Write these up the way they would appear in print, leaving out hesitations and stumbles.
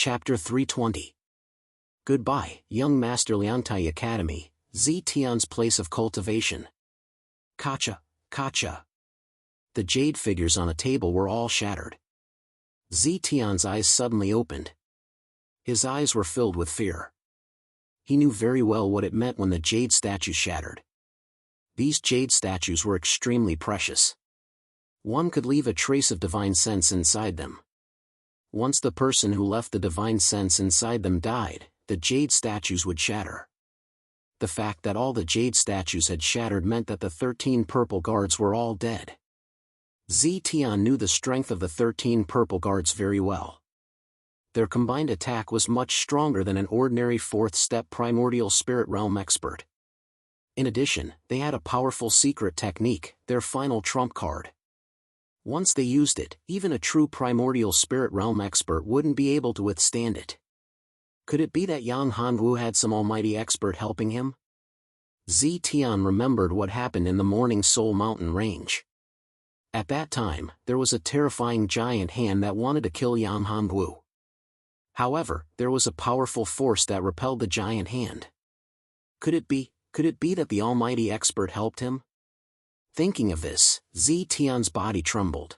Chapter 320. Goodbye, young Master Liantai Academy, Zetian's place of cultivation. Kacha, Kacha. The jade figures on a table were all shattered. Zetian's eyes suddenly opened. His eyes were filled with fear. He knew very well what it meant when the jade statues shattered. These jade statues were extremely precious. One could leave a trace of divine sense inside them. Once the person who left the divine sense inside them died, the jade statues would shatter. The fact that all the jade statues had shattered meant that the 13 purple guards were all dead. Zetian knew the strength of the 13 purple guards very well. Their combined attack was much stronger than an ordinary fourth-step primordial spirit realm expert. In addition, they had a powerful secret technique, their final trump card. Once they used it, even a true primordial spirit realm expert wouldn't be able to withstand it. Could it be that Yang Hanwu had some almighty expert helping him? Zetian remembered what happened in the Morning Soul Mountain range. At that time, there was a terrifying giant hand that wanted to kill Yang Hanwu. However, there was a powerful force that repelled the giant hand. Could it be that the almighty expert helped him? Thinking of this, Zetian's body trembled.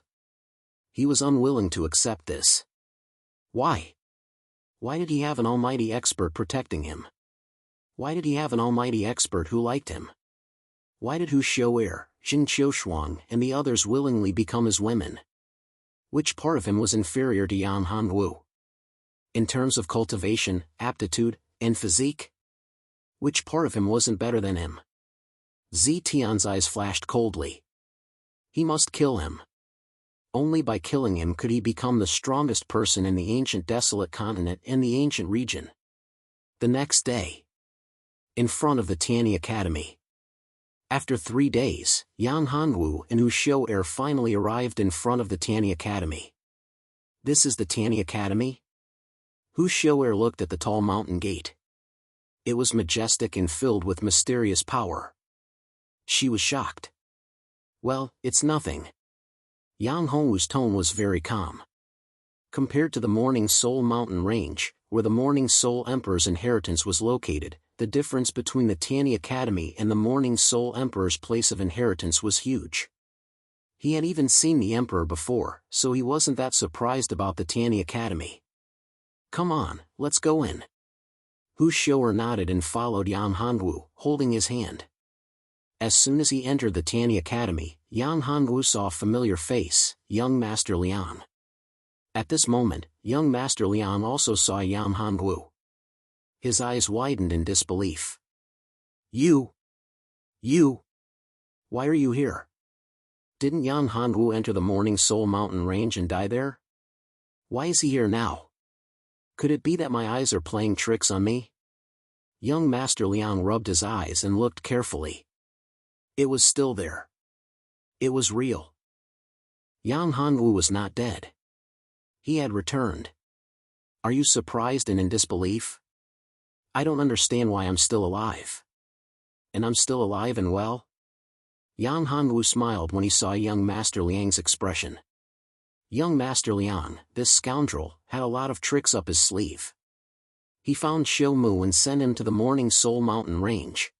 He was unwilling to accept this. Why? Why did he have an almighty expert protecting him? Why did he have an almighty expert who liked him? Why did Hu Xiu'er, Jin Qiushuang, and the others willingly become his women? Which part of him was inferior to Yang Hanwu? In terms of cultivation, aptitude, and physique? Which part of him wasn't better than him? Zetian's eyes flashed coldly. He must kill him. Only by killing him could he become the strongest person in the ancient desolate continent and the ancient region. The next day. In front of the Tianyi Academy. After 3 days, Yang Hanwu and Hu Xiu'er finally arrived in front of the Tianyi Academy. This is the Tianyi Academy? Hu Xiu'er looked at the tall mountain gate. It was majestic and filled with mysterious power. She was shocked. Well, it's nothing. Yang Hongwu's tone was very calm. Compared to the Morning Soul Mountain range, where the Morning Soul Emperor's inheritance was located, the difference between the Tianyi Academy and the Morning Soul Emperor's place of inheritance was huge. He had even seen the Emperor before, so he wasn't that surprised about the Tianyi Academy. Come on, let's go in. Hu Xiu'er nodded and followed Yang Hanwu, holding his hand. As soon as he entered the Tianyi Academy, Yang Hanwu saw a familiar face, young Master Liang. At this moment, young Master Liang also saw Yang Hanwu. His eyes widened in disbelief. You? Why are you here? Didn't Yang Hanwu enter the Morning Soul Mountain range and die there? Why is he here now? Could it be that my eyes are playing tricks on me? Young Master Liang rubbed his eyes and looked carefully. It was still there. It was real. Yang Hanwu was not dead. He had returned. Are you surprised and in disbelief? I don't understand why I'm still alive. And I'm still alive and well? Yang Hanwu smiled when he saw young Master Liang's expression. Young Master Liang, this scoundrel, had a lot of tricks up his sleeve. He found Xiu Mu and sent him to the Morning Soul Mountain range.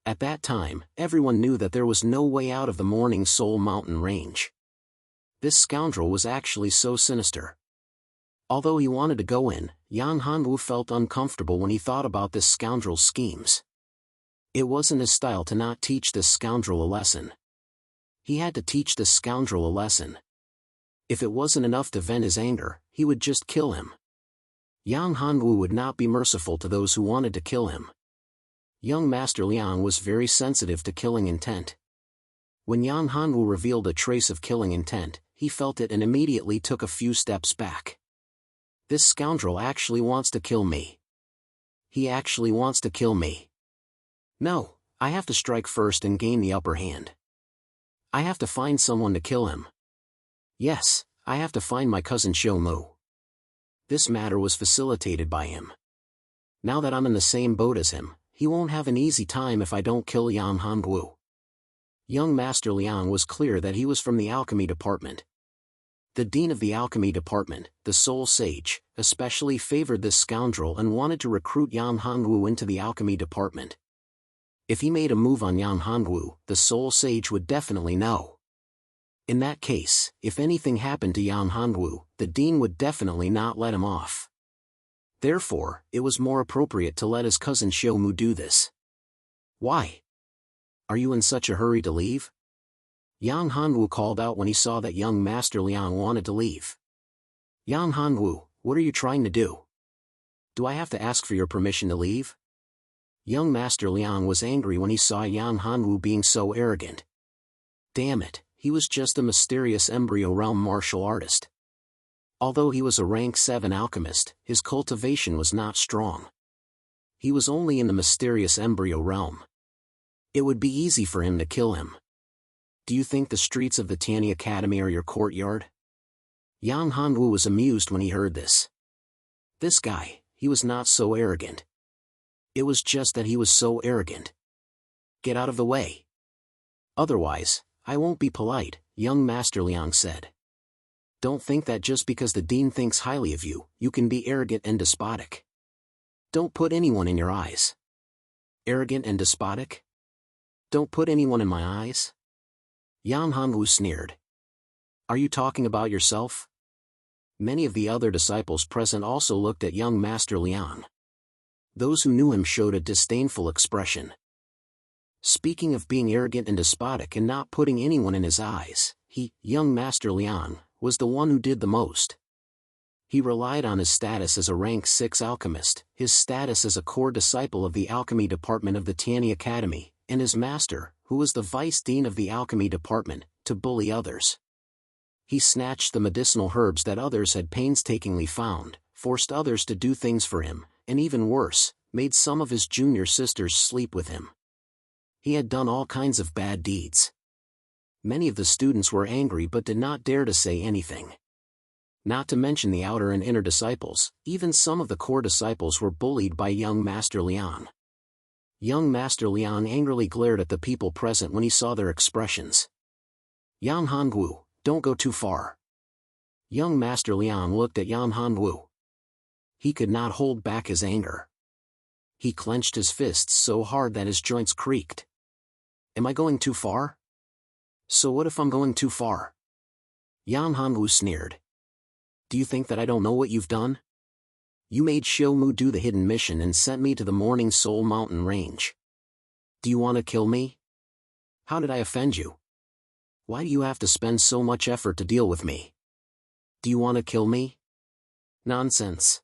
At that time, everyone knew that there was no way out of the Morning Soul Mountain range. This scoundrel was actually so sinister. Although he wanted to go in, Yang Hanwu felt uncomfortable when he thought about this scoundrel's schemes. It wasn't his style to not teach this scoundrel a lesson. He had to teach this scoundrel a lesson. If it wasn't enough to vent his anger, he would just kill him. Yang Hanwu would not be merciful to those who wanted to kill him. Young Master Liang was very sensitive to killing intent. When Yang Hanwu revealed a trace of killing intent, he felt it and immediately took a few steps back. This scoundrel actually wants to kill me. He actually wants to kill me. No, I have to strike first and gain the upper hand. I have to find someone to kill him. Yes, I have to find my cousin Xiu Mu. This matter was facilitated by him. Now that I'm in the same boat as him, he won't have an easy time if I don't kill Yang Hanwu. Young Master Liang was clear that he was from the alchemy department. The dean of the alchemy department, the Soul Sage, especially favored this scoundrel and wanted to recruit Yang Hongwu into the alchemy department. If he made a move on Yang Hongwu, the Soul Sage would definitely know. In that case, if anything happened to Yang Hongwu, the dean would definitely not let him off. Therefore, it was more appropriate to let his cousin Xiaomu do this. Why? Are you in such a hurry to leave? Yang Hongwu called out when he saw that young Master Liang wanted to leave. Yang Hongwu, what are you trying to do? Do I have to ask for your permission to leave? Young Master Liang was angry when he saw Yang Hongwu being so arrogant. Damn it, he was just a mysterious embryo realm martial artist. Although he was a rank 7 alchemist, his cultivation was not strong. He was only in the mysterious embryo realm. It would be easy for him to kill him. Do you think the streets of the Tianyi Academy are your courtyard? Yang Hongwu was amused when he heard this. This guy, he was not so arrogant. It was just that he was so arrogant. Get out of the way. Otherwise, I won't be polite, young Master Liang said. Don't think that just because the dean thinks highly of you, you can be arrogant and despotic. Don't put anyone in your eyes. Arrogant and despotic? Don't put anyone in my eyes? Yang Hongwu sneered. Are you talking about yourself? Many of the other disciples present also looked at young Master Liang. Those who knew him showed a disdainful expression. Speaking of being arrogant and despotic and not putting anyone in his eyes, young Master Liang, was the one who did the most. He relied on his status as a rank 6 alchemist, his status as a core disciple of the alchemy department of the Tianyi Academy, and his master, who was the vice dean of the alchemy department, to bully others. He snatched the medicinal herbs that others had painstakingly found, forced others to do things for him, and even worse, made some of his junior sisters sleep with him. He had done all kinds of bad deeds. Many of the students were angry but did not dare to say anything. Not to mention the outer and inner disciples, even some of the core disciples were bullied by young Master Liang. Young Master Liang angrily glared at the people present when he saw their expressions. Yang Hongwu, don't go too far. Young Master Liang looked at Yang Hongwu. He could not hold back his anger. He clenched his fists so hard that his joints creaked. Am I going too far? So what if I'm going too far? Yang Hongwu sneered. Do you think that I don't know what you've done? You made Xiaomu do the hidden mission and sent me to the Morning Soul Mountain Range. Do you want to kill me? How did I offend you? Why do you have to spend so much effort to deal with me? Do you want to kill me? Nonsense.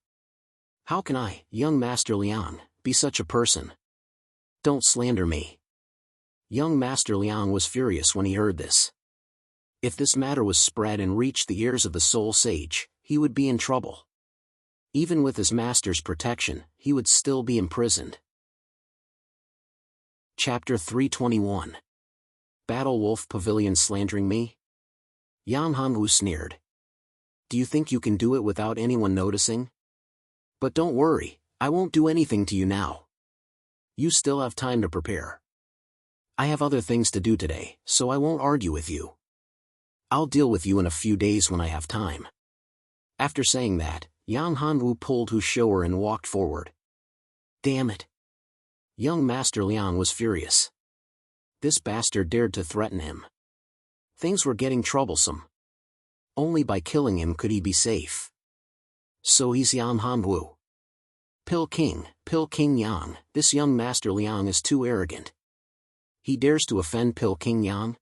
How can I, young Master Liang, be such a person? Don't slander me. Young Master Liang was furious when he heard this. If this matter was spread and reached the ears of the Soul Sage, he would be in trouble. Even with his master's protection, he would still be imprisoned. Chapter 321. Battle Wolf Pavilion slandering me? Yang Hongwu sneered. Do you think you can do it without anyone noticing? But don't worry, I won't do anything to you now. You still have time to prepare. I have other things to do today, so I won't argue with you. I'll deal with you in a few days when I have time. After saying that, Yang Hongwu pulled his shower and walked forward. Damn it. Young Master Liang was furious. This bastard dared to threaten him. Things were getting troublesome. Only by killing him could he be safe. So he's Yang Hongwu. Pill King Yang, this young Master Liang is too arrogant. He dares to offend Pill King Yang?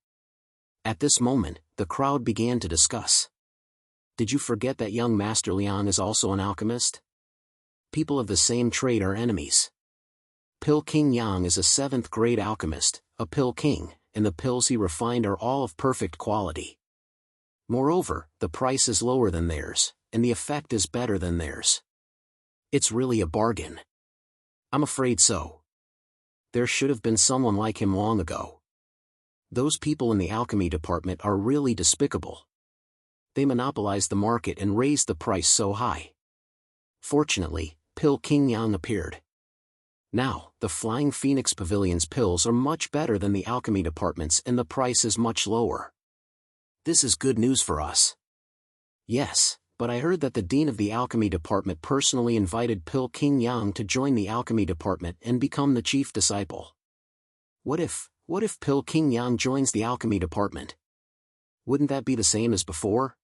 At this moment, the crowd began to discuss. Did you forget that young Master Liang is also an alchemist? People of the same trade are enemies. Pill King Yang is a 7th grade alchemist, a Pill King, and the pills he refined are all of perfect quality. Moreover, the price is lower than theirs, and the effect is better than theirs. It's really a bargain. I'm afraid so. There should have been someone like him long ago. Those people in the alchemy department are really despicable. They monopolized the market and raised the price so high. Fortunately, Pill King Yang appeared. Now, the Flying Phoenix Pavilion's pills are much better than the alchemy department's and the price is much lower. This is good news for us. Yes, but I heard that the dean of the alchemy department personally invited Pil King Yang to join the alchemy department and become the chief disciple. What if Pil King Yang joins the alchemy department? Wouldn't that be the same as before?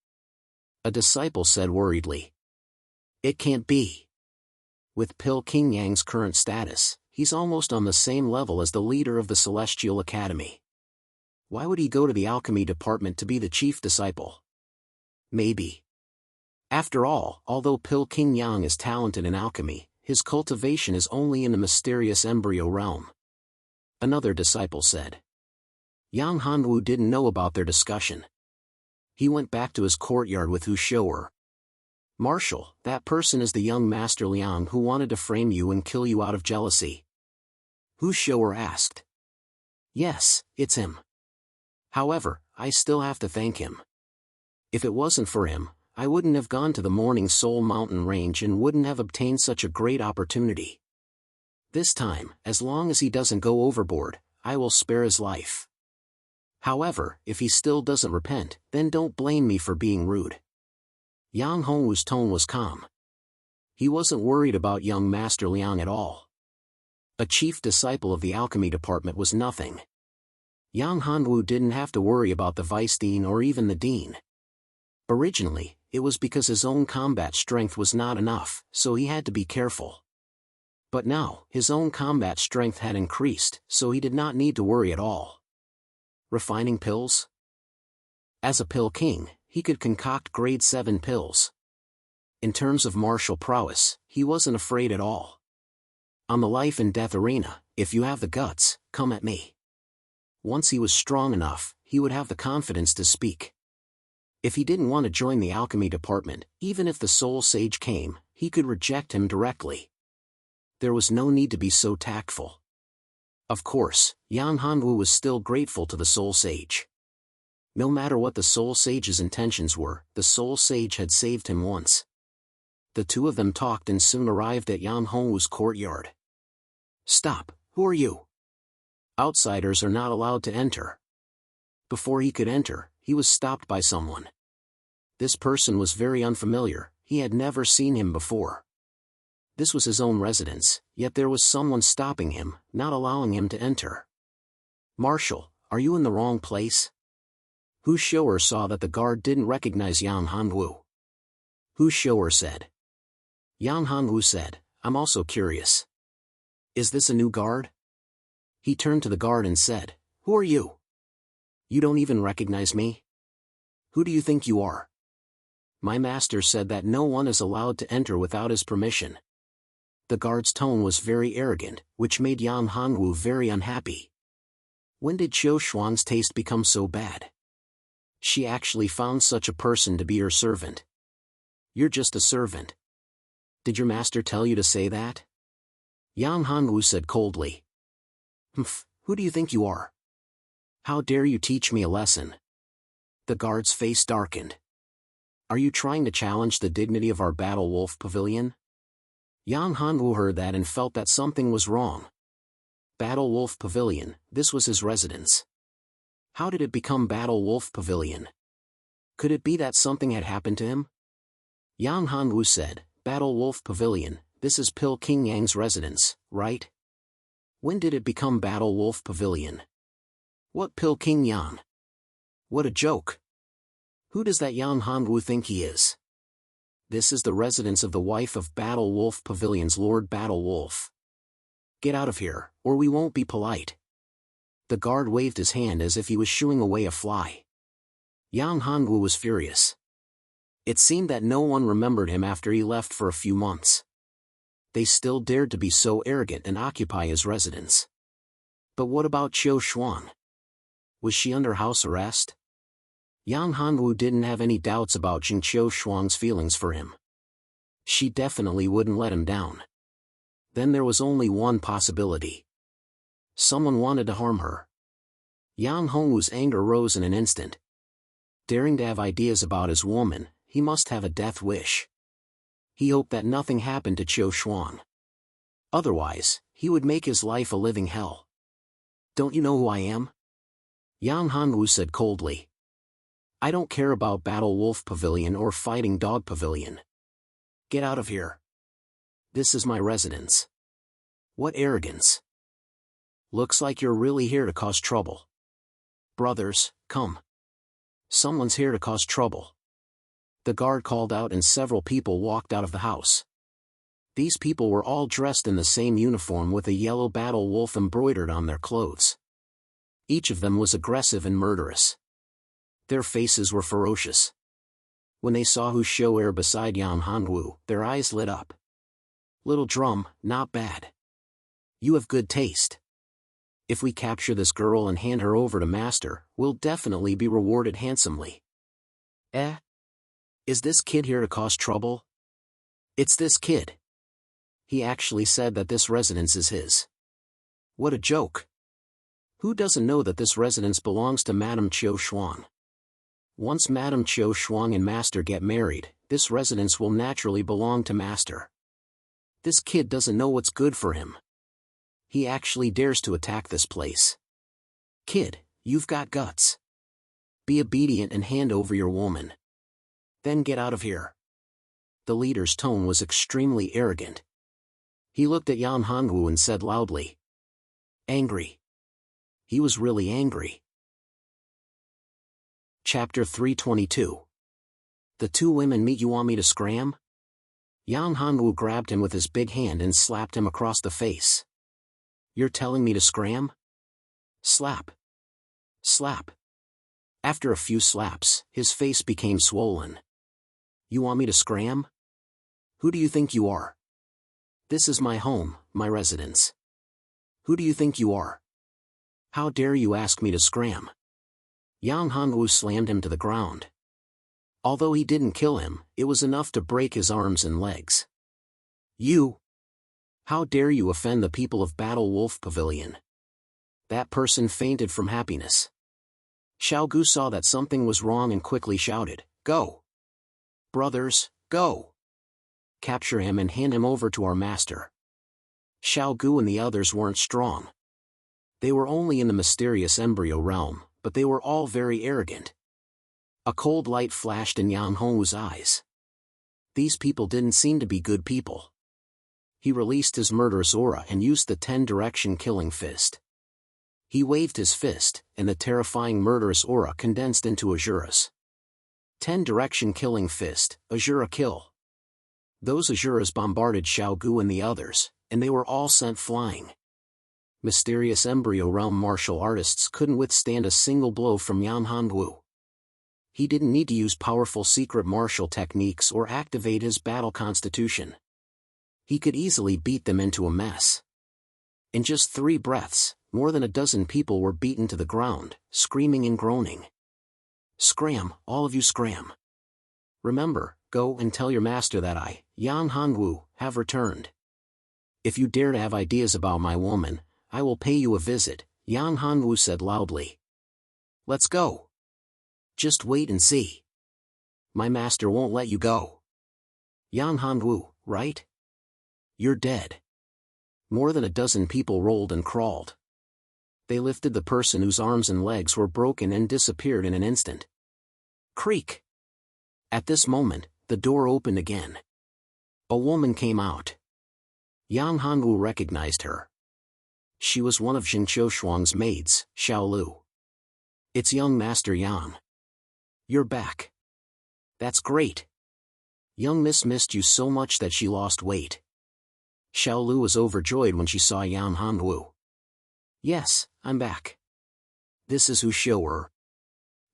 A disciple said worriedly. It can't be. With Pil King Yang's current status, he's almost on the same level as the leader of the Celestial Academy. Why would he go to the alchemy department to be the chief disciple? Maybe. After all, although Pil King Yang is talented in alchemy, his cultivation is only in the mysterious embryo realm. Another disciple said. Yang Hanwu didn't know about their discussion. He went back to his courtyard with Hu Shou'er. Marshal, that person is the young Master Liang who wanted to frame you and kill you out of jealousy. Hu Shou'er asked. Yes, it's him. However, I still have to thank him. If it wasn't for him, I wouldn't have gone to the Morning Soul Mountain Range and wouldn't have obtained such a great opportunity. This time, as long as he doesn't go overboard, I will spare his life. However, if he still doesn't repent, then don't blame me for being rude. Yang Hongwu's tone was calm. He wasn't worried about young Master Liang at all. A chief disciple of the alchemy department was nothing. Yang Hanwu didn't have to worry about the vice dean or even the dean. Originally, it was because his own combat strength was not enough, so he had to be careful. But now, his own combat strength had increased, so he did not need to worry at all. Refining pills? As a pill king, he could concoct grade 7 pills. In terms of martial prowess, he wasn't afraid at all. On the life and death arena, if you have the guts, come at me. Once he was strong enough, he would have the confidence to speak. If he didn't want to join the alchemy department, even if the soul sage came, he could reject him directly. There was no need to be so tactful. Of course, Yang Hanwu was still grateful to the soul sage. No matter what the soul sage's intentions were, the soul sage had saved him once. The two of them talked and soon arrived at Yang Hongwu's courtyard. Stop, who are you? Outsiders are not allowed to enter. Before he could enter, he was stopped by someone. This person was very unfamiliar, he had never seen him before. This was his own residence, yet there was someone stopping him, not allowing him to enter. Marshal, are you in the wrong place? Hu Shou'er saw that the guard didn't recognize Yang Hanwu. Hu Shou'er said. Yang Hanwu said, I'm also curious. Is this a new guard? He turned to the guard and said, Who are you? You don't even recognize me? Who do you think you are? My master said that no one is allowed to enter without his permission. The guard's tone was very arrogant, which made Yang Hanwu very unhappy. When did Qiu Shuang's taste become so bad? She actually found such a person to be her servant. You're just a servant. Did your master tell you to say that? Yang Hanwu said coldly. Humph, who do you think you are? How dare you teach me a lesson? The guard's face darkened. Are you trying to challenge the dignity of our Battle Wolf Pavilion? Yang Hanwu heard that and felt that something was wrong. Battle Wolf Pavilion, this was his residence. How did it become Battle Wolf Pavilion? Could it be that something had happened to him? Yang Hanwu said, Battle Wolf Pavilion, this is Pil King Yang's residence, right? When did it become Battle Wolf Pavilion? What Pil King Yang? What a joke. Who does that Yang Hanwu think he is? This is the residence of the wife of Battle Wolf Pavilion's Lord Battle Wolf. Get out of here, or we won't be polite. The guard waved his hand as if he was shooing away a fly. Yang Hanwu was furious. It seemed that no one remembered him after he left for a few months. They still dared to be so arrogant and occupy his residence. But what about Qiu Shuang? Was she under house arrest? Yang Hanwu didn't have any doubts about Jing Qiu Shuang's feelings for him. She definitely wouldn't let him down. Then there was only one possibility. Someone wanted to harm her. Yang Hongwu's anger rose in an instant. Daring to have ideas about his woman, he must have a death wish. He hoped that nothing happened to Qiu Shuang. Otherwise, he would make his life a living hell. Don't you know who I am? Yang Hanwu said coldly. I don't care about Battle Wolf Pavilion or Fighting Dog Pavilion. Get out of here. This is my residence. What arrogance. Looks like you're really here to cause trouble. Brothers, come. Someone's here to cause trouble. The guard called out and several people walked out of the house. These people were all dressed in the same uniform with a yellow battle wolf embroidered on their clothes. Each of them was aggressive and murderous. Their faces were ferocious. When they saw Hu Shou'er beside Yan Hanwu, their eyes lit up. Little drum, not bad. You have good taste. If we capture this girl and hand her over to Master, we'll definitely be rewarded handsomely. Eh? Is this kid here to cause trouble? It's this kid. He actually said that this residence is his. What a joke. Who doesn't know that this residence belongs to Madame Qiu Shuang? Once Madame Qiu Shuang and Master get married, this residence will naturally belong to Master. This kid doesn't know what's good for him. He actually dares to attack this place. Kid, you've got guts. Be obedient and hand over your woman. Then get out of here. The leader's tone was extremely arrogant. He looked at Yan Hanwu and said loudly. Angry. He was really angry. Chapter 322. The two women meet. You want me to scram? Yan Hanwu grabbed him with his big hand and slapped him across the face. You're telling me to scram? Slap. Slap. After a few slaps, his face became swollen. You want me to scram? Who do you think you are? This is my home, my residence. Who do you think you are? How dare you ask me to scram? Yan Hanwu slammed him to the ground. Although he didn't kill him, it was enough to break his arms and legs. You! How dare you offend the people of Battle Wolf Pavilion? That person fainted from happiness. Xiao Gu saw that something was wrong and quickly shouted, Go! Brothers, go! Capture him and hand him over to our master. Xiao Gu and the others weren't strong. They were only in the mysterious embryo realm, but they were all very arrogant. A cold light flashed in Yan Hongwu's eyes. These people didn't seem to be good people. He released his murderous aura and used the 10-direction killing fist. He waved his fist, and the terrifying murderous aura condensed into Azura's. 10-direction killing fist, Azura kill. Those Azuras bombarded Xiao Gu and the others, and they were all sent flying. Mysterious embryo realm martial artists couldn't withstand a single blow from Yan Hanwu. He didn't need to use powerful secret martial techniques or activate his battle constitution. He could easily beat them into a mess. In just 3 breaths, more than a dozen people were beaten to the ground, screaming and groaning. Scram, all of you scram. Remember, go and tell your master that I, Yan Hanwu, have returned. If you dare to have ideas about my woman, I will pay you a visit, Yan Hanwu said loudly. Let's go. Just wait and see. My master won't let you go. Yan Hanwu, right? You're dead. More than a dozen people rolled and crawled. They lifted the person whose arms and legs were broken and disappeared in an instant. Creak! At this moment, the door opened again. A woman came out. Yan Hanwu recognized her. She was one of Jin Qiushuang's maids, Xiao Lu. It's young Master Yan. You're back. That's great. Young Miss missed you so much that she lost weight. Xiao Lu was overjoyed when she saw Yan Hanwu. Yes, I'm back. This is Hu Shou'er.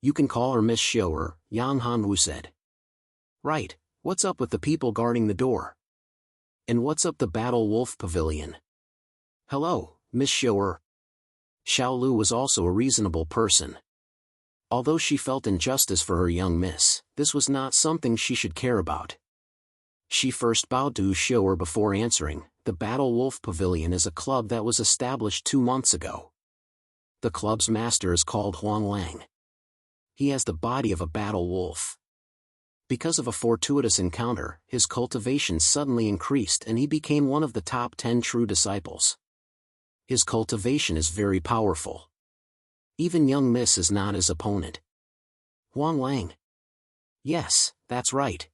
You can call her Miss Shou'er, Yan Hanwu said. Right, what's up with the people guarding the door? And what's up the Battle Wolf Pavilion? Hello, Miss Shou'er. Xiao Lu was also a reasonable person. Although she felt injustice for her young miss, this was not something she should care about. She first bowed to Hu Shou'er before answering. The Battle Wolf Pavilion is a club that was established 2 months ago. The club's master is called Huang Lang. He has the body of a battle wolf. Because of a fortuitous encounter, his cultivation suddenly increased and he became one of the top 10 true disciples. His cultivation is very powerful. Even young Miss is not his opponent. Huang Lang. Yes, that's right.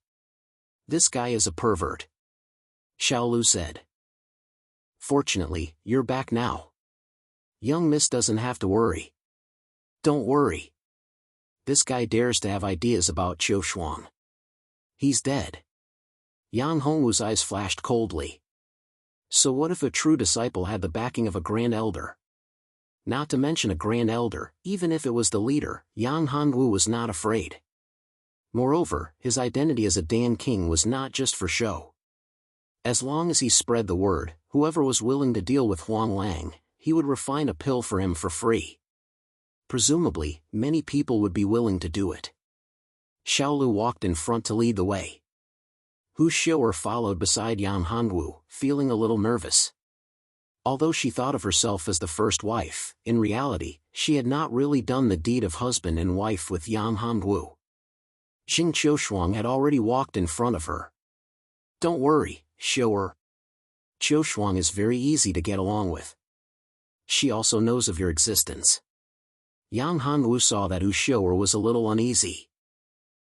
This guy is a pervert. Xiaolu said. Fortunately, you're back now. Young Miss doesn't have to worry. Don't worry. This guy dares to have ideas about Qiu Shuang. He's dead. Yang Hongwu's eyes flashed coldly. So what if a true disciple had the backing of a grand elder? Not to mention a grand elder, even if it was the leader, Yang Hongwu was not afraid. Moreover, his identity as a Dan King was not just for show. As long as he spread the word, whoever was willing to deal with Huang Lang, he would refine a pill for him for free. Presumably, many people would be willing to do it. Xiaolu walked in front to lead the way. Hu Xiu'er followed beside Yang Hongwu, feeling a little nervous. Although she thought of herself as the first wife, in reality, she had not really done the deed of husband and wife with Yang Hongwu. Jing Qiushuang had already walked in front of her. Don't worry, Xiu'er. Qiushuang is very easy to get along with. She also knows of your existence. Yang Hongwu saw that Hu Xiu'er was a little uneasy.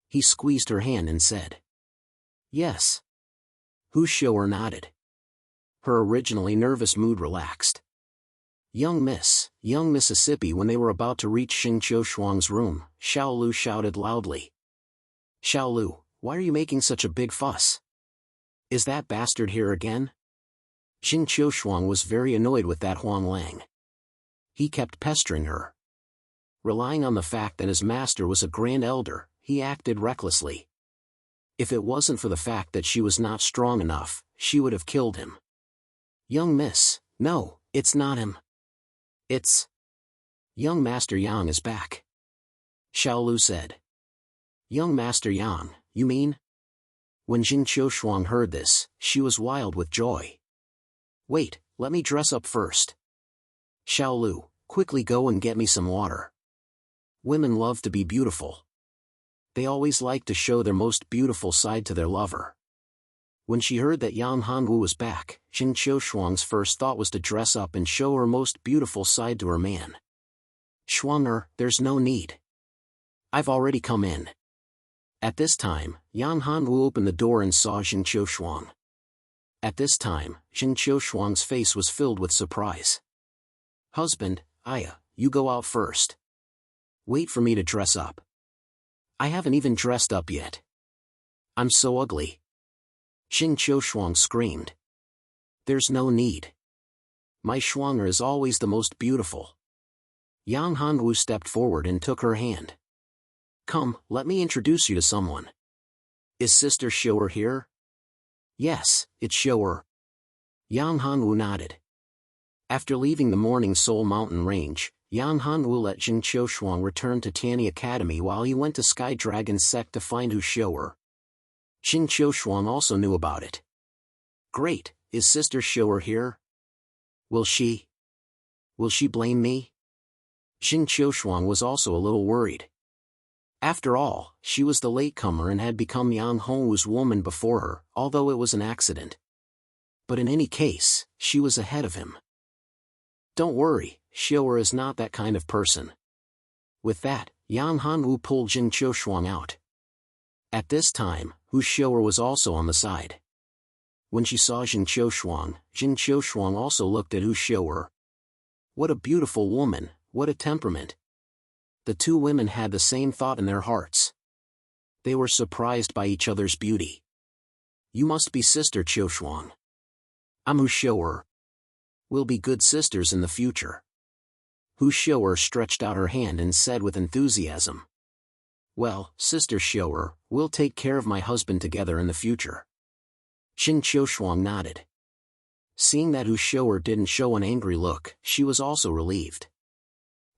He squeezed her hand and said, Yes. Hu Xiu'er nodded. Her originally nervous mood relaxed. Young Mississippi. When they were about to reach Xing Qiushuang's room, Xiaolu shouted loudly. Xiaolu, why are you making such a big fuss? Is that bastard here again? Xing Qiushuang was very annoyed with that Huang Lang. He kept pestering her. Relying on the fact that his master was a grand elder, he acted recklessly. If it wasn't for the fact that she was not strong enough, she would have killed him. Young Miss, no, it's not him. It's... Young Master Yang is back. Xiaolu said. Young Master Yang, you mean? When Jing Qiushuang heard this, she was wild with joy. Wait, let me dress up first. Xiaolu, quickly go and get me some water. Women love to be beautiful. They always like to show their most beautiful side to their lover. When she heard that Yang Hongwu was back, Jing Qiushuang's first thought was to dress up and show her most beautiful side to her man. Shuang-er, there's no need. I've already come in. At this time, Yang Hongwu opened the door and saw Jing Qiushuang. At this time, Jing Qiushuang's face was filled with surprise. Husband, Aya, you go out first. Wait for me to dress up. I haven't even dressed up yet. I'm so ugly. Jing Qiushuang screamed. There's no need. My Shuang-er is always the most beautiful. Yang Hongwu stepped forward and took her hand. Come, let me introduce you to someone. Is Sister Xiu'er here? Yes, it's Xiu'er. Yang Hongwu nodded. After leaving the Morning Soul Mountain Range, Yang Hongwu let Jing Qiushuang return to Tani Academy while he went to Sky Dragon's sect to find Hu Xiu'er. Jing Qiushuang also knew about it. Great, is Sister Xiu'er here? Will she blame me? Jing Qiushuang was also a little worried. After all, she was the latecomer and had become Yang Hongwu's woman before her, although it was an accident. But in any case, she was ahead of him. Don't worry, Xiu'er is not that kind of person. With that, Yang Hongwu pulled Jing Qiushuang out. At this time, Hu Xiu'er was also on the side. When she saw Jing Qiushuang also looked at Hu Xiu'er. What a beautiful woman, what a temperament. The two women had the same thought in their hearts. They were surprised by each other's beauty. You must be Sister Qiushuang. I'm Hu Xiu'er. We'll be good sisters in the future. Hu Xiu'er stretched out her hand and said with enthusiasm. Well, Sister Xiu'er, we'll take care of my husband together in the future. Jing Qiushuang nodded. Seeing that Hu Xiu'er didn't show an angry look, she was also relieved.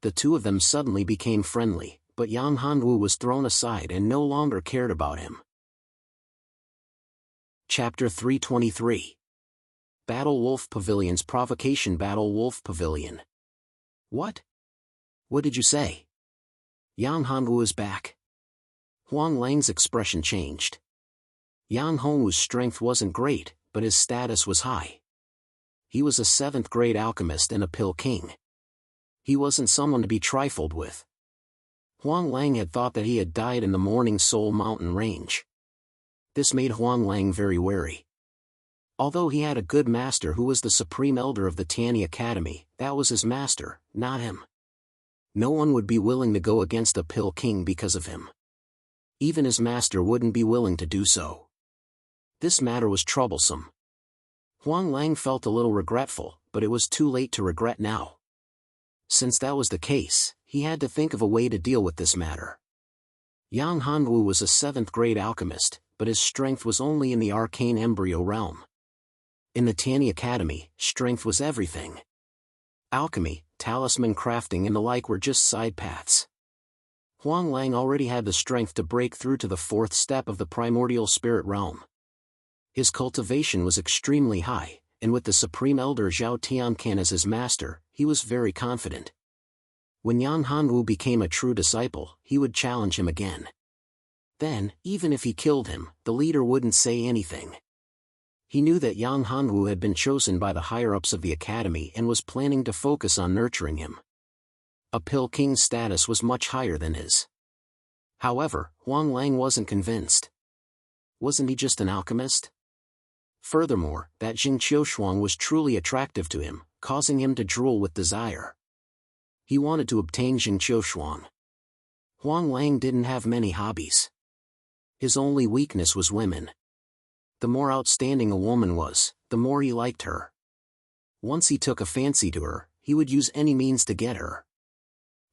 The two of them suddenly became friendly, but Yang Hongwu was thrown aside and no longer cared about him. Chapter 323. Battle Wolf Pavilion's Provocation. Battle Wolf Pavilion. What? What did you say? Yang Hongwu is back. Huang Lang's expression changed. Yang Hongwu's strength wasn't great, but his status was high. He was a 7th grade alchemist and a pill king. He wasn't someone to be trifled with. Huang Lang had thought that he had died in the Morning Soul Mountain Range. This made Huang Lang very wary. Although he had a good master who was the supreme elder of the Tianyi Academy, that was his master, not him. No one would be willing to go against a Pill King because of him. Even his master wouldn't be willing to do so. This matter was troublesome. Huang Lang felt a little regretful, but it was too late to regret now. Since that was the case, he had to think of a way to deal with this matter. Yang Hanwu was a 7th-grade alchemist, but his strength was only in the arcane embryo realm. In the Tianyi Academy, strength was everything. Alchemy, talisman crafting and the like were just side paths. Huang Lang already had the strength to break through to the 4th step of the primordial spirit realm. His cultivation was extremely high, and with the Supreme Elder Zhao Tiancan as his master, he was very confident. When Yang Hanwu became a true disciple, he would challenge him again. Then, even if he killed him, the leader wouldn't say anything. He knew that Yang Hanwu had been chosen by the higher-ups of the academy and was planning to focus on nurturing him. A Pill King's status was much higher than his. However, Huang Lang wasn't convinced. Wasn't he just an alchemist? Furthermore, that Jing Qiushuang was truly attractive to him, causing him to drool with desire. He wanted to obtain Jing Qiushuang. Huang Lang didn't have many hobbies. His only weakness was women. The more outstanding a woman was, the more he liked her. Once he took a fancy to her, he would use any means to get her.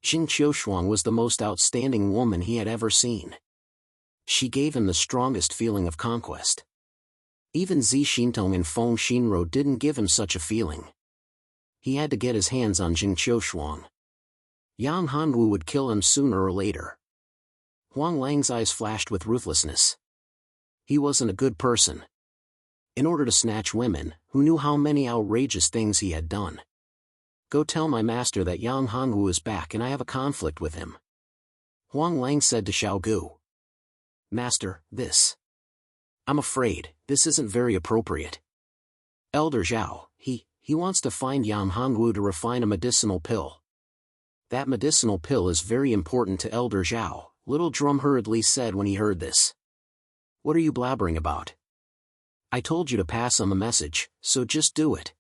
Jing Qiushuang was the most outstanding woman he had ever seen. She gave him the strongest feeling of conquest. Even Zi Xintong and Feng Xinro didn't give him such a feeling. He had to get his hands on Jing Qiushuang. Yang Hanwu would kill him sooner or later. Huang Lang's eyes flashed with ruthlessness. He wasn't a good person. In order to snatch women, who knew how many outrageous things he had done. Go tell my master that Yang Hanwu is back and I have a conflict with him. Huang Lang said to Xiao Gu. Master, I'm afraid, this isn't very appropriate. Elder Zhao, he wants to find Yang Hanwu to refine a medicinal pill. That medicinal pill is very important to Elder Zhao, Little Drum hurriedly said when he heard this. What are you blabbering about? I told you to pass on the message, so just do it.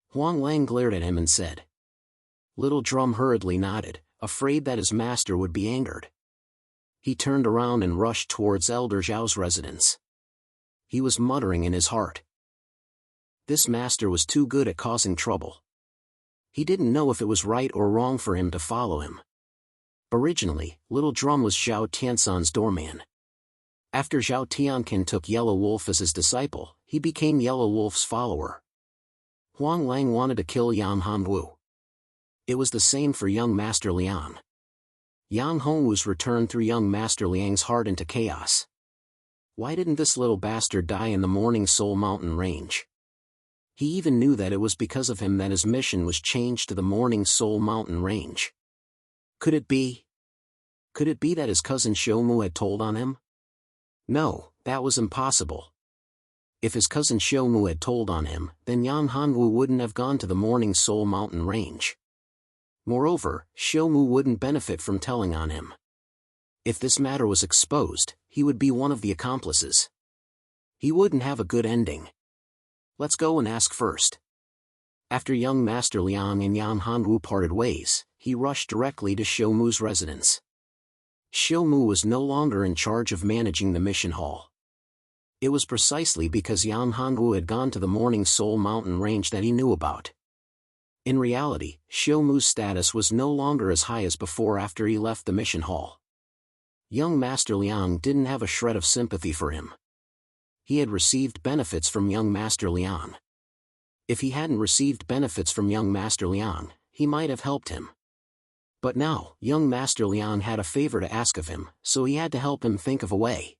Huang Lang glared at him and said. Little Drum hurriedly nodded, afraid that his master would be angered. He turned around and rushed towards Elder Zhao's residence. He was muttering in his heart. This master was too good at causing trouble. He didn't know if it was right or wrong for him to follow him. Originally, Little Drum was Zhao Tiansan's doorman. After Zhao Tiancan took Yellow Wolf as his disciple, he became Yellow Wolf's follower. Huang Lang wanted to kill Yang Hanwu. It was the same for young Master Liang. Yang Hanwu's return threw young Master Liang's heart into chaos. Why didn't this little bastard die in the Morning Soul Mountain Range? He even knew that it was because of him that his mission was changed to the Morning Soul Mountain Range. Could it be? Could it be that his cousin Xiaomu had told on him? No, that was impossible. If his cousin Xiaomu had told on him, then Yang Hanwu wouldn't have gone to the Morning Soul Mountain Range. Moreover, Xiaomu wouldn't benefit from telling on him. If this matter was exposed, he would be one of the accomplices. He wouldn't have a good ending. Let's go and ask first. After young Master Liang and Yang Hanwu parted ways, he rushed directly to Xiaomu's residence. Xiaomu was no longer in charge of managing the mission hall. It was precisely because Yang Hanwu had gone to the Morning Soul Mountain Range that he knew about. In reality, Xiaomu's status was no longer as high as before after he left the mission hall. Young Master Liang didn't have a shred of sympathy for him. He had received benefits from young Master Liang. If he hadn't received benefits from young Master Liang, he might have helped him. But now, young Master Liang had a favor to ask of him, so he had to help him think of a way.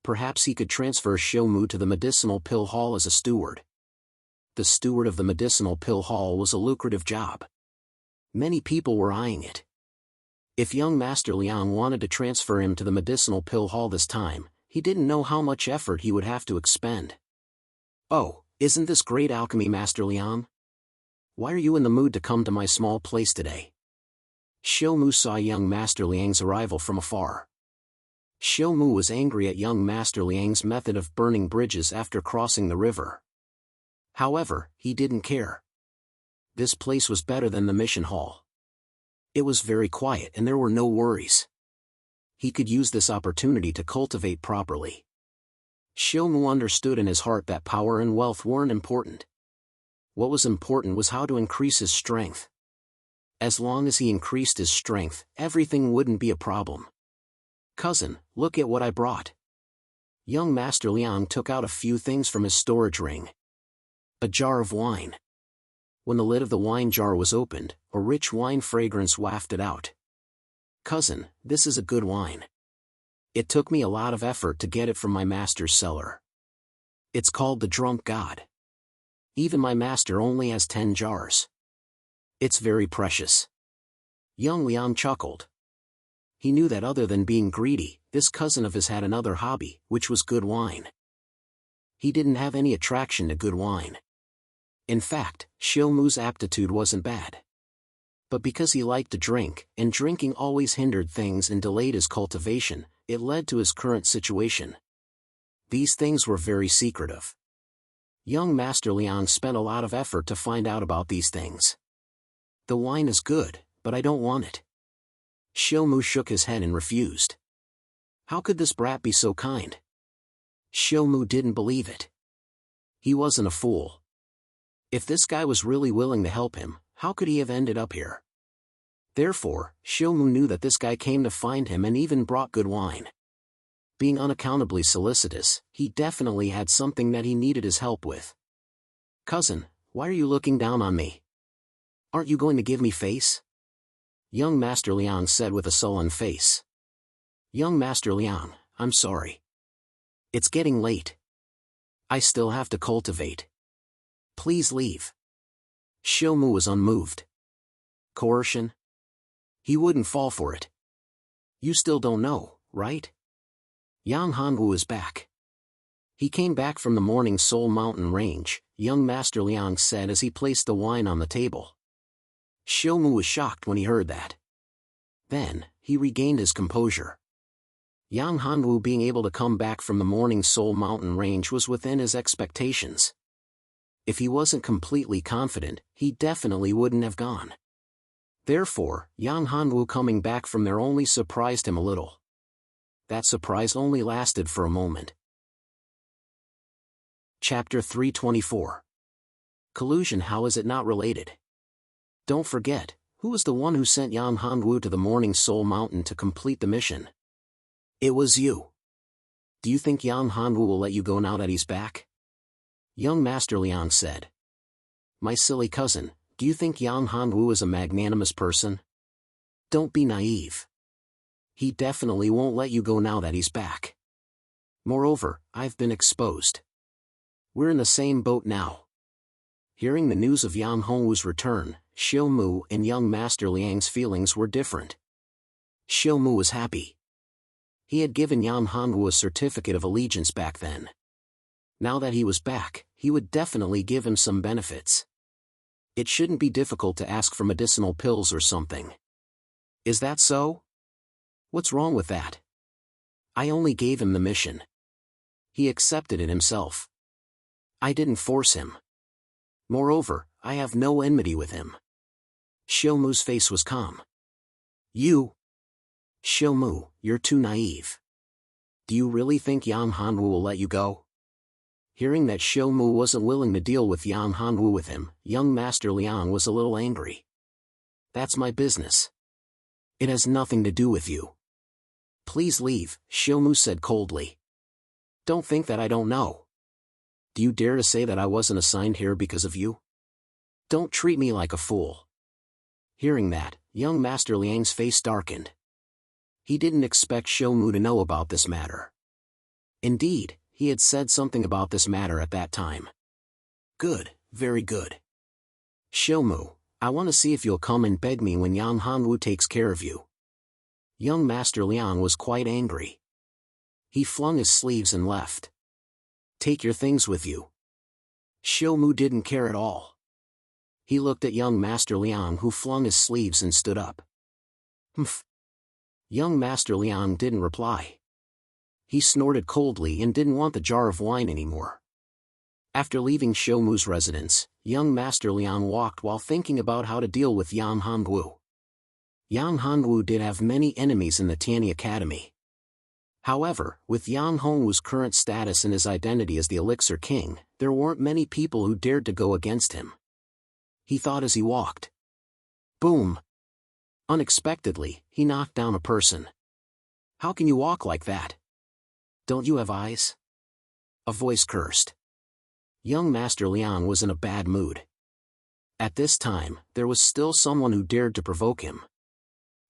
Perhaps he could transfer Xiaomu to the Medicinal Pill Hall as a steward. The steward of the Medicinal Pill Hall was a lucrative job. Many people were eyeing it. If young Master Liang wanted to transfer him to the Medicinal Pill Hall this time, he didn't know how much effort he would have to expend. Oh, isn't this great alchemy, Master Liang? Why are you in the mood to come to my small place today? Xiao Mu saw young Master Liang's arrival from afar. Xiao Mu was angry at young Master Liang's method of burning bridges after crossing the river. However, he didn't care. This place was better than the mission hall. It was very quiet and there were no worries. He could use this opportunity to cultivate properly. Xiao Mu understood in his heart that power and wealth weren't important. What was important was how to increase his strength. As long as he increased his strength, everything wouldn't be a problem. "Cousin, look at what I brought." Young Master Liang took out a few things from his storage ring. A jar of wine. When the lid of the wine jar was opened, a rich wine fragrance wafted out. "Cousin, this is a good wine. It took me a lot of effort to get it from my master's cellar. It's called the Drunk God. Even my master only has 10 jars. It's very precious." Young Liang chuckled. He knew that other than being greedy, this cousin of his had another hobby, which was good wine. He didn't have any attraction to good wine. In fact, Xiao Mu's aptitude wasn't bad. But because he liked to drink, and drinking always hindered things and delayed his cultivation, it led to his current situation. These things were very secretive. Young Master Liang spent a lot of effort to find out about these things. "The wine is good, but I don't want it." Xiao Mu shook his head and refused. How could this brat be so kind? Xiao Mu didn't believe it. He wasn't a fool. If this guy was really willing to help him, how could he have ended up here? Therefore, Xiao Mu knew that this guy came to find him and even brought good wine. Being unaccountably solicitous, he definitely had something that he needed his help with. "Cousin, why are you looking down on me? Aren't you going to give me face?" Young Master Liang said with a sullen face. "Young Master Liang, I'm sorry. It's getting late. I still have to cultivate. Please leave." Xiao Mu was unmoved. Coercion? He wouldn't fall for it. "You still don't know, right? Yang Hanwu is back. He came back from the Morning Soul Mountain Range," young Master Liang said as he placed the wine on the table. Xiao Mu was shocked when he heard that. Then, he regained his composure. Yang Hanwu being able to come back from the Morning Soul Mountain Range was within his expectations. If he wasn't completely confident, he definitely wouldn't have gone. Therefore, Yang Hanwu coming back from there only surprised him a little. That surprise only lasted for a moment. Chapter 324. Collusion. How is it not related? Don't forget, who was the one who sent Yang Hanwu to the Morning Soul Mountain to complete the mission? It was you. Do you think Yang Hanwu will let you go now that he's back? Young Master Liang said. My silly cousin, do you think Yang Hanwu is a magnanimous person? Don't be naive. He definitely won't let you go now that he's back. Moreover, I've been exposed. We're in the same boat now. Hearing the news of Yang Hanwu's return, Xiao Mu and young Master Liang's feelings were different. Xiao Mu was happy. He had given Yang Hanwu a certificate of allegiance back then. Now that he was back, he would definitely give him some benefits. It shouldn't be difficult to ask for medicinal pills or something. Is that so? What's wrong with that? I only gave him the mission. He accepted it himself. I didn't force him. Moreover, I have no enmity with him. Xiao Mu's face was calm. You? Xiao Mu, you're too naive. Do you really think Yang Hanwu will let you go? Hearing that Xiao Mu wasn't willing to deal with Yang Hanwu with him, young Master Liang was a little angry. That's my business. It has nothing to do with you. Please leave, Xiao Mu said coldly. Don't think that I don't know. Do you dare to say that I wasn't assigned here because of you? Don't treat me like a fool. Hearing that, young Master Liang's face darkened. He didn't expect Xiao Mu to know about this matter. Indeed, he had said something about this matter at that time. Good, very good. Xiao Mu, I want to see if you'll come and beg me when Yang Hanwu takes care of you. Young Master Liang was quite angry. He flung his sleeves and left. Take your things with you. Xiao Mu didn't care at all. He looked at young Master Liang who flung his sleeves and stood up. Humph. Young Master Liang didn't reply. He snorted coldly and didn't want the jar of wine anymore. After leaving Shoumu's residence, young Master Liang walked while thinking about how to deal with Yang Hongwu. Yang Hongwu did have many enemies in the Tianyi Academy. However, with Yang Hongwu's current status and his identity as the Elixir King, there weren't many people who dared to go against him. He thought as he walked. Boom! Unexpectedly, he knocked down a person. How can you walk like that? Don't you have eyes? A voice cursed. Young Master Liang was in a bad mood. At this time, there was still someone who dared to provoke him.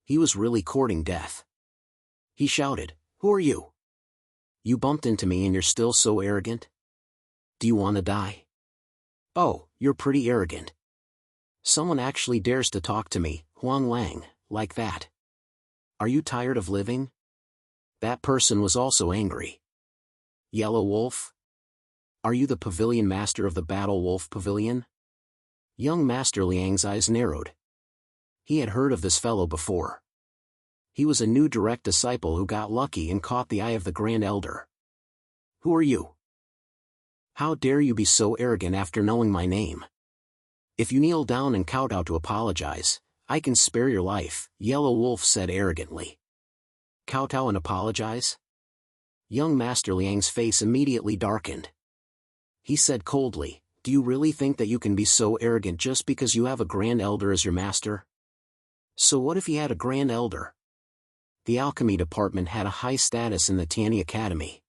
He was really courting death. He shouted, "Who are you? You bumped into me and you're still so arrogant? Do you want to die? Oh, you're pretty arrogant. Someone actually dares to talk to me, Huang Lang, like that. Are you tired of living?" That person was also angry. Yellow Wolf? Are you the pavilion master of the Battle Wolf Pavilion? Young Master Liang's eyes narrowed. He had heard of this fellow before. He was a new direct disciple who got lucky and caught the eye of the Grand Elder. Who are you? How dare you be so arrogant after knowing my name? If you kneel down and kowtow to apologize, I can spare your life, Yellow Wolf said arrogantly. Kowtow and apologize? Young Master Liang's face immediately darkened. He said coldly, "Do you really think that you can be so arrogant just because you have a Grand Elder as your master?" So what if he had a Grand Elder? The alchemy department had a high status in the Tianyi Academy.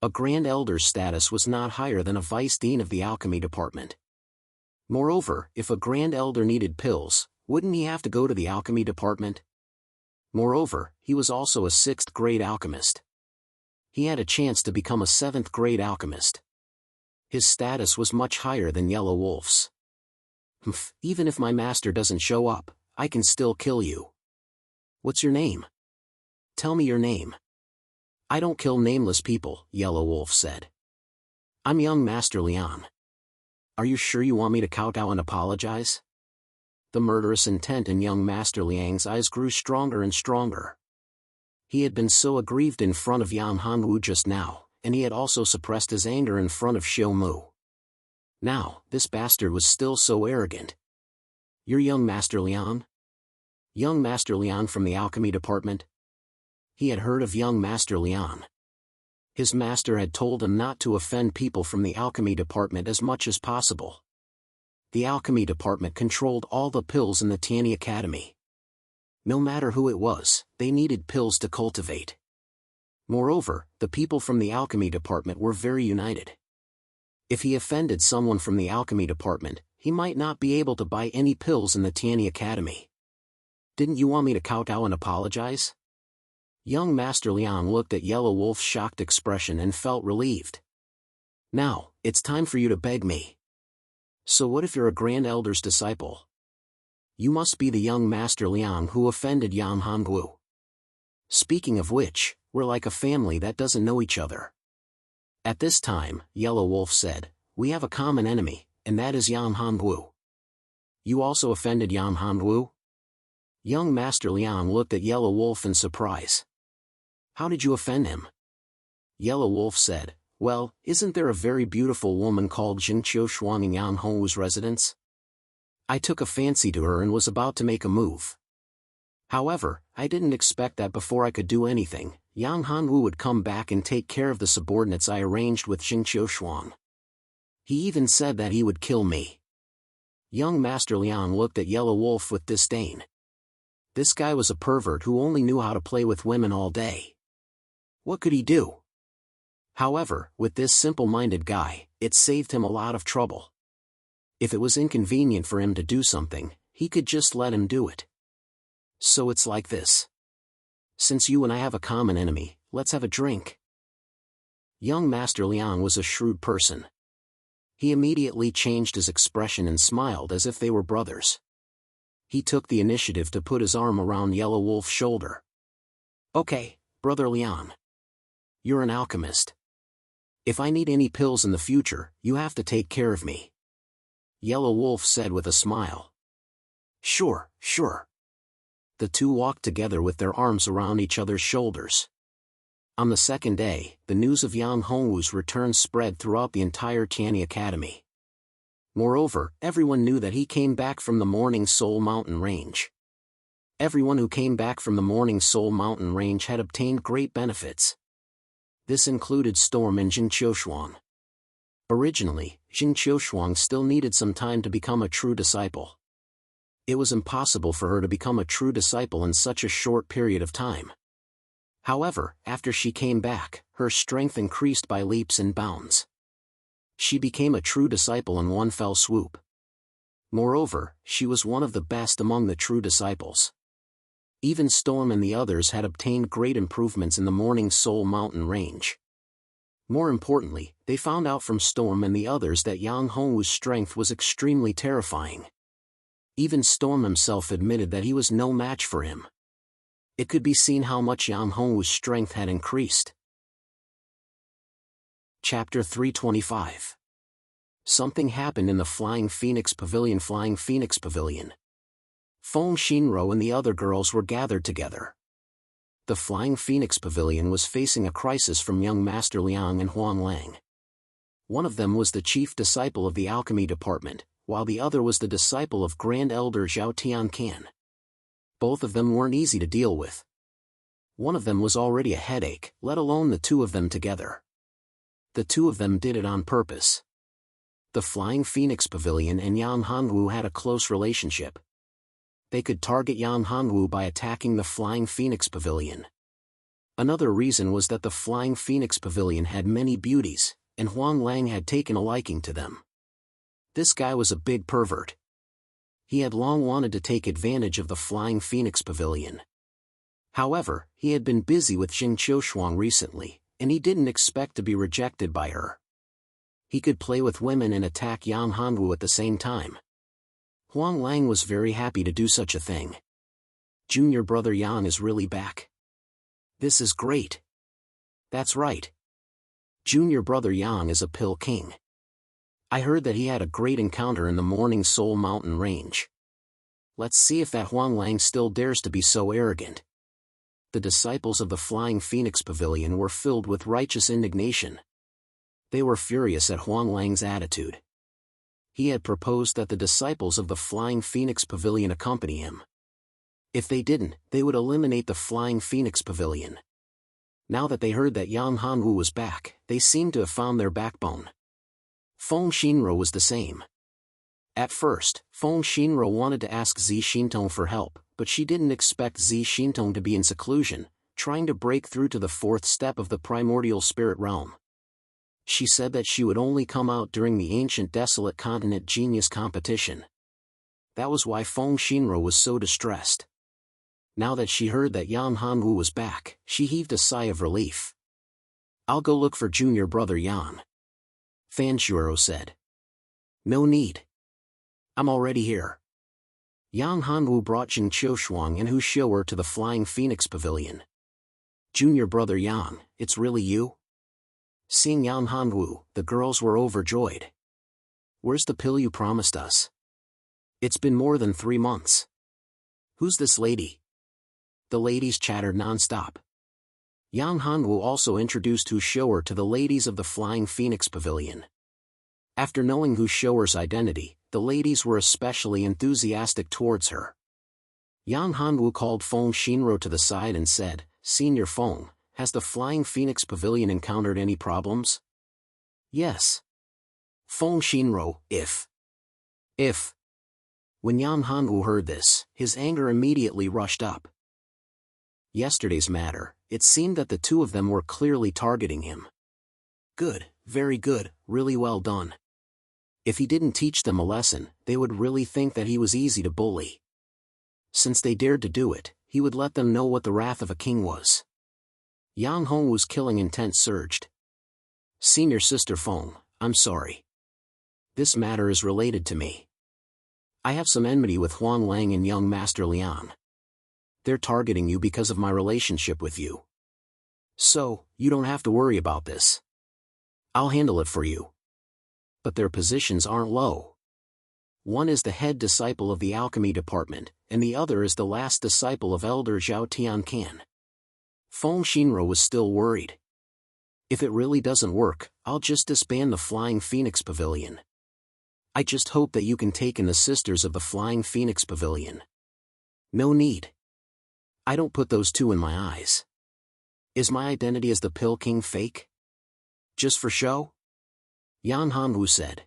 A Grand Elder's status was not higher than a Vice Dean of the alchemy department. Moreover, if a Grand Elder needed pills, wouldn't he have to go to the alchemy department? Moreover, he was also a 6th grade alchemist. He had a chance to become a 7th grade alchemist. His status was much higher than Yellow Wolf's. Even if my master doesn't show up, I can still kill you. What's your name? Tell me your name. I don't kill nameless people, Yellow Wolf said. I'm young Master Liang. Are you sure you want me to kowtow and apologize? The murderous intent in young Master Liang's eyes grew stronger and stronger. He had been so aggrieved in front of Yang Hongwu just now, and he had also suppressed his anger in front of Shoumu. Now, this bastard was still so arrogant. You're young Master Liang? Young Master Liang from the alchemy department? He had heard of young Master Liang. His master had told him not to offend people from the alchemy department as much as possible. The alchemy department controlled all the pills in the Tianyi Academy. No matter who it was, they needed pills to cultivate. Moreover, the people from the alchemy department were very united. If he offended someone from the alchemy department, he might not be able to buy any pills in the Tianyi Academy. Didn't you want me to kowtow and apologize? Young Master Liang looked at Yellow Wolf's shocked expression and felt relieved. Now, it's time for you to beg me. So what if you're a Grand Elder's disciple? You must be the young Master Liang who offended Yang Hongwu. Speaking of which, we're like a family that doesn't know each other. At this time, Yellow Wolf said, we have a common enemy, and that is Yang Hongwu. You also offended Yang Hongwu? Young Master Liang looked at Yellow Wolf in surprise. How did you offend him? Yellow Wolf said, well, isn't there a very beautiful woman called Jingqiu Shuang in Yang Hongwu's residence? I took a fancy to her and was about to make a move. However, I didn't expect that before I could do anything, Yang Hongwu would come back and take care of the subordinates I arranged with Jingqiu Shuang. He even said that he would kill me. Young Master Liang looked at Yellow Wolf with disdain. This guy was a pervert who only knew how to play with women all day. What could he do? However, with this simple-minded guy, it saved him a lot of trouble. If it was inconvenient for him to do something, he could just let him do it. So it's like this. Since you and I have a common enemy, let's have a drink. Young Master Liang was a shrewd person. He immediately changed his expression and smiled as if they were brothers. He took the initiative to put his arm around Yellow Wolf's shoulder. Okay, Brother Liang. You're an alchemist. If I need any pills in the future, you have to take care of me. Yellow Wolf said with a smile. Sure. The two walked together with their arms around each other's shoulders. On the second day, the news of Yang Hongwu's return spread throughout the entire Tianyi Academy. Moreover, everyone knew that he came back from the Morning Soul Mountain Range. Everyone who came back from the Morning Soul Mountain Range had obtained great benefits. This included Storm and Jing Qiushuang. Originally, Jing Qiushuang still needed some time to become a true disciple. It was impossible for her to become a true disciple in such a short period of time. However, after she came back, her strength increased by leaps and bounds. She became a true disciple in one fell swoop. Moreover, she was one of the best among the true disciples. Even Storm and the others had obtained great improvements in the Morning Soul Mountain Range. More importantly, they found out from Storm and the others that Yang Hongwu's strength was extremely terrifying. Even Storm himself admitted that he was no match for him. It could be seen how much Yang Hongwu's strength had increased. Chapter 325. Something happened in the Flying Phoenix Pavilion. Flying Phoenix Pavilion. Feng Xinro and the other girls were gathered together. The Flying Phoenix Pavilion was facing a crisis from young Master Liang and Huang Lang. One of them was the chief disciple of the alchemy department, while the other was the disciple of Grand Elder Zhao Tiancan. Both of them weren't easy to deal with. One of them was already a headache, let alone the two of them together. The two of them did it on purpose. The Flying Phoenix Pavilion and Yang Hongwu had a close relationship. They could target Yang Hongwu by attacking the Flying Phoenix Pavilion. Another reason was that the Flying Phoenix Pavilion had many beauties, and Huang Lang had taken a liking to them. This guy was a big pervert. He had long wanted to take advantage of the Flying Phoenix Pavilion. However, he had been busy with Jing Qiushuang recently, and he didn't expect to be rejected by her. He could play with women and attack Yang Hongwu at the same time. Huang Lang was very happy to do such a thing. Junior brother Yang is really back. This is great. That's right. Junior brother Yang is a pill king. I heard that he had a great encounter in the Morning Soul Mountain Range. Let's see if that Huang Lang still dares to be so arrogant. The disciples of the Flying Phoenix Pavilion were filled with righteous indignation. They were furious at Huang Lang's attitude. He had proposed that the disciples of the Flying Phoenix Pavilion accompany him. If they didn't, they would eliminate the Flying Phoenix Pavilion. Now that they heard that Yang Hongwu was back, they seemed to have found their backbone. Feng Xinro was the same. At first, Feng Xinro wanted to ask Zi Xintong for help, but she didn't expect Zi Xintong to be in seclusion, trying to break through to the fourth step of the primordial spirit realm. She said that she would only come out during the ancient desolate continent genius competition. That was why Feng Xinro was so distressed. Now that she heard that Yang Hongwu was back, she heaved a sigh of relief. I'll go look for junior brother Yang. Fan Shuoro said. No need. I'm already here. Yang Hongwu brought Jing Qiushuang and Hu Xiu'er to the Flying Phoenix Pavilion. Junior brother Yang, it's really you? Seeing Yang Hongwu, the girls were overjoyed. Where's the pill you promised us? It's been more than 3 months. Who's this lady? The ladies chattered non-stop. Yang Hongwu also introduced Hu Xiu'er to the ladies of the Flying Phoenix Pavilion. After knowing Hu Xiu'er's identity, the ladies were especially enthusiastic towards her. Yang Hongwu called Feng Xinro to the side and said, Senior Feng, has the Flying Phoenix Pavilion encountered any problems? Yes. Feng Xinro, if. When Yang Hongwu heard this, his anger immediately rushed up. Yesterday's matter, it seemed that the two of them were clearly targeting him. Good, very good, really well done. If he didn't teach them a lesson, they would really think that he was easy to bully. Since they dared to do it, he would let them know what the wrath of a king was. Yang Hongwu's killing intent surged. Senior Sister Feng, I'm sorry. This matter is related to me. I have some enmity with Huang Lang and young Master Liang. They're targeting you because of my relationship with you. So, you don't have to worry about this. I'll handle it for you. But their positions aren't low. One is the head disciple of the alchemy department, and the other is the last disciple of Elder Zhao Tiancan. Feng Shinro was still worried. If it really doesn't work, I'll just disband the Flying Phoenix Pavilion. I just hope that you can take in the Sisters of the Flying Phoenix Pavilion. No need. I don't put those two in my eyes. Is my identity as the Pill King fake? Just for show? Yan Hanwu said.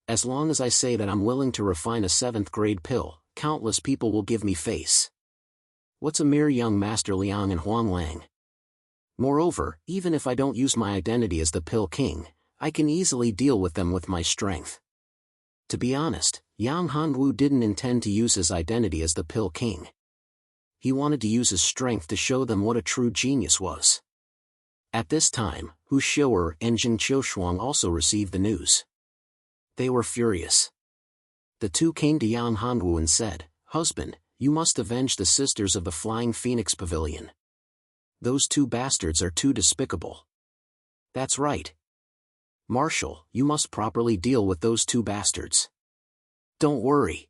As long as I say that I'm willing to refine a 7th grade pill, countless people will give me face. What's a mere young Master Liang and Huang Lang? Moreover, even if I don't use my identity as the Pill King, I can easily deal with them with my strength. To be honest, Yang Hanwu didn't intend to use his identity as the Pill King. He wanted to use his strength to show them what a true genius was. At this time, Hu Xiu'er and Jing Qiushuang also received the news. They were furious. The two came to Yang Hanwu and said, "Husband, you must avenge the Sisters of the Flying Phoenix Pavilion. Those two bastards are too despicable." "That's right. Marshal, you must properly deal with those two bastards." "Don't worry.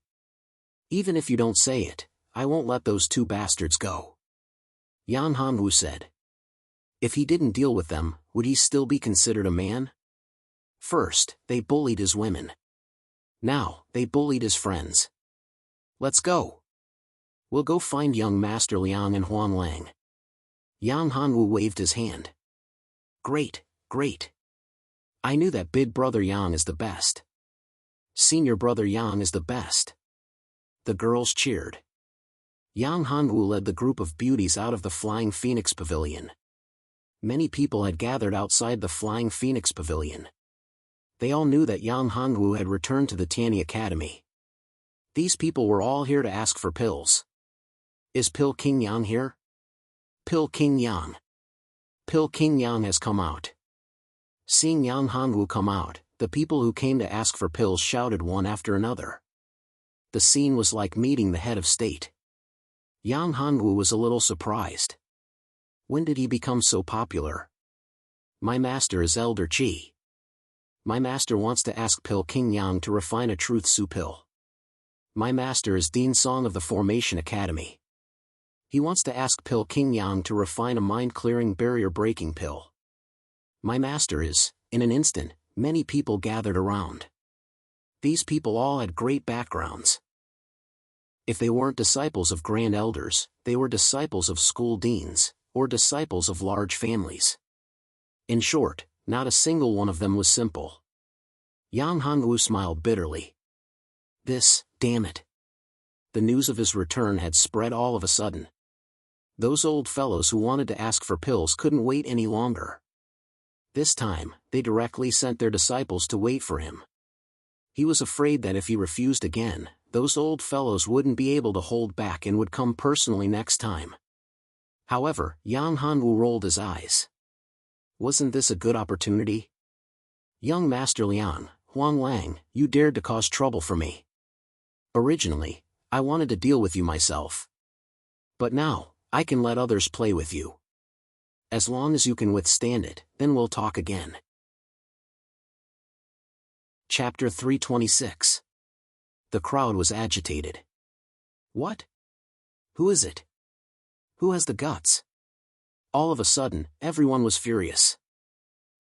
Even if you don't say it, I won't let those two bastards go," Yan Hanwu said. If he didn't deal with them, would he still be considered a man? First, they bullied his women. Now, they bullied his friends. "Let's go. We'll go find young Master Liang and Huang Lang." Yan Hanwu waved his hand. "Great, great. I knew that big brother Yang is the best. Senior brother Yang is the best." The girls cheered. Yang Hanwu led the group of beauties out of the Flying Phoenix Pavilion. Many people had gathered outside the Flying Phoenix Pavilion. They all knew that Yang Hanwu had returned to the Tianyi Academy. These people were all here to ask for pills. "Is Pill King Yang here? Pill King Yang. Pill King Yang has come out." Seeing Yang Hanwu come out, the people who came to ask for pills shouted one after another. The scene was like meeting the head of state. Yang Hanwu was a little surprised. When did he become so popular? "My master is Elder Qi. My master wants to ask Pill King Yang to refine a truth su pill. My master is Dean Song of the Formation Academy. He wants to ask Pill King Yang to refine a mind-clearing barrier-breaking pill. My master is." In an instant, many people gathered around. These people all had great backgrounds. If they weren't disciples of grand elders, they were disciples of school deans, or disciples of large families. In short, not a single one of them was simple. Yang Hanwu smiled bitterly. Damn it. The news of his return had spread all of a sudden. Those old fellows who wanted to ask for pills couldn't wait any longer. This time, they directly sent their disciples to wait for him. He was afraid that if he refused again, those old fellows wouldn't be able to hold back and would come personally next time. However, Yang Hanwu rolled his eyes. Wasn't this a good opportunity? "Young Master Liang, Huang Lang, you dared to cause trouble for me. Originally, I wanted to deal with you myself. But now, I can let others play with you. As long as you can withstand it, then we'll talk again." Chapter 326. The crowd was agitated. "What? Who is it? Who has the guts?" All of a sudden, everyone was furious.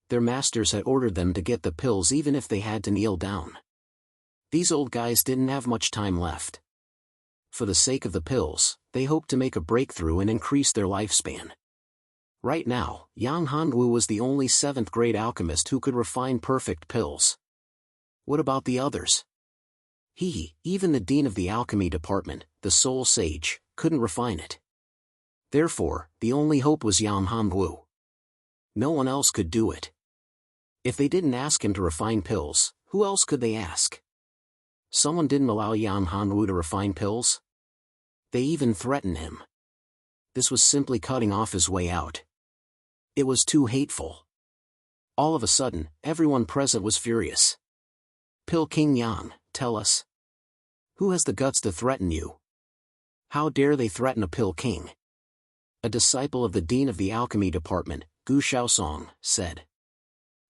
Their masters had ordered them to get the pills even if they had to kneel down. These old guys didn't have much time left. For the sake of the pills, they hoped to make a breakthrough and increase their lifespan. Right now, Yang Hanwu was the only 7th grade alchemist who could refine perfect pills. What about the others? Even the dean of the alchemy department, the Soul Sage, couldn't refine it. Therefore, the only hope was Yang Hanwu. No one else could do it. If they didn't ask him to refine pills, who else could they ask? Someone didn't allow Yang Hanwu to refine pills? They even threatened him. This was simply cutting off his way out. It was too hateful. All of a sudden, everyone present was furious. "Pill King Yang, tell us. Who has the guts to threaten you? How dare they threaten a Pill King?" A disciple of the dean of the alchemy department, Gu Xiaosong, said.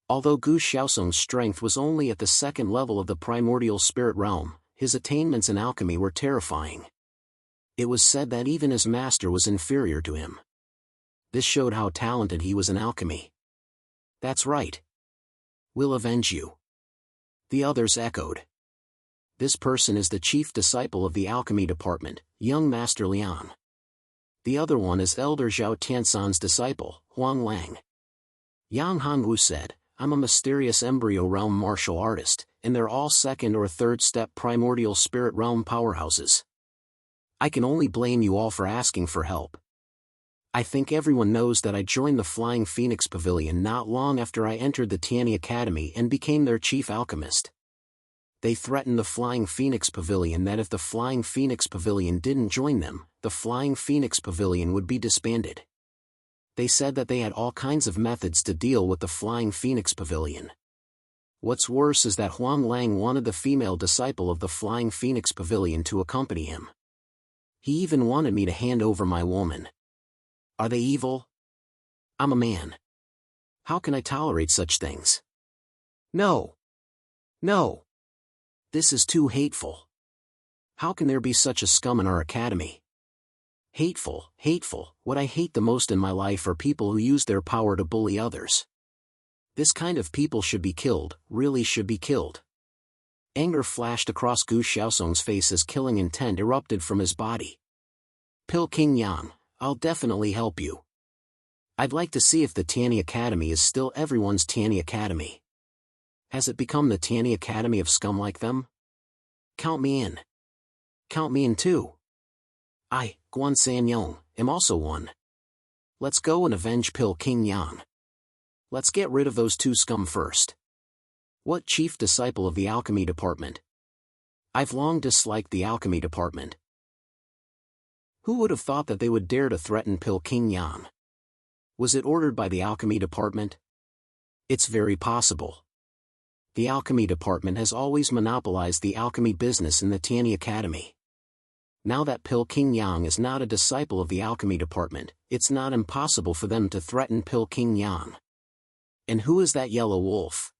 Although Gu Xiaosong's strength was only at the 2nd level of the primordial spirit realm, his attainments in alchemy were terrifying. It was said that even his master was inferior to him. This showed how talented he was in alchemy. That's right. We'll avenge you. The others echoed. This person is the chief disciple of the alchemy department, young Master Liang. The other one is Elder Zhao Tiansan's disciple, Huang Lang. Yang Hanwu said, I'm a mysterious embryo realm martial artist, and they're all second or third step primordial spirit realm powerhouses. I can only blame you all for asking for help. I think everyone knows that I joined the Flying Phoenix Pavilion not long after I entered the Tianyi Academy and became their chief alchemist. They threatened the Flying Phoenix Pavilion that if the Flying Phoenix Pavilion didn't join them, the Flying Phoenix Pavilion would be disbanded. They said that they had all kinds of methods to deal with the Flying Phoenix Pavilion. What's worse is that Huang Lang wanted the female disciple of the Flying Phoenix Pavilion to accompany him. He even wanted me to hand over my woman. Are they evil? I'm a man. How can I tolerate such things? No. No. This is too hateful. How can there be such a scum in our academy? Hateful, hateful. What I hate the most in my life are people who use their power to bully others. This kind of people should be killed, really should be killed. Anger flashed across Gu Xiaosong's face as killing intent erupted from his body. Pil King Yang, I'll definitely help you. I'd like to see if the Tianyi Academy is still everyone's Tianyi Academy. Has it become the Tianyi Academy of scum like them? Count me in. Count me in too. I, Guan Sanyong, am also one. Let's go and avenge Pil King Yang. Let's get rid of those two scum first. What chief disciple of the alchemy department? I've long disliked the alchemy department. Who would have thought that they would dare to threaten Pil King Yang? Was it ordered by the alchemy department? It's very possible. The alchemy department has always monopolized the alchemy business in the Tianyi Academy. Now that Pil King Yang is not a disciple of the alchemy department, it's not impossible for them to threaten Pil King Yang. And who is that yellow wolf?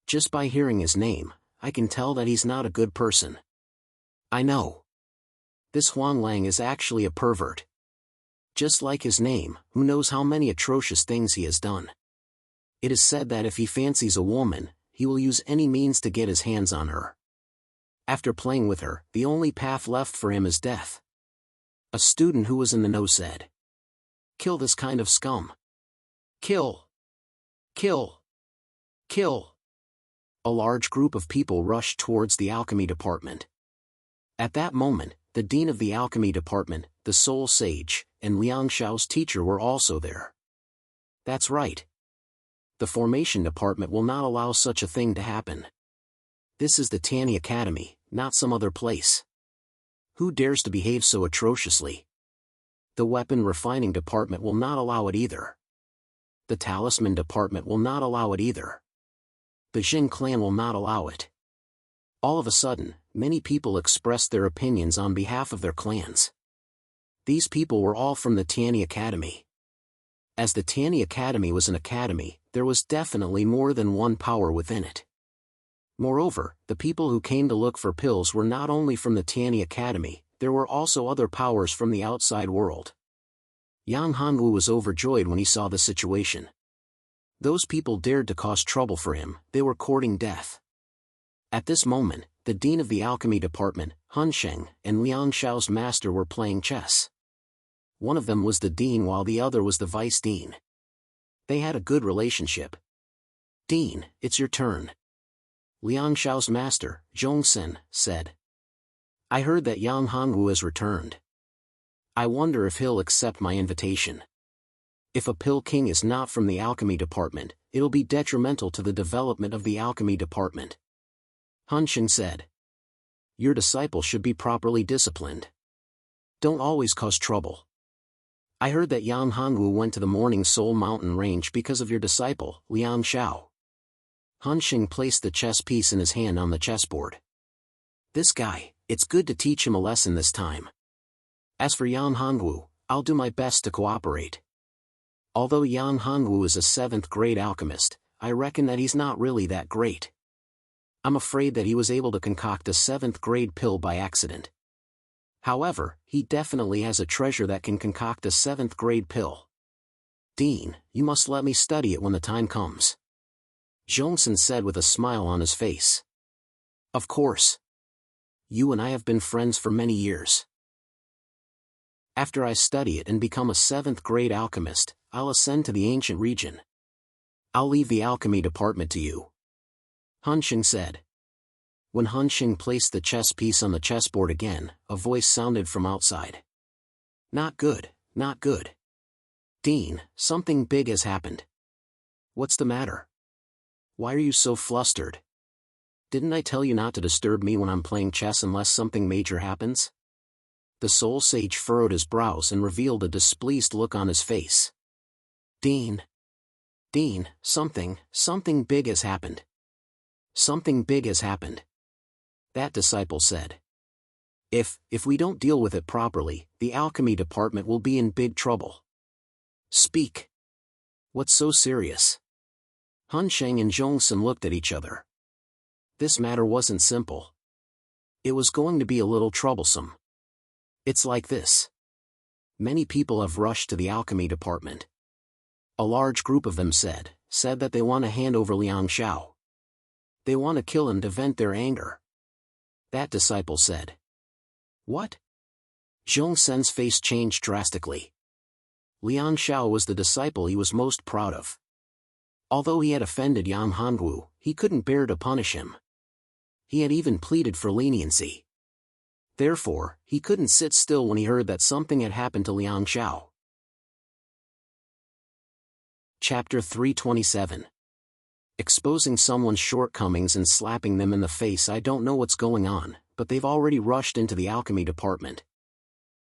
Just by hearing his name, I can tell that he's not a good person. I know. This Huang Lang is actually a pervert. Just like his name, who knows how many atrocious things he has done. It is said that if he fancies a woman, he will use any means to get his hands on her. After playing with her, the only path left for him is death. A student who was in the know said, "Kill this kind of scum. Kill! Kill! Kill!" A large group of people rushed towards the alchemy department. At that moment, the dean of the alchemy department, the Soul Sage, and Liang Xiao's teacher were also there. That's right. The formation department will not allow such a thing to happen. This is the Tianyi Academy, not some other place. Who dares to behave so atrociously? The weapon refining department will not allow it either. The talisman department will not allow it either. The Jin clan will not allow it. All of a sudden, many people expressed their opinions on behalf of their clans. These people were all from the Tianyi Academy. As the Tianyi Academy was an academy, there was definitely more than one power within it. Moreover, the people who came to look for pills were not only from the Tianyi Academy, there were also other powers from the outside world. Yang Hanwu was overjoyed when he saw the situation. Those people dared to cause trouble for him, they were courting death. At this moment, the dean of the alchemy department, Han Sheng, and Liang Xiao's master were playing chess. One of them was the dean while the other was the vice dean. They had a good relationship. "Dean, it's your turn." Liang Xiao's master, Zhongsen, said. "I heard that Yang Hanwu has returned. I wonder if he'll accept my invitation. If a Pil King is not from the alchemy department, it'll be detrimental to the development of the alchemy department." Han Sheng said. "Your disciple should be properly disciplined. Don't always cause trouble. I heard that Yang Hanwu went to the Morning Soul Mountain Range because of your disciple, Liang Xiao." Han Sheng placed the chess piece in his hand on the chessboard. "This guy, it's good to teach him a lesson this time. As for Yang Hanwu, I'll do my best to cooperate. Although Yang Hanwu is a 7th grade alchemist, I reckon that he's not really that great. I'm afraid that he was able to concoct a 7th grade pill by accident. However, he definitely has a treasure that can concoct a 7th grade pill. Dean, you must let me study it when the time comes. Jongsun said with a smile on his face. Of course. You and I have been friends for many years. After I study it and become a 7th grade alchemist, I'll ascend to the ancient region. I'll leave the alchemy department to you. Hunsheng said. When Hunsheng placed the chess piece on the chessboard again, a voice sounded from outside. Not good, not good. Dean, something big has happened. What's the matter? Why are you so flustered? Didn't I tell you not to disturb me when I'm playing chess unless something major happens? The soul sage furrowed his brows and revealed a displeased look on his face. Dean, something big has happened. Something big has happened. That disciple said. If we don't deal with it properly, the alchemy department will be in big trouble. Speak. What's so serious? Hunsheng and Jongsun looked at each other. This matter wasn't simple. It was going to be a little troublesome. It's like this. Many people have rushed to the alchemy department. A large group of them said that they want to hand over Liang Xiao. They want to kill him to vent their anger. That disciple said. What? Zhongsen's face changed drastically. Liang Xiao was the disciple he was most proud of. Although he had offended Yang Hongwu, he couldn't bear to punish him. He had even pleaded for leniency. Therefore, he couldn't sit still when he heard that something had happened to Liang Xiao. Chapter 327. Exposing someone's shortcomings and slapping them in the face. I don't know what's going on, but they've already rushed into the alchemy department.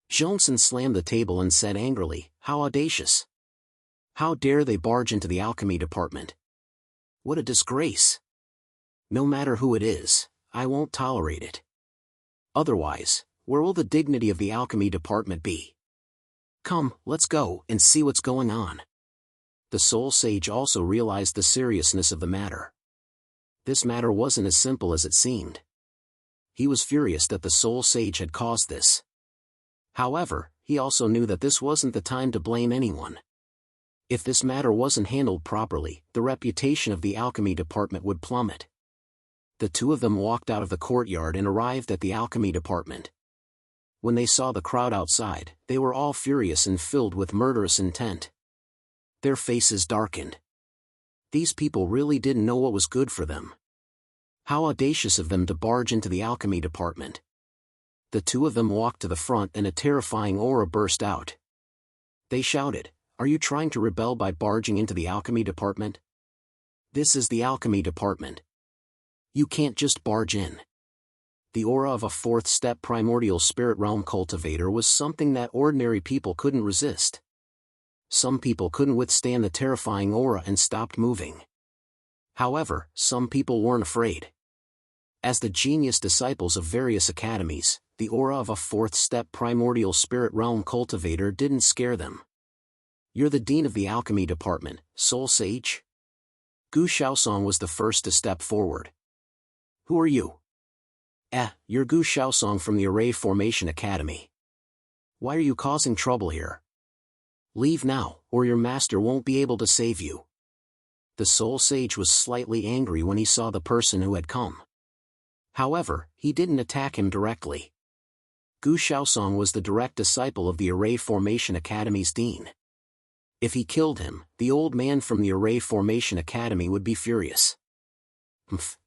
Zhongsun slammed the table and said angrily, how audacious! How dare they barge into the alchemy department? What a disgrace! No matter who it is, I won't tolerate it. Otherwise, where will the dignity of the alchemy department be? Come, let's go and see what's going on. The soul sage also realized the seriousness of the matter. This matter wasn't as simple as it seemed. He was furious that the soul sage had caused this. However, he also knew that this wasn't the time to blame anyone. If this matter wasn't handled properly, the reputation of the alchemy department would plummet. The two of them walked out of the courtyard and arrived at the alchemy department. When they saw the crowd outside, they were all furious and filled with murderous intent. Their faces darkened. These people really didn't know what was good for them. How audacious of them to barge into the alchemy department. The two of them walked to the front and a terrifying aura burst out. They shouted, "Are you trying to rebel by barging into the alchemy department? This is the alchemy department. You can't just barge in." The aura of a 4th-step primordial spirit realm cultivator was something that ordinary people couldn't resist. Some people couldn't withstand the terrifying aura and stopped moving. However, some people weren't afraid. As the genius disciples of various academies, the aura of a 4th-step primordial spirit realm cultivator didn't scare them. You're the dean of the alchemy department, soul sage? Gu Xiaosong was the first to step forward. Who are you? You're Gu Xiaosong from the Array Formation Academy. Why are you causing trouble here? Leave now, or your master won't be able to save you. The soul sage was slightly angry when he saw the person who had come. However, he didn't attack him directly. Gu Xiaosong was the direct disciple of the Array Formation Academy's dean. If he killed him, the old man from the Array Formation Academy would be furious.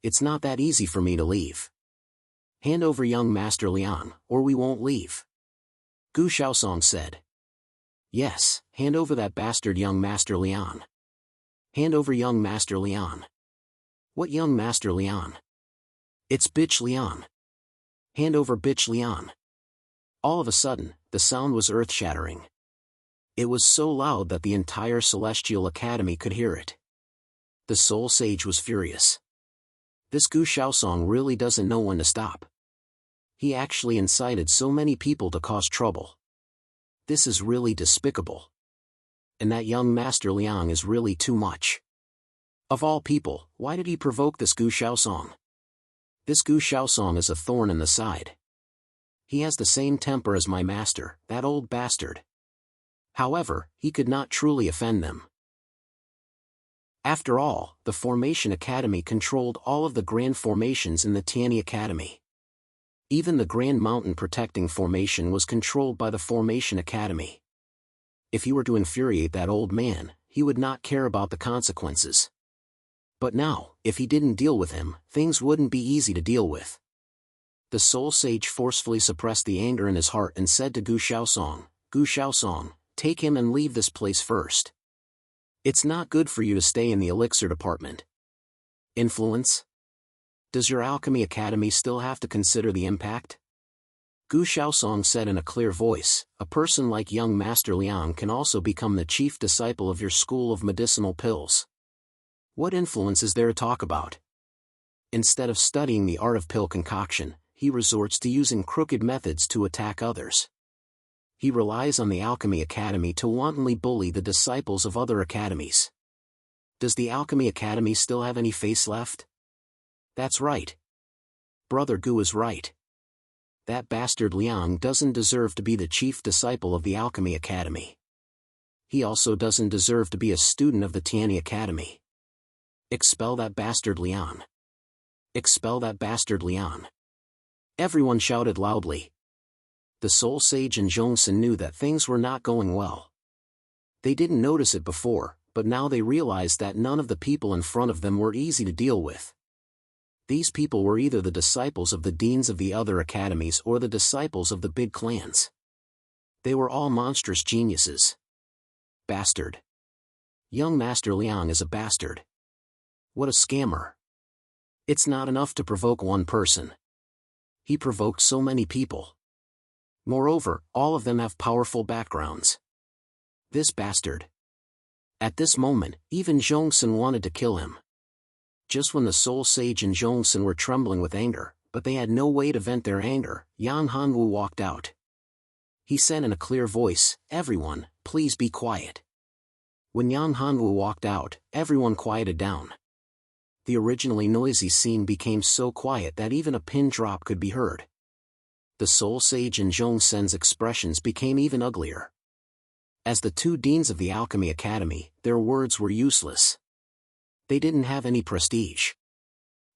It's not that easy for me to leave. Hand over young Master Liang, or we won't leave. Gu Xiaosong said. Yes, hand over that bastard young Master Liang. Hand over young Master Liang. What young Master Liang? It's bitch Liang. Hand over bitch Liang. All of a sudden, the sound was earth-shattering. It was so loud that the entire Celestial Academy could hear it. The soul sage was furious. This Gu Xiaosong really doesn't know when to stop. He actually incited so many people to cause trouble. This is really despicable. And that young Master Liang is really too much. Of all people, why did he provoke this Gu Xiaosong? This Gu Xiaosong is a thorn in the side. He has the same temper as my master, that old bastard. However, he could not truly offend them. After all, the Formation Academy controlled all of the grand formations in the Tiani Academy. Even the Grand Mountain Protecting Formation was controlled by the Formation Academy. If he were to infuriate that old man, he would not care about the consequences. But now, if he didn't deal with him, things wouldn't be easy to deal with. The Soul Sage forcefully suppressed the anger in his heart and said to Gu Shaosong, take him and leave this place first. It's not good for you to stay in the elixir department. Influence? Does your Alchemy Academy still have to consider the impact? Gu Shaosong said in a clear voice, a person like young Master Liang can also become the chief disciple of your school of medicinal pills. What influence is there to talk about? Instead of studying the art of pill concoction, he resorts to using crooked methods to attack others. He relies on the Alchemy Academy to wantonly bully the disciples of other academies. Does the Alchemy Academy still have any face left? That's right. Brother Gu is right. That bastard Liang doesn't deserve to be the chief disciple of the Alchemy Academy. He also doesn't deserve to be a student of the Tiani Academy. Expel that bastard Liang. Expel that bastard Liang. Everyone shouted loudly. The Soul Sage and Zhongsun knew that things were not going well. They didn't notice it before, but now they realized that none of the people in front of them were easy to deal with. These people were either the disciples of the deans of the other academies or the disciples of the big clans. They were all monstrous geniuses. Bastard. Young Master Liang is a bastard. What a scammer. It's not enough to provoke one person. He provoked so many people. Moreover, all of them have powerful backgrounds. This bastard. At this moment, even Zhongsun wanted to kill him. Just when the Soul Sage and Zhongsun were trembling with anger, but they had no way to vent their anger, Yan Hanwu walked out. He said in a clear voice, everyone, please be quiet. When Yan Hanwu walked out, everyone quieted down. The originally noisy scene became so quiet that even a pin drop could be heard. The Soul Sage and Zhongsun's expressions became even uglier. As the two deans of the Alchemy Academy, their words were useless. They didn't have any prestige.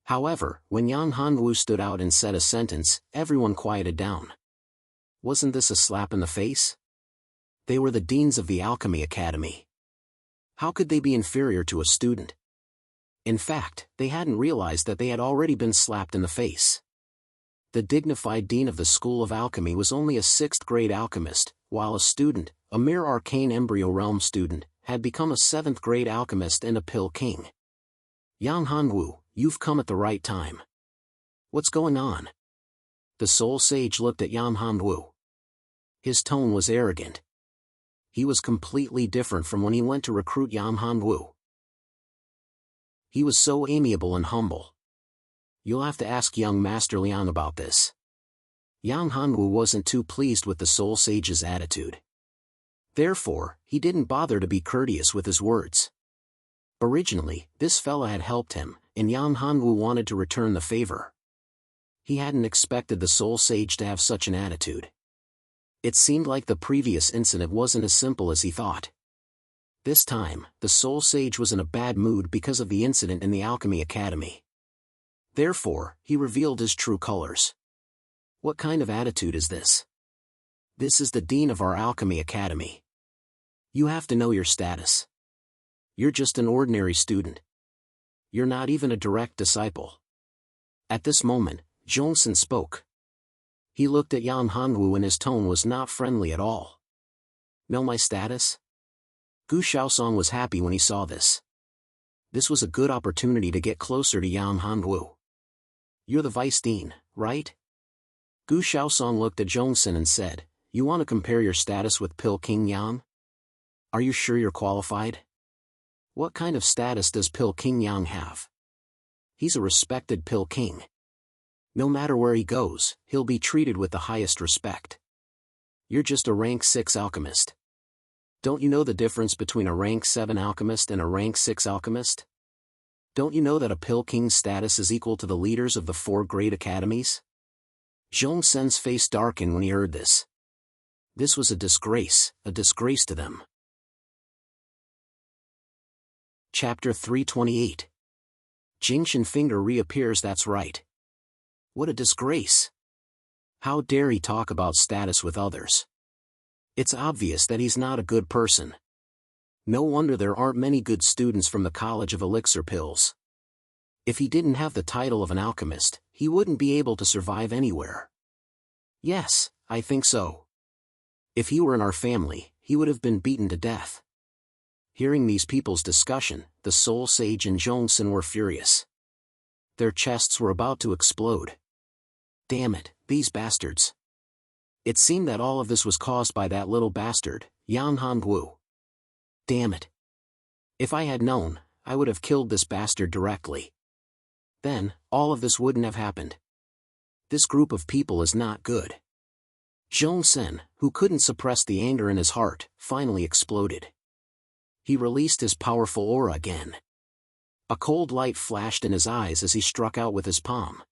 However, when Yan Hanwu stood out and said a sentence, everyone quieted down. Wasn't this a slap in the face? They were the deans of the Alchemy Academy. How could they be inferior to a student? In fact, they hadn't realized that they had already been slapped in the face. The dignified dean of the School of Alchemy was only a 6th-grade alchemist, while a student, a mere arcane embryo realm student, had become a 7th-grade alchemist and a pill king. Yang Hanwu, you've come at the right time. What's going on? The Soul Sage looked at Yang Hanwu. His tone was arrogant. He was completely different from when he went to recruit Yang Hanwu. He was so amiable and humble. You'll have to ask young Master Liang about this. Yang Hanwu wasn't too pleased with the Soul Sage's attitude. Therefore, he didn't bother to be courteous with his words. Originally, this fella had helped him, and Yang Hanwu wanted to return the favor. He hadn't expected the Soul Sage to have such an attitude. It seemed like the previous incident wasn't as simple as he thought. This time, the Soul Sage was in a bad mood because of the incident in the Alchemy Academy. Therefore, he revealed his true colors. What kind of attitude is this? This is the dean of our Alchemy Academy. You have to know your status. You're just an ordinary student. You're not even a direct disciple. At this moment, Zhongsun spoke. He looked at Yan Hanwu and his tone was not friendly at all. Know my status? Gu Shaosong was happy when he saw this. This was a good opportunity to get closer to Yan Hanwu. You're the vice dean, right? Gu Shaosong looked at Zhongsun and said, you want to compare your status with Pill King Yang? Are you sure you're qualified? What kind of status does Pill King Yang have? He's a respected Pill King. No matter where he goes, he'll be treated with the highest respect. You're just a rank 6 alchemist. Don't you know the difference between a rank 7 alchemist and a rank 6 alchemist? Don't you know that a Pill King's status is equal to the leaders of the 4 great academies? Zhong Sen's face darkened when he heard this. This was a disgrace to them. Chapter 328. Jingshan finger reappears. That's right. What a disgrace. How dare he talk about status with others? It's obvious that he's not a good person. No wonder there aren't many good students from the College of Elixir Pills. If he didn't have the title of an alchemist, he wouldn't be able to survive anywhere. Yes, I think so. If he were in our family, he would have been beaten to death. Hearing these people's discussion, the Soul Sage and Zhongsen were furious. Their chests were about to explode. Damn it, these bastards. It seemed that all of this was caused by that little bastard, Yan Hongwu. Damn it. If I had known, I would have killed this bastard directly. Then, all of this wouldn't have happened. This group of people is not good. Zhongsen, who couldn't suppress the anger in his heart, finally exploded. He released his powerful aura again. A cold light flashed in his eyes as he struck out with his palm.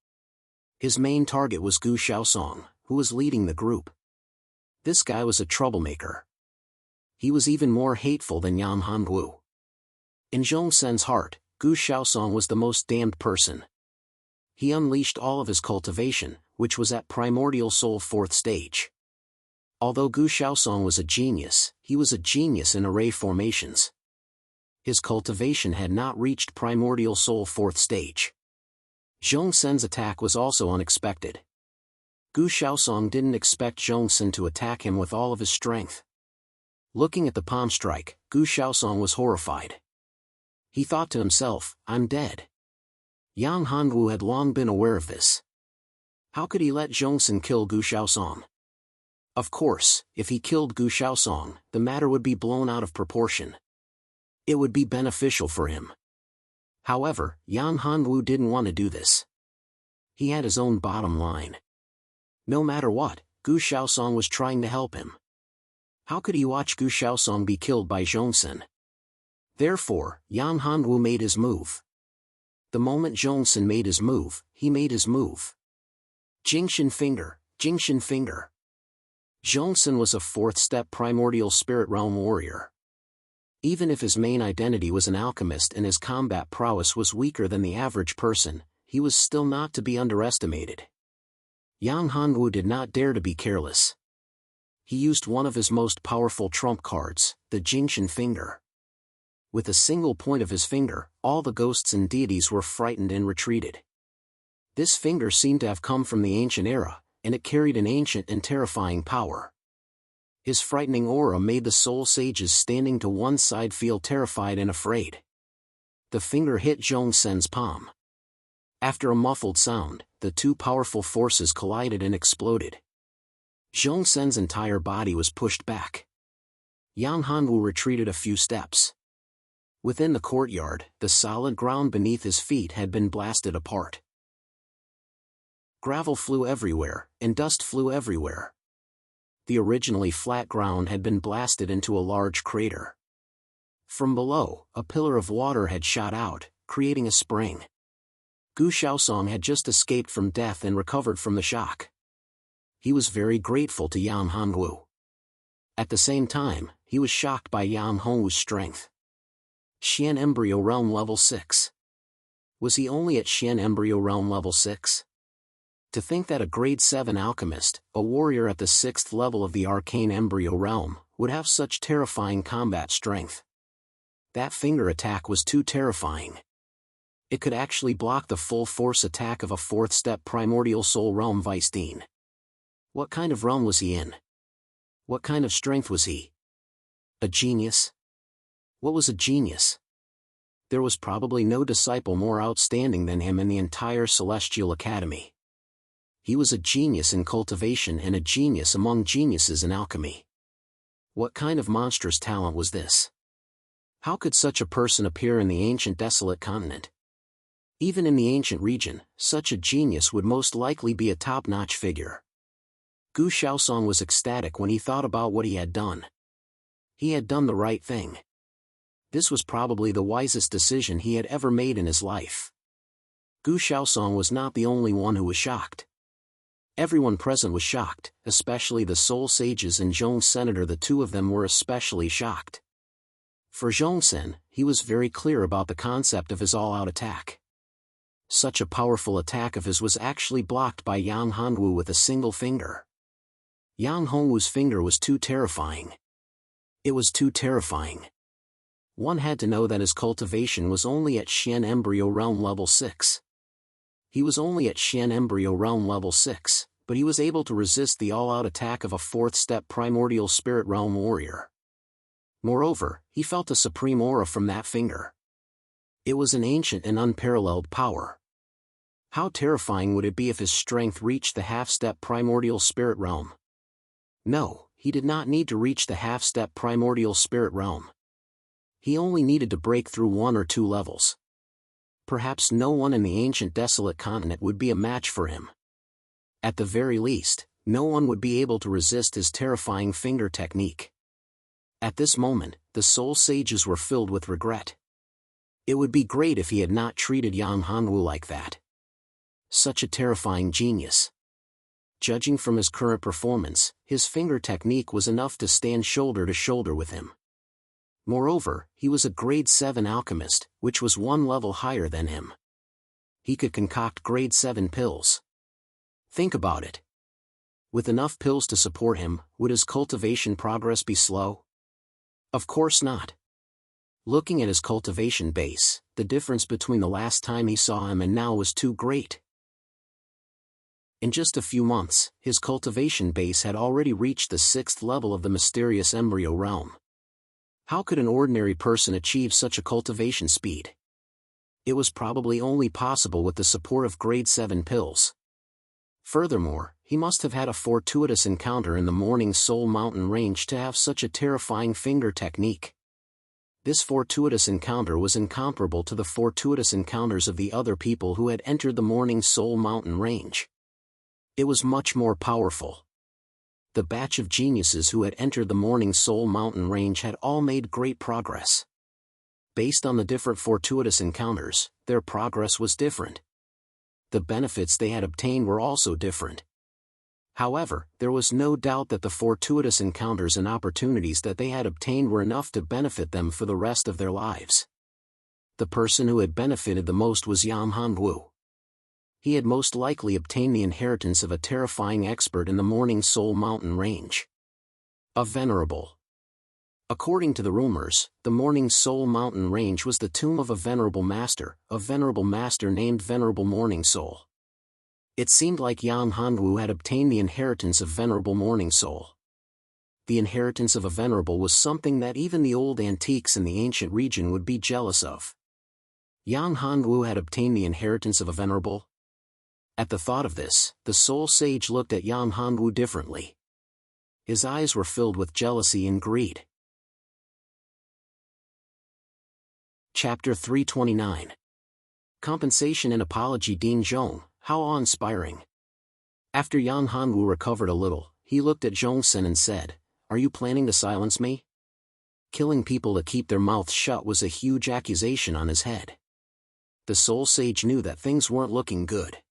His main target was Gu Xiaosong, who was leading the group. This guy was a troublemaker. He was even more hateful than Yan Hongwu. In Zhongsen's heart, Gu Xiaosong was the most damned person. He unleashed all of his cultivation, which was at primordial soul 4th stage. Although Gu Xiaosong was a genius, he was a genius in array formations. His cultivation had not reached primordial soul 4th stage. Zhongsen's attack was also unexpected. Gu Xiaosong didn't expect Zhongsen to attack him with all of his strength. Looking at the palm strike, Gu Xiaosong was horrified. He thought to himself, I'm dead. Yang Hongwu had long been aware of this. How could he let Zhongsen kill Gu Xiaosong? Of course, if he killed Gu Xiaosong, the matter would be blown out of proportion. It would be beneficial for him. However, Yan Hongwu didn't want to do this. He had his own bottom line. No matter what, Gu Xiaosong was trying to help him. How could he watch Gu Xiaosong be killed by Zhongsen? Therefore, Yan Hongwu made his move. The moment Zhongsen made his move, he made his move. Jingshan finger, Jingshan finger. Zhongsen was a 4th step primordial spirit realm warrior. Even if his main identity was an alchemist and his combat prowess was weaker than the average person, he was still not to be underestimated. Yang Hongwu did not dare to be careless. He used one of his most powerful trump cards, the Jingshan finger. With a single point of his finger, all the ghosts and deities were frightened and retreated. This finger seemed to have come from the ancient era, and it carried an ancient and terrifying power. His frightening aura made the soul sages standing to one side feel terrified and afraid. The finger hit Zhongsen's palm. After a muffled sound, the two powerful forces collided and exploded. Zhongsen's entire body was pushed back. Yang Hongwu retreated a few steps. Within the courtyard, the solid ground beneath his feet had been blasted apart. Gravel flew everywhere, and dust flew everywhere. The originally flat ground had been blasted into a large crater. From below, a pillar of water had shot out, creating a spring. Gu Xiaosong had just escaped from death and recovered from the shock. He was very grateful to Yan Hongwu. At the same time, he was shocked by Yan Hongwu's strength. Xian Embryo Realm Level 6. Was he only at Xian Embryo Realm Level 6? To think that a Grade 7 alchemist, a warrior at the 6th level of the Arcane Embryo Realm, would have such terrifying combat strength. That finger attack was too terrifying. It could actually block the full force attack of a 4th step primordial soul realm Weisstein. What kind of realm was he in? What kind of strength was he? A genius? What was a genius? There was probably no disciple more outstanding than him in the entire Celestial Academy. He was a genius in cultivation and a genius among geniuses in alchemy. What kind of monstrous talent was this? How could such a person appear in the ancient desolate continent? Even in the ancient region, such a genius would most likely be a top-notch figure. Gu Xiaosong was ecstatic when he thought about what he had done. He had done the right thing. This was probably the wisest decision he had ever made in his life. Gu Xiaosong was not the only one who was shocked. Everyone present was shocked, especially the Soul Sages and Zhong's senator. The two of them were especially shocked. For Zhongsen, he was very clear about the concept of his all-out attack. Such a powerful attack of his was actually blocked by Yang Hanwu with a single finger. Yang Hongwu's finger was too terrifying. It was too terrifying. One had to know that his cultivation was only at Xian Embryo Realm Level 6. He was only at Xian Embryo Realm Level 6, but he was able to resist the all-out attack of a 4th-step Primordial Spirit Realm warrior. Moreover, he felt a supreme aura from that finger. It was an ancient and unparalleled power. How terrifying would it be if his strength reached the half-step Primordial Spirit Realm? No, he did not need to reach the half-step Primordial Spirit Realm. He only needed to break through 1 or 2 levels. Perhaps no one in the ancient desolate continent would be a match for him. At the very least, no one would be able to resist his terrifying finger technique. At this moment, the Soul Sages were filled with regret. It would be great if he had not treated Yang Hanwu like that. Such a terrifying genius. Judging from his current performance, his finger technique was enough to stand shoulder to shoulder with him. Moreover, he was a grade 7 alchemist, which was 1 level higher than him. He could concoct grade 7 pills. Think about it. With enough pills to support him, would his cultivation progress be slow? Of course not. Looking at his cultivation base, the difference between the last time he saw him and now was too great. In just a few months, his cultivation base had already reached the 6th level of the mysterious embryo realm. How could an ordinary person achieve such a cultivation speed? It was probably only possible with the support of grade 7 pills. Furthermore, he must have had a fortuitous encounter in the Morning Soul Mountain range to have such a terrifying finger technique. This fortuitous encounter was incomparable to the fortuitous encounters of the other people who had entered the Morning Soul Mountain range. It was much more powerful. The batch of geniuses who had entered the Morning Soul Mountain range had all made great progress. Based on the different fortuitous encounters, their progress was different. The benefits they had obtained were also different. However, there was no doubt that the fortuitous encounters and opportunities that they had obtained were enough to benefit them for the rest of their lives. The person who had benefited the most was Yang Hanwu. He had most likely obtained the inheritance of a terrifying expert in the Morning Soul Mountain range. A venerable. According to the rumors, the Morning Soul Mountain range was the tomb of a venerable master named Venerable Morning Soul. It seemed like Yang Hanwu had obtained the inheritance of Venerable Morning Soul. The inheritance of a venerable was something that even the old antiques in the ancient region would be jealous of. Yang Hanwu had obtained the inheritance of a venerable. At the thought of this, the Soul Sage looked at Yang Hanwu differently. His eyes were filled with jealousy and greed. Chapter 329. Compensation and Apology. Ding Zhong, how awe-inspiring. After Yang Hanwu recovered a little, he looked at Zhongsen and said, "Are you planning to silence me?" Killing people to keep their mouths shut was a huge accusation on his head. The Soul Sage knew that things weren't looking good.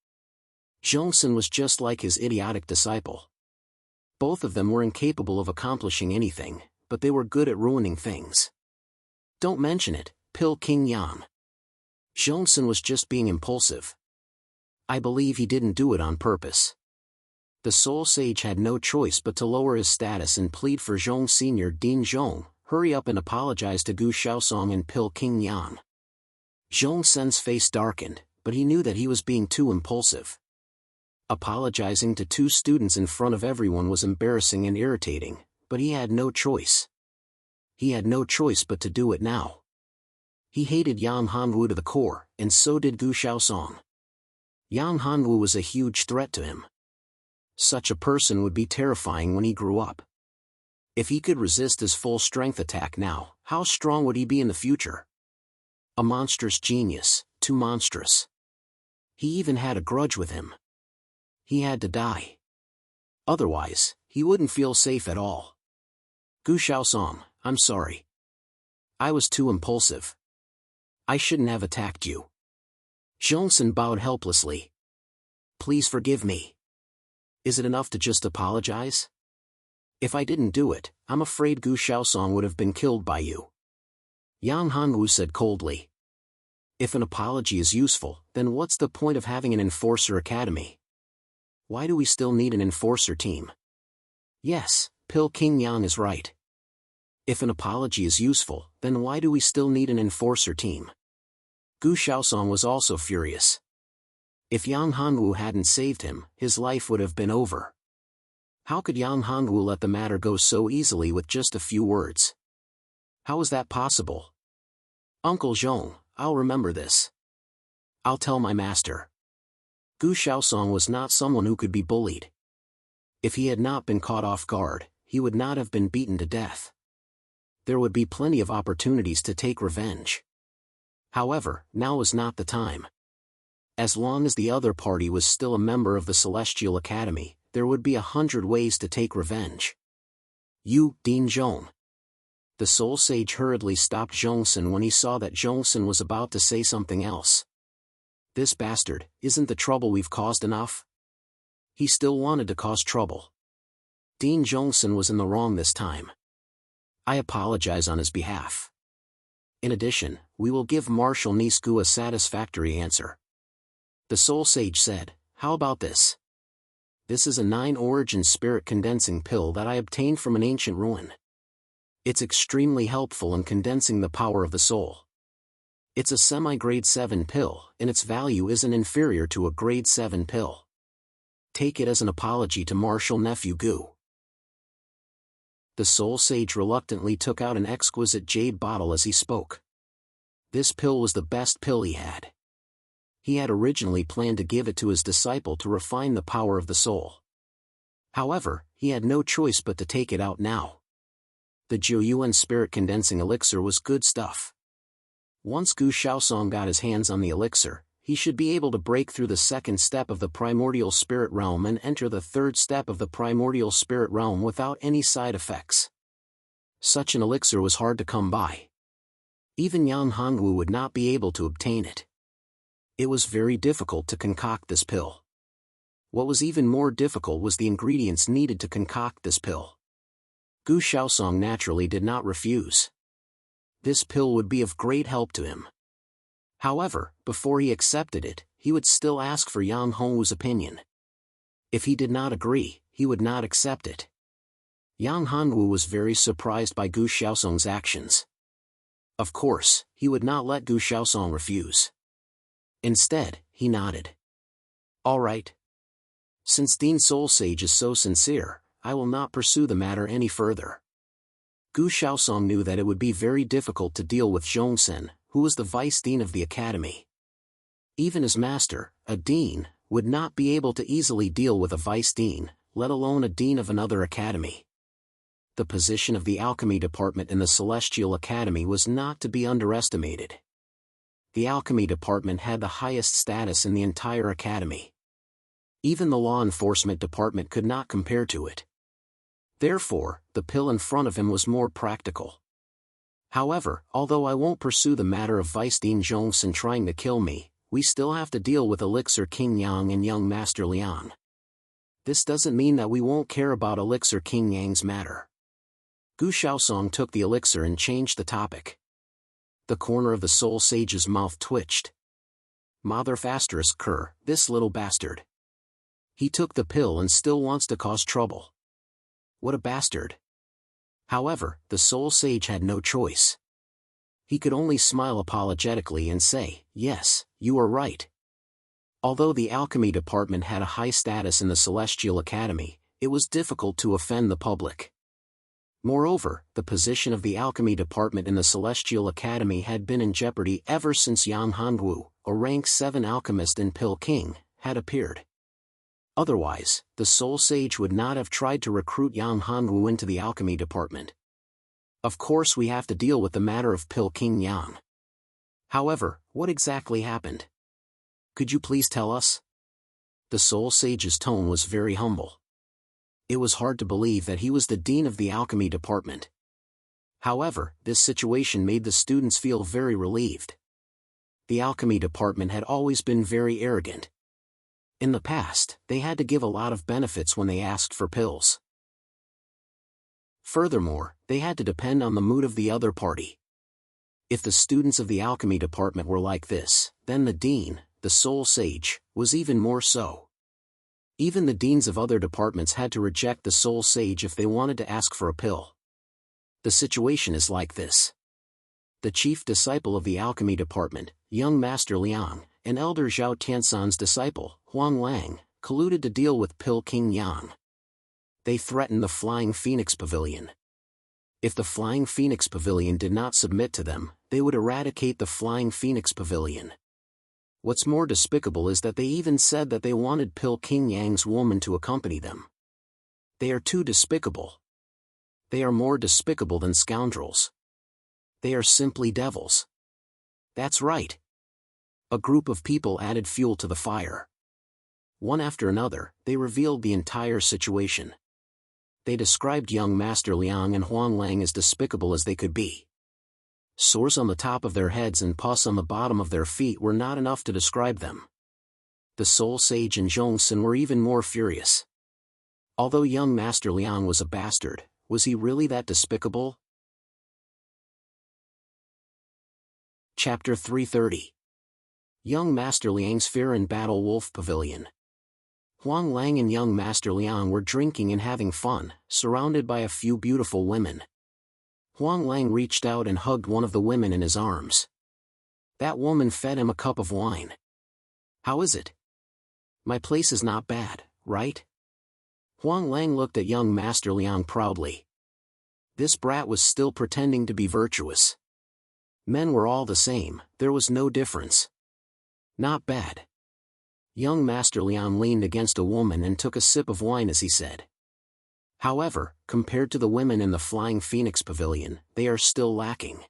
Zhongsen was just like his idiotic disciple. Both of them were incapable of accomplishing anything, but they were good at ruining things. Don't mention it, Pill King Yang. Zhongsen was just being impulsive. I believe he didn't do it on purpose. The Soul Sage had no choice but to lower his status and plead for Zhong Sr. Ding Zhong, hurry up and apologize to Gu Xiaosong and Pill King Yang. Zhongsen's face darkened, but he knew that he was being too impulsive. Apologizing to 2 students in front of everyone was embarrassing and irritating, but he had no choice. He had no choice but to do it now. He hated Yang Hanwu to the core, and so did Gu Xiaosong. Yang Hanwu was a huge threat to him. Such a person would be terrifying when he grew up. If he could resist his full strength attack now, how strong would he be in the future? A monstrous genius, too monstrous. He even had a grudge with him. He had to die. Otherwise, he wouldn't feel safe at all. Gu Xiaosong, I'm sorry. I was too impulsive. I shouldn't have attacked you. Zhongsen bowed helplessly. Please forgive me. Is it enough to just apologize? If I didn't do it, I'm afraid Gu Xiaosong would have been killed by you. Yang Hanwu said coldly. If an apology is useful, then what's the point of having an enforcer academy? Why do we still need an enforcer team? Yes, Pil King Yang is right. If an apology is useful, then why do we still need an enforcer team? Gu Xiaosong was also furious. If Yang Hanwu hadn't saved him, his life would have been over. How could Yang Hanwu let the matter go so easily with just a few words? How is that possible? Uncle Zhong, I'll remember this. I'll tell my master. Gu Xiaosong was not someone who could be bullied. If he had not been caught off guard, he would not have been beaten to death. There would be plenty of opportunities to take revenge. However, now was not the time. As long as the other party was still a member of the Celestial Academy, there would be 100 ways to take revenge. You, Dean Zhong. The Soul Sage hurriedly stopped Zhongsun when he saw that Zhongsun was about to say something else. This bastard, isn't the trouble we've caused enough? He still wanted to cause trouble. Dean Zhongsun was in the wrong this time. I apologize on his behalf. In addition, we will give Marshal Nisku a satisfactory answer. The Soul Sage said, how about this? This is a 9-origin spirit condensing pill that I obtained from an ancient ruin. It's extremely helpful in condensing the power of the soul. It's a semi-grade 7 pill, and its value isn't inferior to a grade 7 pill. Take it as an apology to Marshal Nephew Gu. The Soul Sage reluctantly took out an exquisite jade bottle as he spoke. This pill was the best pill he had. He had originally planned to give it to his disciple to refine the power of the soul. However, he had no choice but to take it out now. The Jiuyuan spirit condensing elixir was good stuff. Once Gu Xiaosong got his hands on the elixir, he should be able to break through the second step of the primordial spirit realm and enter the third step of the primordial spirit realm without any side effects. Such an elixir was hard to come by. Even Yang Hanwu would not be able to obtain it. It was very difficult to concoct this pill. What was even more difficult was the ingredients needed to concoct this pill. Gu Xiaosong naturally did not refuse. This pill would be of great help to him. However, before he accepted it, he would still ask for Yang Hongwu's opinion. If he did not agree, he would not accept it. Yang Hanwu was very surprised by Gu Xiaosong's actions. Of course, he would not let Gu Xiaosong refuse. Instead, he nodded. All right. Since Dean Soul Sage is so sincere, I will not pursue the matter any further. Gu Xiaosong knew that it would be very difficult to deal with Zhongsen, who was the vice dean of the academy. Even his master, a dean, would not be able to easily deal with a vice dean, let alone a dean of another academy. The position of the alchemy department in the Celestial Academy was not to be underestimated. The alchemy department had the highest status in the entire academy. Even the law enforcement department could not compare to it. Therefore, the pill in front of him was more practical. However, although I won't pursue the matter of Vice Dean Zhongsen trying to kill me, we still have to deal with Elixir King Yang and young Master Liang. This doesn't mean that we won't care about Elixir King Yang's matter. Gu Xiaosong took the elixir and changed the topic. The corner of the Soul Sage's mouth twitched. Mother asterisk cur, this little bastard. He took the pill and still wants to cause trouble. What a bastard. However, the Soul Sage had no choice. He could only smile apologetically and say, yes, you are right. Although the alchemy department had a high status in the Celestial Academy, it was difficult to offend the public. Moreover, the position of the alchemy department in the Celestial Academy had been in jeopardy ever since Yang Hanwu, a rank 7 alchemist in Pil King, had appeared. Otherwise, the Soul Sage would not have tried to recruit Yang Hanwu into the alchemy department. Of course we have to deal with the matter of Pil King Yang. However, what exactly happened? Could you please tell us? The Soul Sage's tone was very humble. It was hard to believe that he was the dean of the alchemy department. However, this situation made the students feel very relieved. The alchemy department had always been very arrogant. In the past, they had to give a lot of benefits when they asked for pills. Furthermore, they had to depend on the mood of the other party. If the students of the alchemy department were like this, then the dean, the soul sage, was even more so. Even the deans of other departments had to reject the soul sage if they wanted to ask for a pill. The situation is like this. The chief disciple of the alchemy department, young Master Liang, and Elder Zhao Tiansan's disciple, Huang Lang, colluded to deal with Pill King Yang. They threatened the Flying Phoenix Pavilion. If the Flying Phoenix Pavilion did not submit to them, they would eradicate the Flying Phoenix Pavilion. What's more despicable is that they even said that they wanted Pill King Yang's woman to accompany them. They are too despicable. They are more despicable than scoundrels. They are simply devils. That's right. A group of people added fuel to the fire. One after another, they revealed the entire situation. They described young Master Liang and Huang Lang as despicable as they could be. Sores on the top of their heads and pus on the bottom of their feet were not enough to describe them. The Soul Sage and Zhongsun were even more furious. Although young Master Liang was a bastard, was he really that despicable? Chapter 330. Young Master Liang's Fear in Battle Wolf Pavilion. Huang Lang and young Master Liang were drinking and having fun, surrounded by a few beautiful women. Huang Lang reached out and hugged one of the women in his arms. That woman fed him a cup of wine. How is it? My place is not bad, right? Huang Lang looked at young Master Liang proudly. This brat was still pretending to be virtuous. Men were all the same, there was no difference. Not bad. Young Master Liang leaned against a woman and took a sip of wine as he said. However, compared to the women in the Flying Phoenix Pavilion, they are still lacking.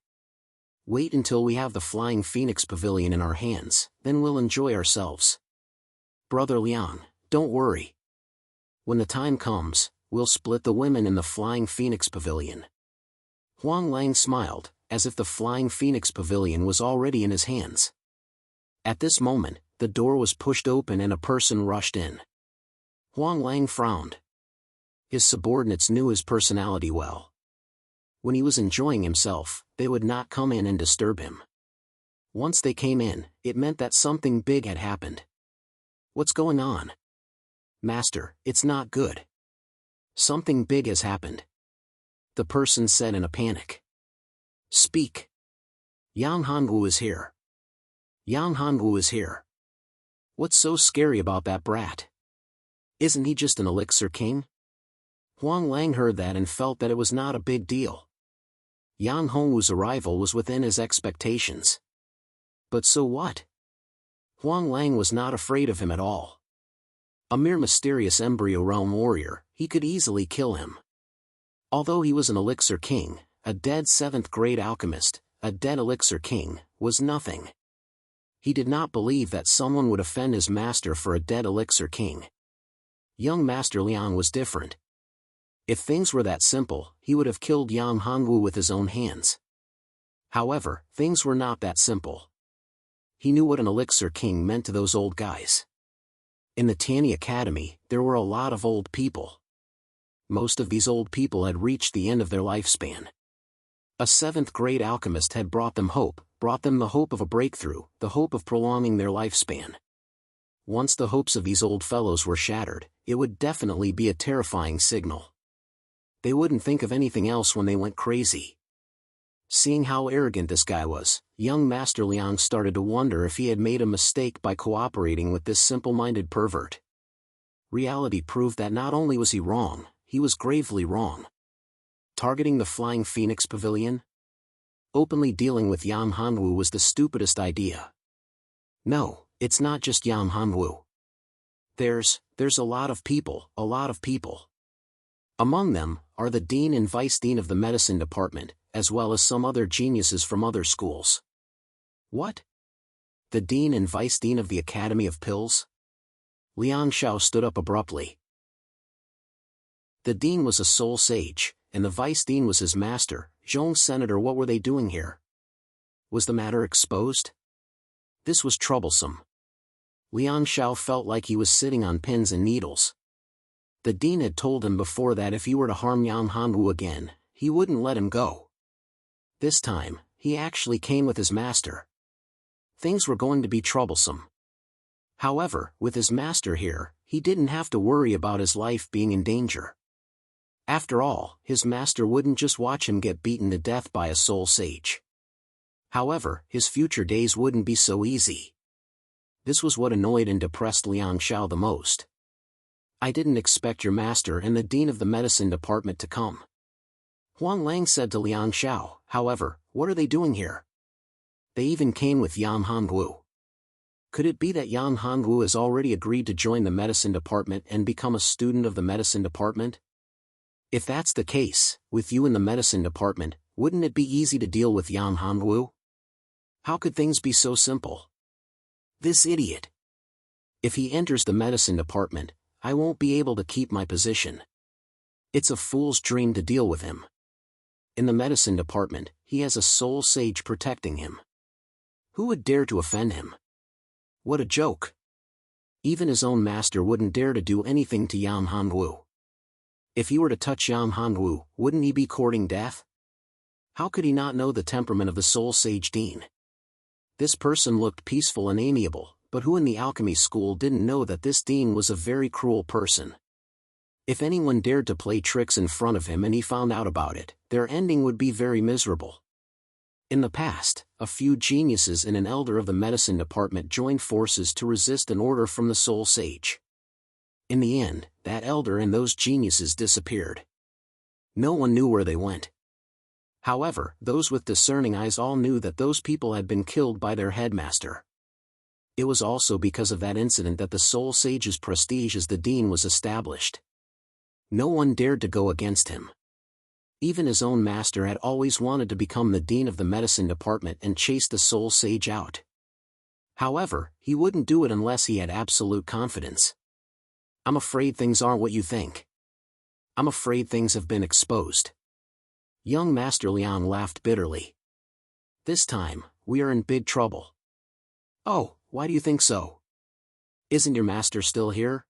Wait until we have the Flying Phoenix Pavilion in our hands, then we'll enjoy ourselves. Brother Liang, don't worry. When the time comes, we'll split the women in the Flying Phoenix Pavilion. Huang Lang smiled, as if the Flying Phoenix Pavilion was already in his hands. At this moment, the door was pushed open and a person rushed in. Huang Lang frowned. His subordinates knew his personality well. When he was enjoying himself, they would not come in and disturb him. Once they came in, it meant that something big had happened. What's going on? Master, it's not good. Something big has happened. The person said in a panic. Speak. Yang Hanwu is here. Yang Hanwu is here. What's so scary about that brat? Isn't he just an elixir king? Huang Lang heard that and felt that it was not a big deal. Yang Hongwu's arrival was within his expectations. But so what? Huang Lang was not afraid of him at all. A mere mysterious embryo realm warrior, he could easily kill him. Although he was an elixir king, a dead 7th grade alchemist, a dead elixir king, was nothing. He did not believe that someone would offend his master for a dead elixir king. Young Master Liang was different. If things were that simple, he would have killed Yang Hongwu with his own hands. However, things were not that simple. He knew what an elixir king meant to those old guys. In the Tanny Academy, there were a lot of old people. Most of these old people had reached the end of their lifespan. A 7th grade alchemist had brought them the hope of a breakthrough, the hope of prolonging their lifespan. Once the hopes of these old fellows were shattered, it would definitely be a terrifying signal. They wouldn't think of anything else when they went crazy. Seeing how arrogant this guy was, young Master Liang started to wonder if he had made a mistake by cooperating with this simple-minded pervert. Reality proved that not only was he wrong, he was gravely wrong. Targeting the Flying Phoenix Pavilion? Openly dealing with Yang Hanwu was the stupidest idea. No, it's not just Yang Hanwu. There's a lot of people. Among them are the dean and vice dean of the medicine department, as well as some other geniuses from other schools. What? The dean and vice dean of the Academy of Pills? Liang Xiao stood up abruptly. The dean was a soul sage, and the vice dean was his master, Zhong Senator. What were they doing here? Was the matter exposed? This was troublesome. Liang Xiao felt like he was sitting on pins and needles. The dean had told him before that if he were to harm Yan Hanwu again, he wouldn't let him go. This time, he actually came with his master. Things were going to be troublesome. However, with his master here, he didn't have to worry about his life being in danger. After all, his master wouldn't just watch him get beaten to death by a soul sage. However, his future days wouldn't be so easy. This was what annoyed and depressed Liang Xiao the most. I didn't expect your master and the dean of the medicine department to come. Huang Lang said to Liang Xiao. However, what are they doing here? They even came with Yan Hanwu. Could it be that Yan Hanwu has already agreed to join the medicine department and become a student of the medicine department? If that's the case, with you in the medicine department, wouldn't it be easy to deal with Yan Hanwu? How could things be so simple? This idiot. If he enters the medicine department, I won't be able to keep my position. It's a fool's dream to deal with him. In the medicine department, he has a soul sage protecting him. Who would dare to offend him? What a joke. Even his own master wouldn't dare to do anything to Yan Hanwu. If he were to touch Yan Hanwu, wouldn't he be courting death? How could he not know the temperament of the soul sage dean? This person looked peaceful and amiable, but who in the alchemy school didn't know that this dean was a very cruel person? If anyone dared to play tricks in front of him and he found out about it, their ending would be very miserable. In the past, a few geniuses and an elder of the medicine department joined forces to resist an order from the soul sage. In the end, that elder and those geniuses disappeared. No one knew where they went. However, those with discerning eyes all knew that those people had been killed by their headmaster. It was also because of that incident that the soul sage's prestige as the dean was established. No one dared to go against him. Even his own master had always wanted to become the dean of the medicine department and chase the soul sage out. However, he wouldn't do it unless he had absolute confidence. I'm afraid things aren't what you think. I'm afraid things have been exposed. Young Master Liang laughed bitterly. This time, we are in big trouble. Oh, why do you think so? Isn't your master still here?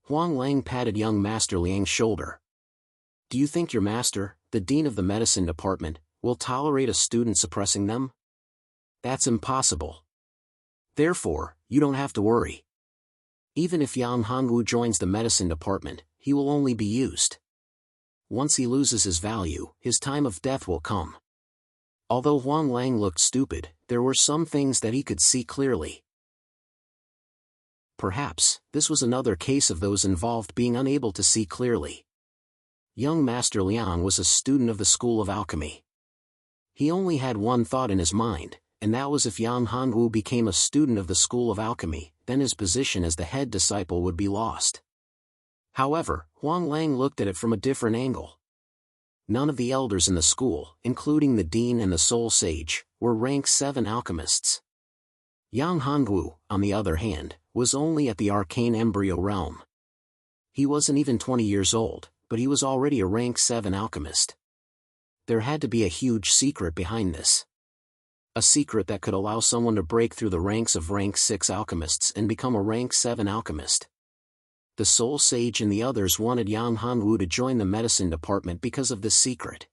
Huang Lang patted young Master Liang's shoulder. Do you think your master, the dean of the medicine department, will tolerate a student suppressing them? That's impossible. Therefore, you don't have to worry. Even if Yan Hanwu joins the medicine department, he will only be used. Once he loses his value, his time of death will come. Although Huang Lang looked stupid, there were some things that he could see clearly. Perhaps, this was another case of those involved being unable to see clearly. Young Master Liang was a student of the School of Alchemy. He only had one thought in his mind, and that was if Yan Hanwu became a student of the School of Alchemy, then his position as the head disciple would be lost. However, Huang Lang looked at it from a different angle. None of the elders in the school, including the dean and the soul sage, were rank 7 alchemists. Yang Hanwu, on the other hand, was only at the arcane embryo realm. He wasn't even 20 years old, but he was already a rank 7 alchemist. There had to be a huge secret behind this. A secret that could allow someone to break through the ranks of rank 6 alchemists and become a rank 7 alchemist. The soul sage and the others wanted Yan Hanwu to join the medicine department because of this secret.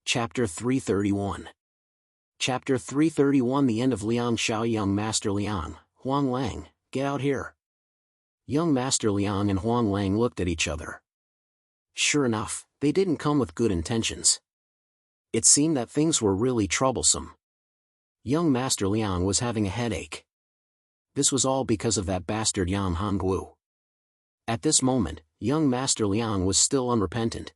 Chapter 331. Chapter 331. The end of Liang Xiao. Young Master Liang, Huang Lang, get out here. Young Master Liang and Huang Lang looked at each other. Sure enough, they didn't come with good intentions. It seemed that things were really troublesome. Young Master Liang was having a headache. This was all because of that bastard Yan Hanwu. At this moment, young Master Liang was still unrepentant.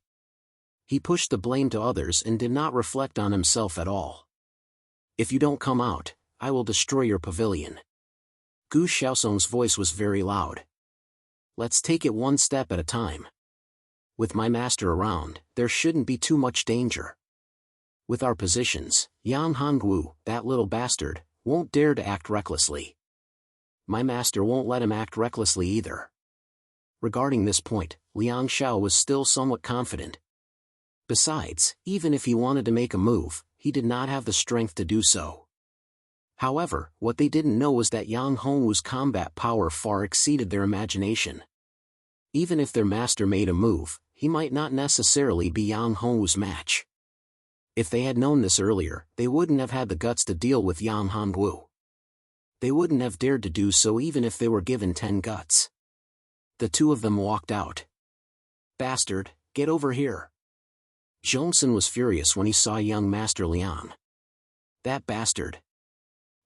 He pushed the blame to others and did not reflect on himself at all. If you don't come out, I will destroy your pavilion. Gu Xiaosong's voice was very loud. Let's take it one step at a time. With my master around, there shouldn't be too much danger. With our positions, Yan Hanwu, that little bastard, won't dare to act recklessly. My master won't let him act recklessly either. Regarding this point, Liang Xiao was still somewhat confident. Besides, even if he wanted to make a move, he did not have the strength to do so. However, what they didn't know was that Yang Hongwu's combat power far exceeded their imagination. Even if their master made a move, he might not necessarily be Yang Hongwu's match. If they had known this earlier, they wouldn't have had the guts to deal with Yang Hongwu. They wouldn't have dared to do so even if they were given 10 guts. The two of them walked out. "Bastard, get over here." Zhongsun was furious when he saw young Master Liang. That bastard.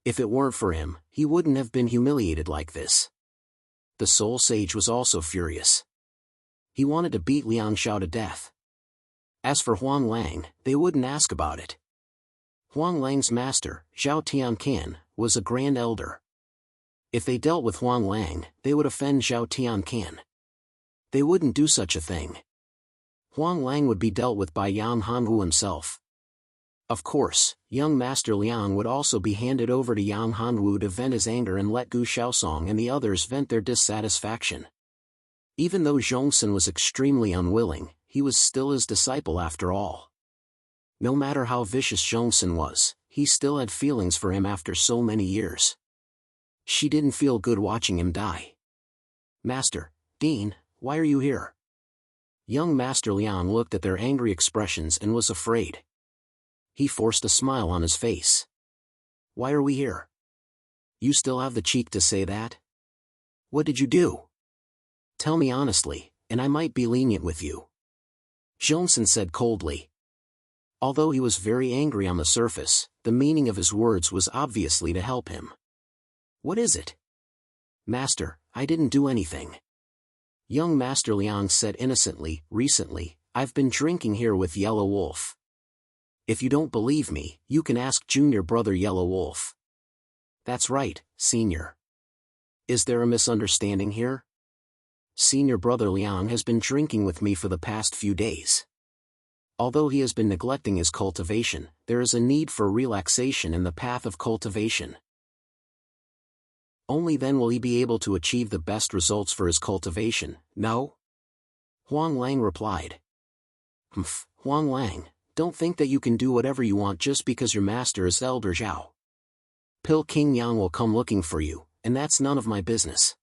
If it weren't for him, he wouldn't have been humiliated like this. The Soul Sage was also furious. He wanted to beat Liang Xiao to death. As for Huang Lang, they wouldn't ask about it. Huang Lang's master, Zhao Tiancan, was a grand elder. If they dealt with Huang Lang, they would offend Zhao Tiancan. They wouldn't do such a thing. Huang Lang would be dealt with by Yang Hongwu himself. Of course, young Master Liang would also be handed over to Yang Hongwu to vent his anger and let Gu Xiaosong and the others vent their dissatisfaction. Even though Zhongsun was extremely unwilling, he was still his disciple after all. No matter how vicious Zhongsun was, he still had feelings for him after so many years. She didn't feel good watching him die. "Master, Dean, why are you here?" Young Master Liang looked at their angry expressions and was afraid. He forced a smile on his face. "Why are we here? You still have the cheek to say that? What did you do? Tell me honestly, and I might be lenient with you." Zhongsun said coldly. Although he was very angry on the surface, the meaning of his words was obviously to help him. "What is it?" "Master, I didn't do anything." Young Master Liang said innocently, "Recently, I've been drinking here with Yellow Wolf. If you don't believe me, you can ask junior brother Yellow Wolf." "That's right, senior. Is there a misunderstanding here? Senior brother Liang has been drinking with me for the past few days. Although he has been neglecting his cultivation, there is a need for relaxation in the path of cultivation. Only then will he be able to achieve the best results for his cultivation, no?" Huang Lang replied. Huang Lang, don't think that you can do whatever you want just because your master is Elder Zhao. Pil King Yang will come looking for you, and that's none of my business.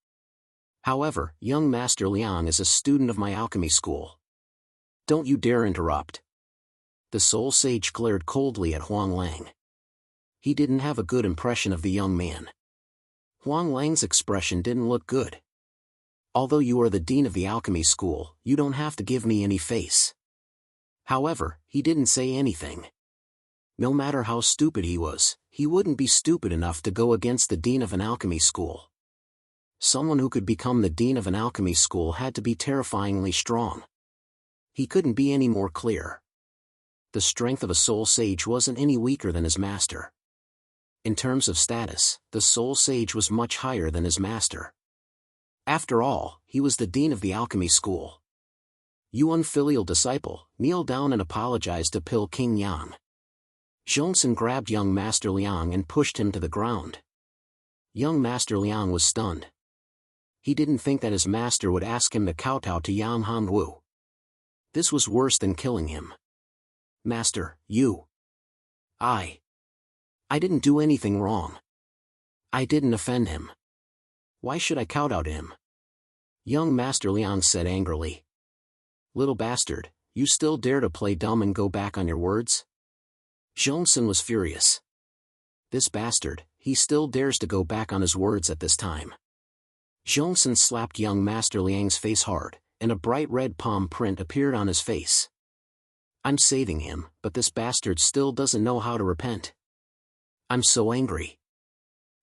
However, young Master Liang is a student of my alchemy school. Don't you dare interrupt." The Soul Sage glared coldly at Huang Lang. He didn't have a good impression of the young man. Huang Lang's expression didn't look good. "Although you are the dean of the alchemy school, you don't have to give me any face." However, he didn't say anything. No matter how stupid he was, he wouldn't be stupid enough to go against the dean of an alchemy school. Someone who could become the dean of an alchemy school had to be terrifyingly strong. He couldn't be any more clear. The strength of a Soul Sage wasn't any weaker than his master. In terms of status, the Soul Sage was much higher than his master. After all, he was the dean of the alchemy school. "You unfilial disciple, kneel down and apologize to Pil King Yang." Zhongsun grabbed young Master Liang and pushed him to the ground. Young Master Liang was stunned. He didn't think that his master would ask him to kowtow to Yang Hongwu. This was worse than killing him. "Master, you..." I didn't do anything wrong. I didn't offend him. Why should I kowtow to him?" Young Master Liang said angrily. "Little bastard, you still dare to play dumb and go back on your words?" Zhongsun was furious. This bastard, he still dares to go back on his words at this time. Zhongsun slapped young Master Liang's face hard, and a bright red palm print appeared on his face. "I'm saving him, but this bastard still doesn't know how to repent. I'm so angry.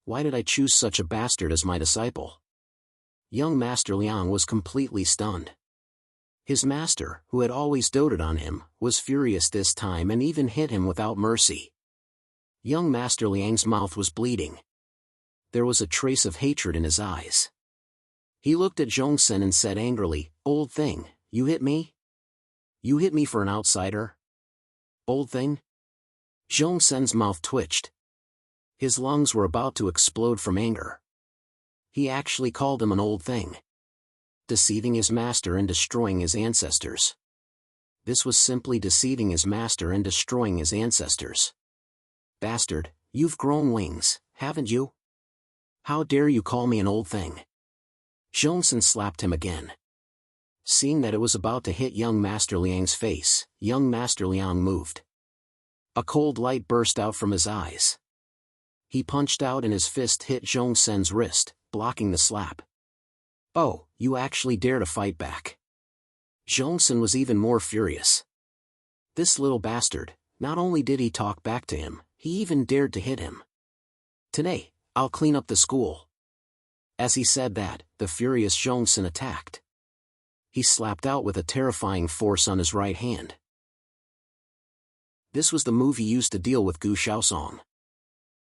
Why did I choose such a bastard as my disciple?" Young Master Liang was completely stunned. His master, who had always doted on him, was furious this time and even hit him without mercy. Young Master Liang's mouth was bleeding. There was a trace of hatred in his eyes. He looked at Zhongsun and said angrily, "Old thing, you hit me? You hit me for an outsider? Old thing?" Zhongsun's mouth twitched. His lungs were about to explode from anger. He actually called him an old thing. Deceiving his master and destroying his ancestors. This was simply deceiving his master and destroying his ancestors. "Bastard, You've grown wings, haven't you? How dare you call me an old thing? Zhongsun slapped him again. Seeing that it was about to hit young Master Liang's face, young Master Liang moved. A cold light burst out from his eyes. He punched out and his fist hit Zhongsun's wrist, blocking the slap. Oh, you actually dare to fight back. Zhongsun was even more furious. This little bastard, not only did he talk back to him, he even dared to hit him. Today, I'll clean up the school. As he said that, the furious Zhongsun attacked. He slapped out with a terrifying force on his right hand. This was the move he used to deal with Gu Shaosong.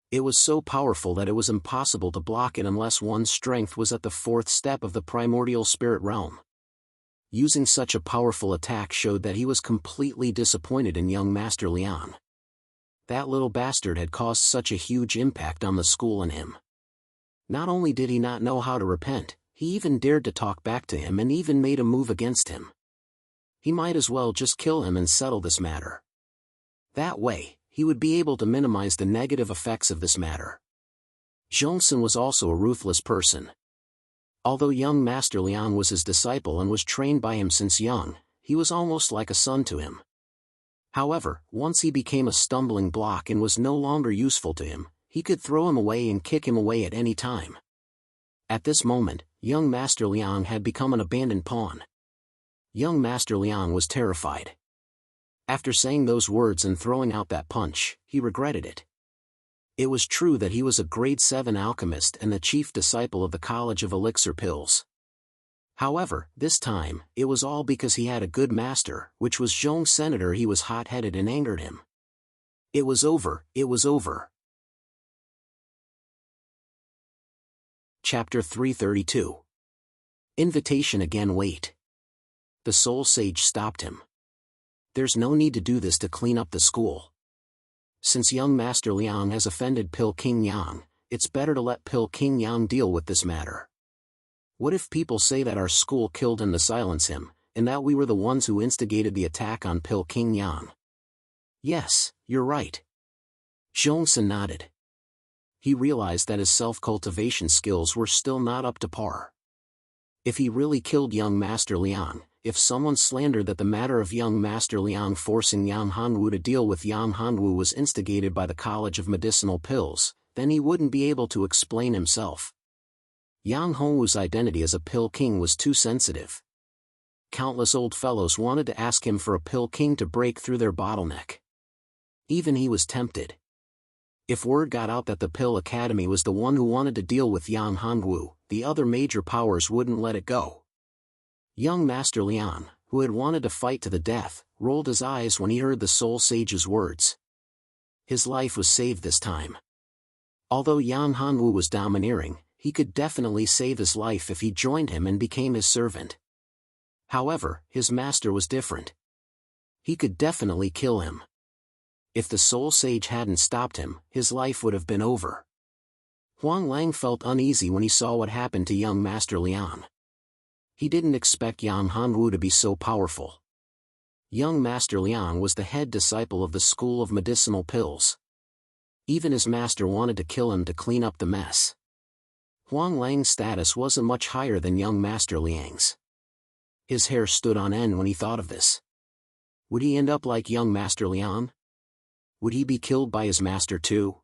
It was so powerful that it was impossible to block it unless one's strength was at the fourth step of the primordial spirit realm. Using such a powerful attack showed that he was completely disappointed in young Master Liang. That little bastard had caused such a huge impact on the school and him. Not only did he not know how to repent, he even dared to talk back to him and even made a move against him. He might as well just kill him and settle this matter. That way, he would be able to minimize the negative effects of this matter. Zhongsun was also a ruthless person. Although young Master Liang was his disciple and was trained by him since young, he was almost like a son to him. However, once he became a stumbling block and was no longer useful to him, he could throw him away and kick him away at any time. At this moment, young Master Liang had become an abandoned pawn. Young Master Liang was terrified. After saying those words and throwing out that punch, he regretted it. It was true that he was a grade 7 alchemist and the chief disciple of the College of Elixir Pills. However, this time, it was all because he had a good master, which was Zhong Senator. He was hot-headed and angered him. It was over, it was over. Chapter 332. Invitation again. Wait. The Soul Sage stopped him. There's no need to do this to clean up the school. Since young Master Liang has offended Pil King Yang, it's better to let Pil King Yang deal with this matter. What if people say that our school killed him to silence him, and that we were the ones who instigated the attack on Pil King Yang? Yes, you're right. Zhongsun nodded. He realized that his self-cultivation skills were still not up to par. If he really killed young Master Liang, if someone slandered that the matter of young Master Liang forcing Yang Hanwu to deal with Yang Hanwu was instigated by the College of Medicinal Pills, then he wouldn't be able to explain himself. Yang Hanwu's identity as a pill king was too sensitive. Countless old fellows wanted to ask him for a pill king to break through their bottleneck. Even he was tempted. If word got out that the Pill Academy was the one who wanted to deal with Yang Hanwu, the other major powers wouldn't let it go. Young Master Liang, who had wanted to fight to the death, rolled his eyes when he heard the Soul Sage's words. His life was saved this time. Although Yang Hanwu was domineering, he could definitely save his life if he joined him and became his servant. However, his master was different. He could definitely kill him. If the Soul Sage hadn't stopped him, his life would have been over. Huang Lang felt uneasy when he saw what happened to young Master Liang. He didn't expect Yang Hanwu to be so powerful. Young Master Liang was the head disciple of the School of Medicinal Pills. Even his master wanted to kill him to clean up the mess. Huang Lang's status wasn't much higher than young Master Liang's. His hair stood on end when he thought of this. Would he end up like young Master Liang? Would he be killed by his master too?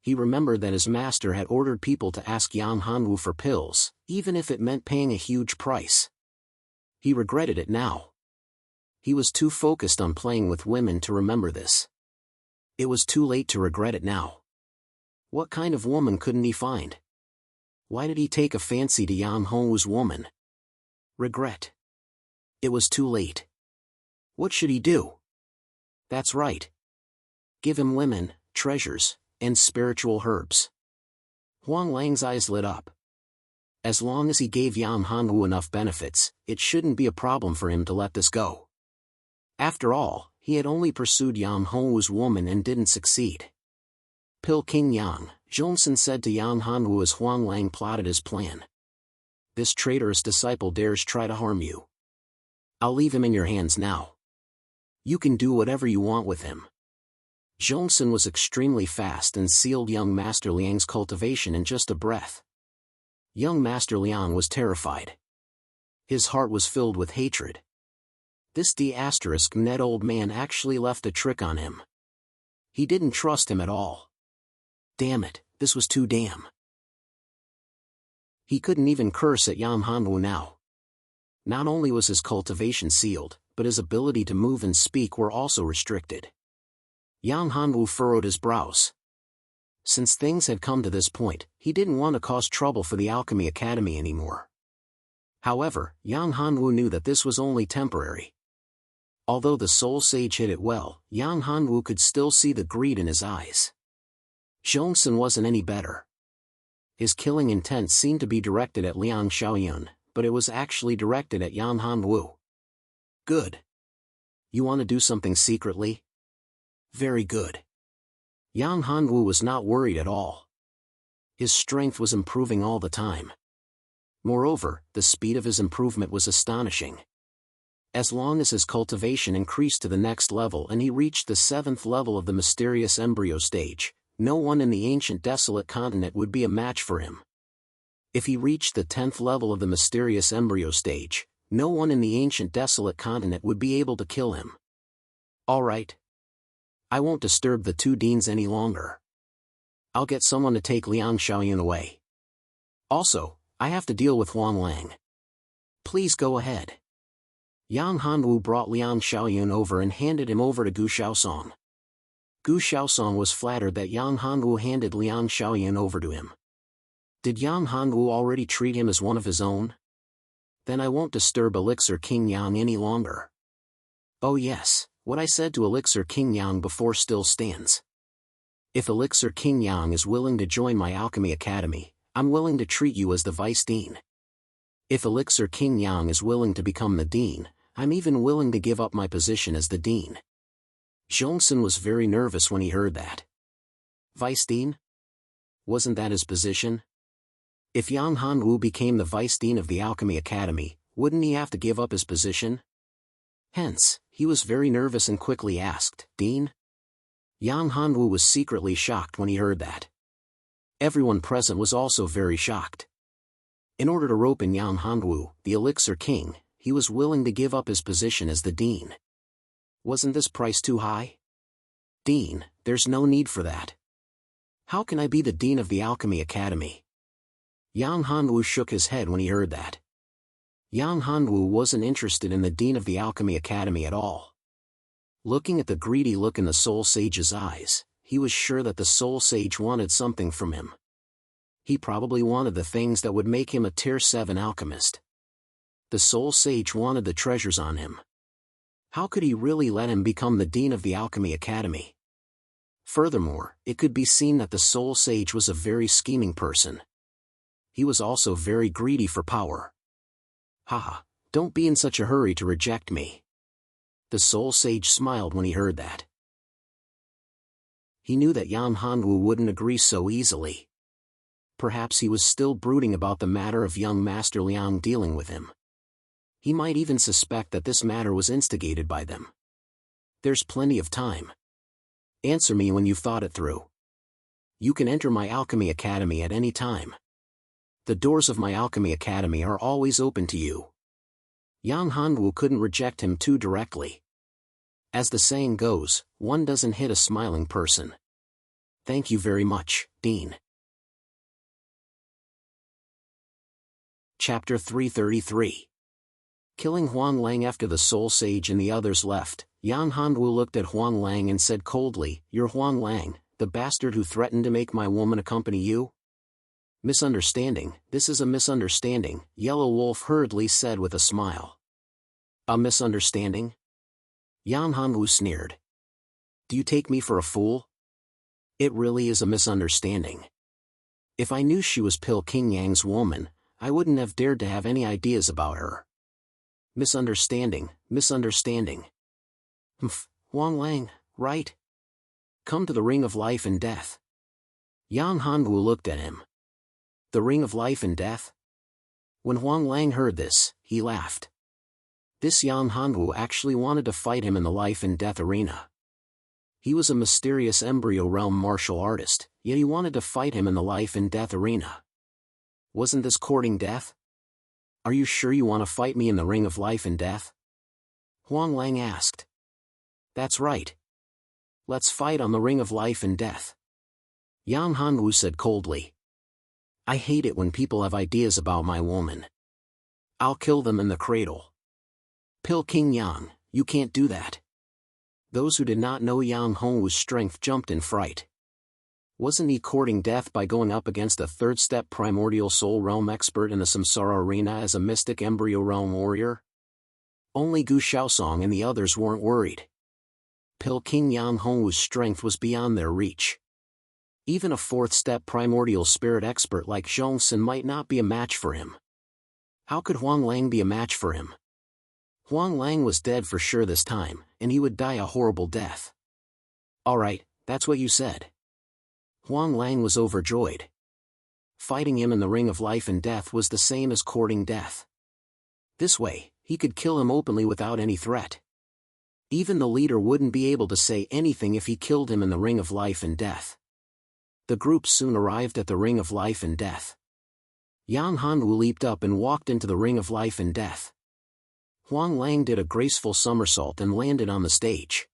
He remembered that his master had ordered people to ask Yang Hanwu for pills, even if it meant paying a huge price. He regretted it now. He was too focused on playing with women to remember this. It was too late to regret it now. What kind of woman couldn't he find? Why did he take a fancy to Yang Hanwu's woman? Regret. It was too late. What should he do? That's right. Give him women, treasures, and spiritual herbs. Huang Lang's eyes lit up. As long as he gave Yang Hanwu enough benefits, it shouldn't be a problem for him to let this go. After all, he had only pursued Yang Hanwu's woman and didn't succeed. Pil King Yang, Zhongsun said to Yang Hanwu as Huang Lang plotted his plan. This traitorous disciple dares try to harm you. I'll leave him in your hands now. You can do whatever you want with him. Zhongsun was extremely fast and sealed young Master Liang's cultivation in just a breath. Young Master Liang was terrified. His heart was filled with hatred. This D*net old man actually left a trick on him. He didn't trust him at all. Damn it, this was too damn. He couldn't even curse at Yang Hanwu now. Not only was his cultivation sealed, but his ability to move and speak were also restricted. Yang Hanwu furrowed his brows. Since things had come to this point, he didn't want to cause trouble for the Alchemy Academy anymore. However, Yang Hanwu knew that this was only temporary. Although the Soul Sage hid it well, Yang Hanwu could still see the greed in his eyes. Zhongsun wasn't any better. His killing intent seemed to be directed at Liang Xiaoyun, but it was actually directed at Yang Hanwu. Good. You want to do something secretly? Very good. Yang Hanwu was not worried at all. His strength was improving all the time. Moreover, the speed of his improvement was astonishing. As long as his cultivation increased to the next level and he reached the 7th level of the mysterious embryo stage, no one in the ancient desolate continent would be a match for him. If he reached the 10th level of the mysterious embryo stage, no one in the ancient desolate continent would be able to kill him. All right. I won't disturb the two deans any longer. I'll get someone to take Liang Xiaoyun away. Also, I have to deal with Huang Lang. Please go ahead. Yang Hanwu brought Liang Xiaoyun over and handed him over to Gu Xiaosong. Gu Xiaosong was flattered that Yang Hanwu handed Liang Xiaoyun over to him. Did Yang Hanwu already treat him as one of his own? Then I won't disturb Elixir King Yang any longer. Oh yes, what I said to Elixir King Yang before still stands. If Elixir King Yang is willing to join my Alchemy Academy, I'm willing to treat you as the Vice Dean. If Elixir King Yang is willing to become the Dean, I'm even willing to give up my position as the Dean. Zhongsun was very nervous when he heard that. Vice Dean? Wasn't that his position? If Yang Hanwu became the Vice Dean of the Alchemy Academy, wouldn't he have to give up his position? Hence, he was very nervous and quickly asked, Dean? Yang Hanwu was secretly shocked when he heard that. Everyone present was also very shocked. In order to rope in Yang Hanwu, the Elixir King, he was willing to give up his position as the Dean. Wasn't this price too high? Dean, there's no need for that. How can I be the Dean of the Alchemy Academy? Yang Hanwu shook his head when he heard that. Yang Hanwu wasn't interested in the Dean of the Alchemy Academy at all. Looking at the greedy look in the Soul Sage's eyes, he was sure that the Soul Sage wanted something from him. He probably wanted the things that would make him a Tier 7 alchemist. The Soul Sage wanted the treasures on him. How could he really let him become the Dean of the Alchemy Academy? Furthermore, it could be seen that the Soul Sage was a very scheming person. He was also very greedy for power. Haha, don't be in such a hurry to reject me. The Soul Sage smiled when he heard that. He knew that Yang Hanwu wouldn't agree so easily. Perhaps he was still brooding about the matter of young Master Liang dealing with him. He might even suspect that this matter was instigated by them. There's plenty of time. Answer me when you've thought it through. You can enter my Alchemy Academy at any time. The doors of my Alchemy Academy are always open to you. Yang Hanwu couldn't reject him too directly. As the saying goes, one doesn't hit a smiling person. Thank you very much, Dean. Chapter 333. Killing Huang Lang. After the Soul Sage and the others left, Yang Hanwu looked at Huang Lang and said coldly, You're Huang Lang, the bastard who threatened to make my woman accompany you? Misunderstanding, this is a misunderstanding, Yellow Wolf hurriedly said with a smile. A misunderstanding? Yang Hanwu sneered. Do you take me for a fool? It really is a misunderstanding. If I knew she was Pil King Yang's woman, I wouldn't have dared to have any ideas about her. Misunderstanding, misunderstanding. Huang Lang, right? Come to the Ring of Life and Death. Yang Hanwu looked at him. The Ring of Life and Death? When Huang Lang heard this, he laughed. This Yang Hanwu actually wanted to fight him in the life and death arena. He was a mysterious embryo realm martial artist, yet he wanted to fight him in the life and death arena. Wasn't this courting death? Are you sure you want to fight me in the ring of life and death? Huang Lang asked. That's right. Let's fight on the ring of life and death. Yang Hanwu said coldly. I hate it when people have ideas about my woman. I'll kill them in the cradle. Pil King Yang, you can't do that. Those who did not know Yang Hongwu's strength jumped in fright. Wasn't he courting death by going up against a third-step primordial soul realm expert in the Samsara arena as a mystic embryo realm warrior? Only Gu Xiaosong and the others weren't worried. Pil King Yang Hongwu's strength was beyond their reach. Even a fourth-step primordial spirit expert like Zhong Sin might not be a match for him. How could Huang Lang be a match for him? Huang Lang was dead for sure this time, and he would die a horrible death. Alright, that's what you said. Huang Lang was overjoyed. Fighting him in the ring of life and death was the same as courting death. This way, he could kill him openly without any threat. Even the leader wouldn't be able to say anything if he killed him in the ring of life and death. The group soon arrived at the ring of life and death. Yang Hanwu leaped up and walked into the ring of life and death. Huang Lang did a graceful somersault and landed on the stage.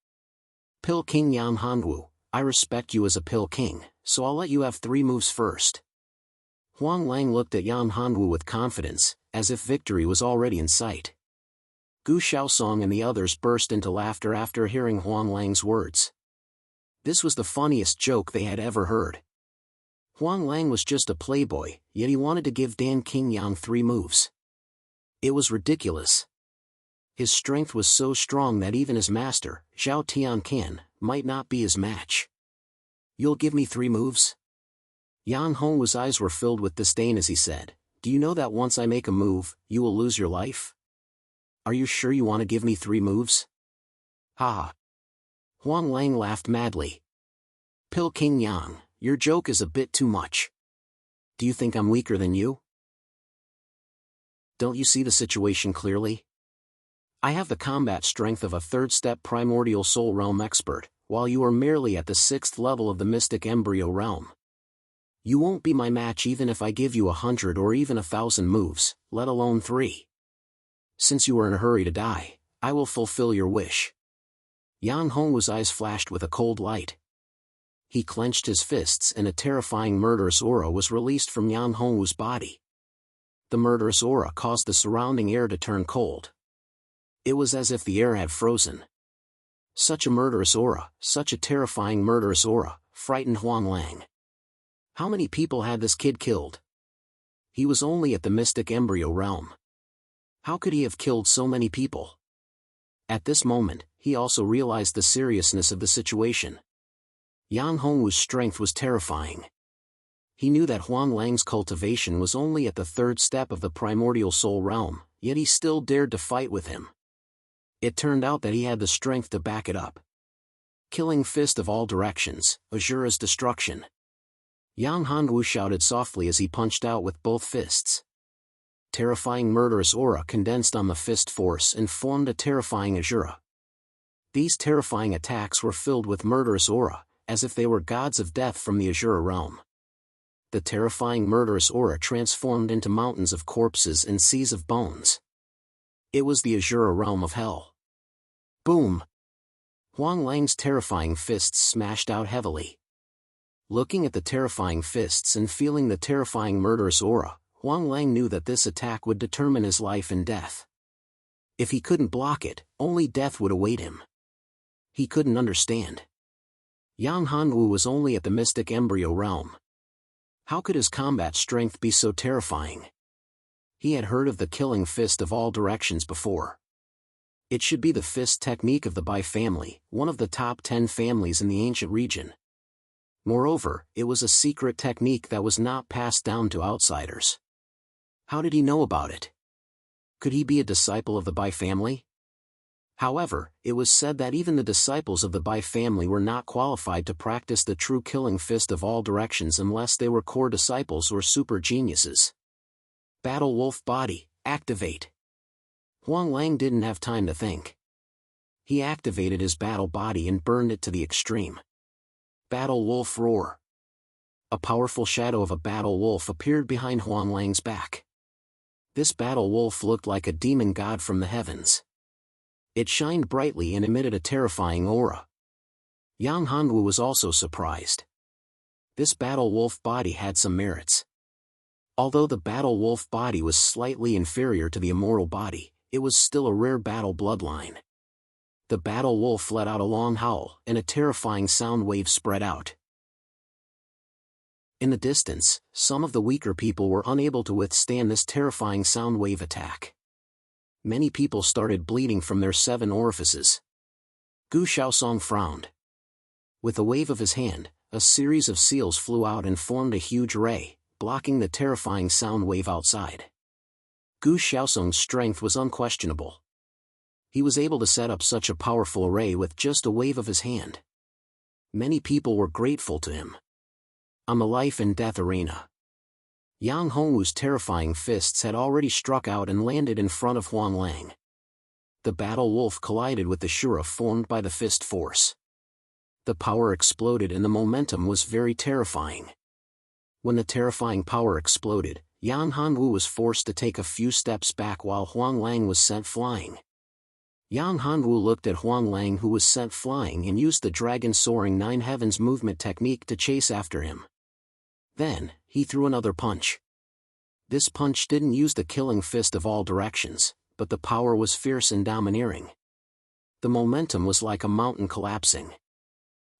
Pil King Yang Hanwu, I respect you as a Pil King, so I'll let you have 3 moves first. Huang Lang looked at Yang Hanwu with confidence, as if victory was already in sight. Gu Xiaosong and the others burst into laughter after hearing Huang Lang's words. This was the funniest joke they had ever heard. Huang Lang was just a playboy, yet he wanted to give Dan King Yang 3 moves. It was ridiculous. His strength was so strong that even his master, Zhao Tiancan, might not be his match. You'll give me 3 moves? Yang Hongwu's eyes were filled with disdain as he said, do you know that once I make a move, you will lose your life? Are you sure you want to give me 3 moves? Ha! Huang Lang laughed madly. Pil King Yang, your joke is a bit too much. Do you think I'm weaker than you? Don't you see the situation clearly? I have the combat strength of a third-step primordial soul realm expert, while you are merely at the 6th level of the mystic embryo realm. You won't be my match even if I give you 100 or even 1,000 moves, let alone 3. Since you are in a hurry to die, I will fulfill your wish. Yang Hongwu's eyes flashed with a cold light. He clenched his fists and a terrifying murderous aura was released from Yang Hongwu's body. The murderous aura caused the surrounding air to turn cold. It was as if the air had frozen. Such a murderous aura, such a terrifying murderous aura, frightened Huang Lang. How many people had this kid killed? He was only at the mystic embryo realm. How could he have killed so many people? At this moment, he also realized the seriousness of the situation. Yang Hongwu's strength was terrifying. He knew that Huang Lang's cultivation was only at the 3rd step of the primordial soul realm, yet he still dared to fight with him. It turned out that he had the strength to back it up. Killing fist of all directions, Azura's destruction. Yang Hanwu shouted softly as he punched out with both fists. Terrifying murderous aura condensed on the fist force and formed a terrifying Azura. These terrifying attacks were filled with murderous aura, as if they were gods of death from the Azura realm. The terrifying murderous aura transformed into mountains of corpses and seas of bones. It was the Azura realm of hell. Boom! Huang Lang's terrifying fists smashed out heavily. Looking at the terrifying fists and feeling the terrifying murderous aura, Huang Lang knew that this attack would determine his life and death. If he couldn't block it, only death would await him. He couldn't understand. Yang Hanwu was only at the mystic embryo realm. How could his combat strength be so terrifying? He had heard of the killing fist of all directions before. It should be the fist technique of the Bai family, one of the top 10 families in the ancient region. Moreover, it was a secret technique that was not passed down to outsiders. How did he know about it? Could he be a disciple of the Bai family? However, it was said that even the disciples of the Bai family were not qualified to practice the true killing fist of all directions unless they were core disciples or super geniuses. Battle Wolf Body, activate. Huang Lang didn't have time to think. He activated his battle body and burned it to the extreme. Battle Wolf Roar. A powerful shadow of a battle wolf appeared behind Huang Lang's back. This battle wolf looked like a demon god from the heavens. It shined brightly and emitted a terrifying aura. Yang Hanwu was also surprised. This battle wolf body had some merits. Although the battle wolf body was slightly inferior to the immortal body, it was still a rare battle bloodline. The battle wolf let out a long howl, and a terrifying sound wave spread out. In the distance, some of the weaker people were unable to withstand this terrifying sound wave attack. Many people started bleeding from their 7 orifices. Gu Xiaosong frowned. With a wave of his hand, a series of seals flew out and formed a huge ray, blocking the terrifying sound wave outside. Gu Xiaosong's strength was unquestionable. He was able to set up such a powerful array with just a wave of his hand. Many people were grateful to him. On the life and death arena, Yang Hongwu's terrifying fists had already struck out and landed in front of Huang Lang. The battle wolf collided with the shura formed by the fist force. The power exploded and the momentum was very terrifying. When the terrifying power exploded, Yang Hanwu was forced to take a few steps back while Huang Lang was sent flying. Yang Hanwu looked at Huang Lang, who was sent flying, and used the dragon soaring 9 heavens movement technique to chase after him. Then, he threw another punch. This punch didn't use the killing fist of all directions, but the power was fierce and domineering. The momentum was like a mountain collapsing.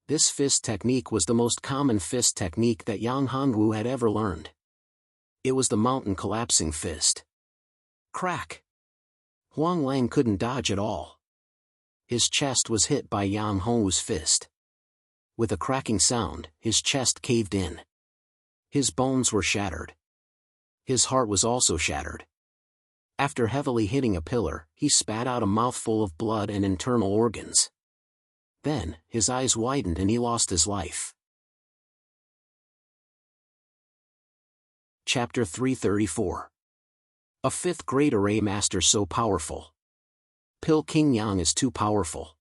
This fist technique was the most common fist technique that Yang Hanwu had ever learned. It was the mountain collapsing fist. Crack! Huang Lang couldn't dodge at all. His chest was hit by Yang Hanwu's fist. With a cracking sound, his chest caved in. His bones were shattered. His heart was also shattered. After heavily hitting a pillar, he spat out a mouthful of blood and internal organs. Then, his eyes widened and he lost his life. Chapter 334. A 5th grade array master so powerful. Pil King Yang is too powerful.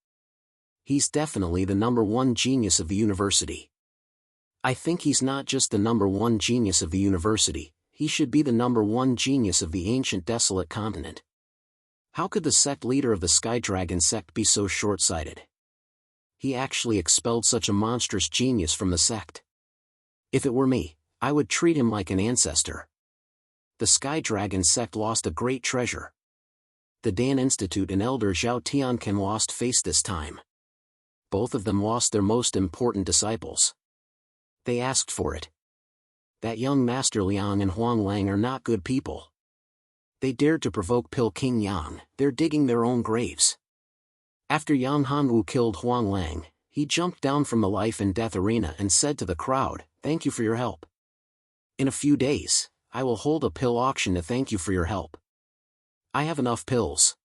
He's definitely the #1 genius of the university. I think he's not just the #1 genius of the university, he should be the #1 genius of the ancient desolate continent. How could the sect leader of the Sky Dragon sect be so short-sighted? He actually expelled such a monstrous genius from the sect. If it were me, I would treat him like an ancestor. The Sky Dragon sect lost a great treasure. The Dan Institute and Elder Zhao Tianquan lost face this time. Both of them lost their most important disciples. They asked for it. That young Master Liang and Huang Lang are not good people. They dared to provoke Pil King Yang, they're digging their own graves. After Yang Hanwu killed Huang Lang, he jumped down from the life and death arena and said to the crowd, "Thank you for your help. In a few days, I will hold a pill auction to thank you for your help. I have enough pills.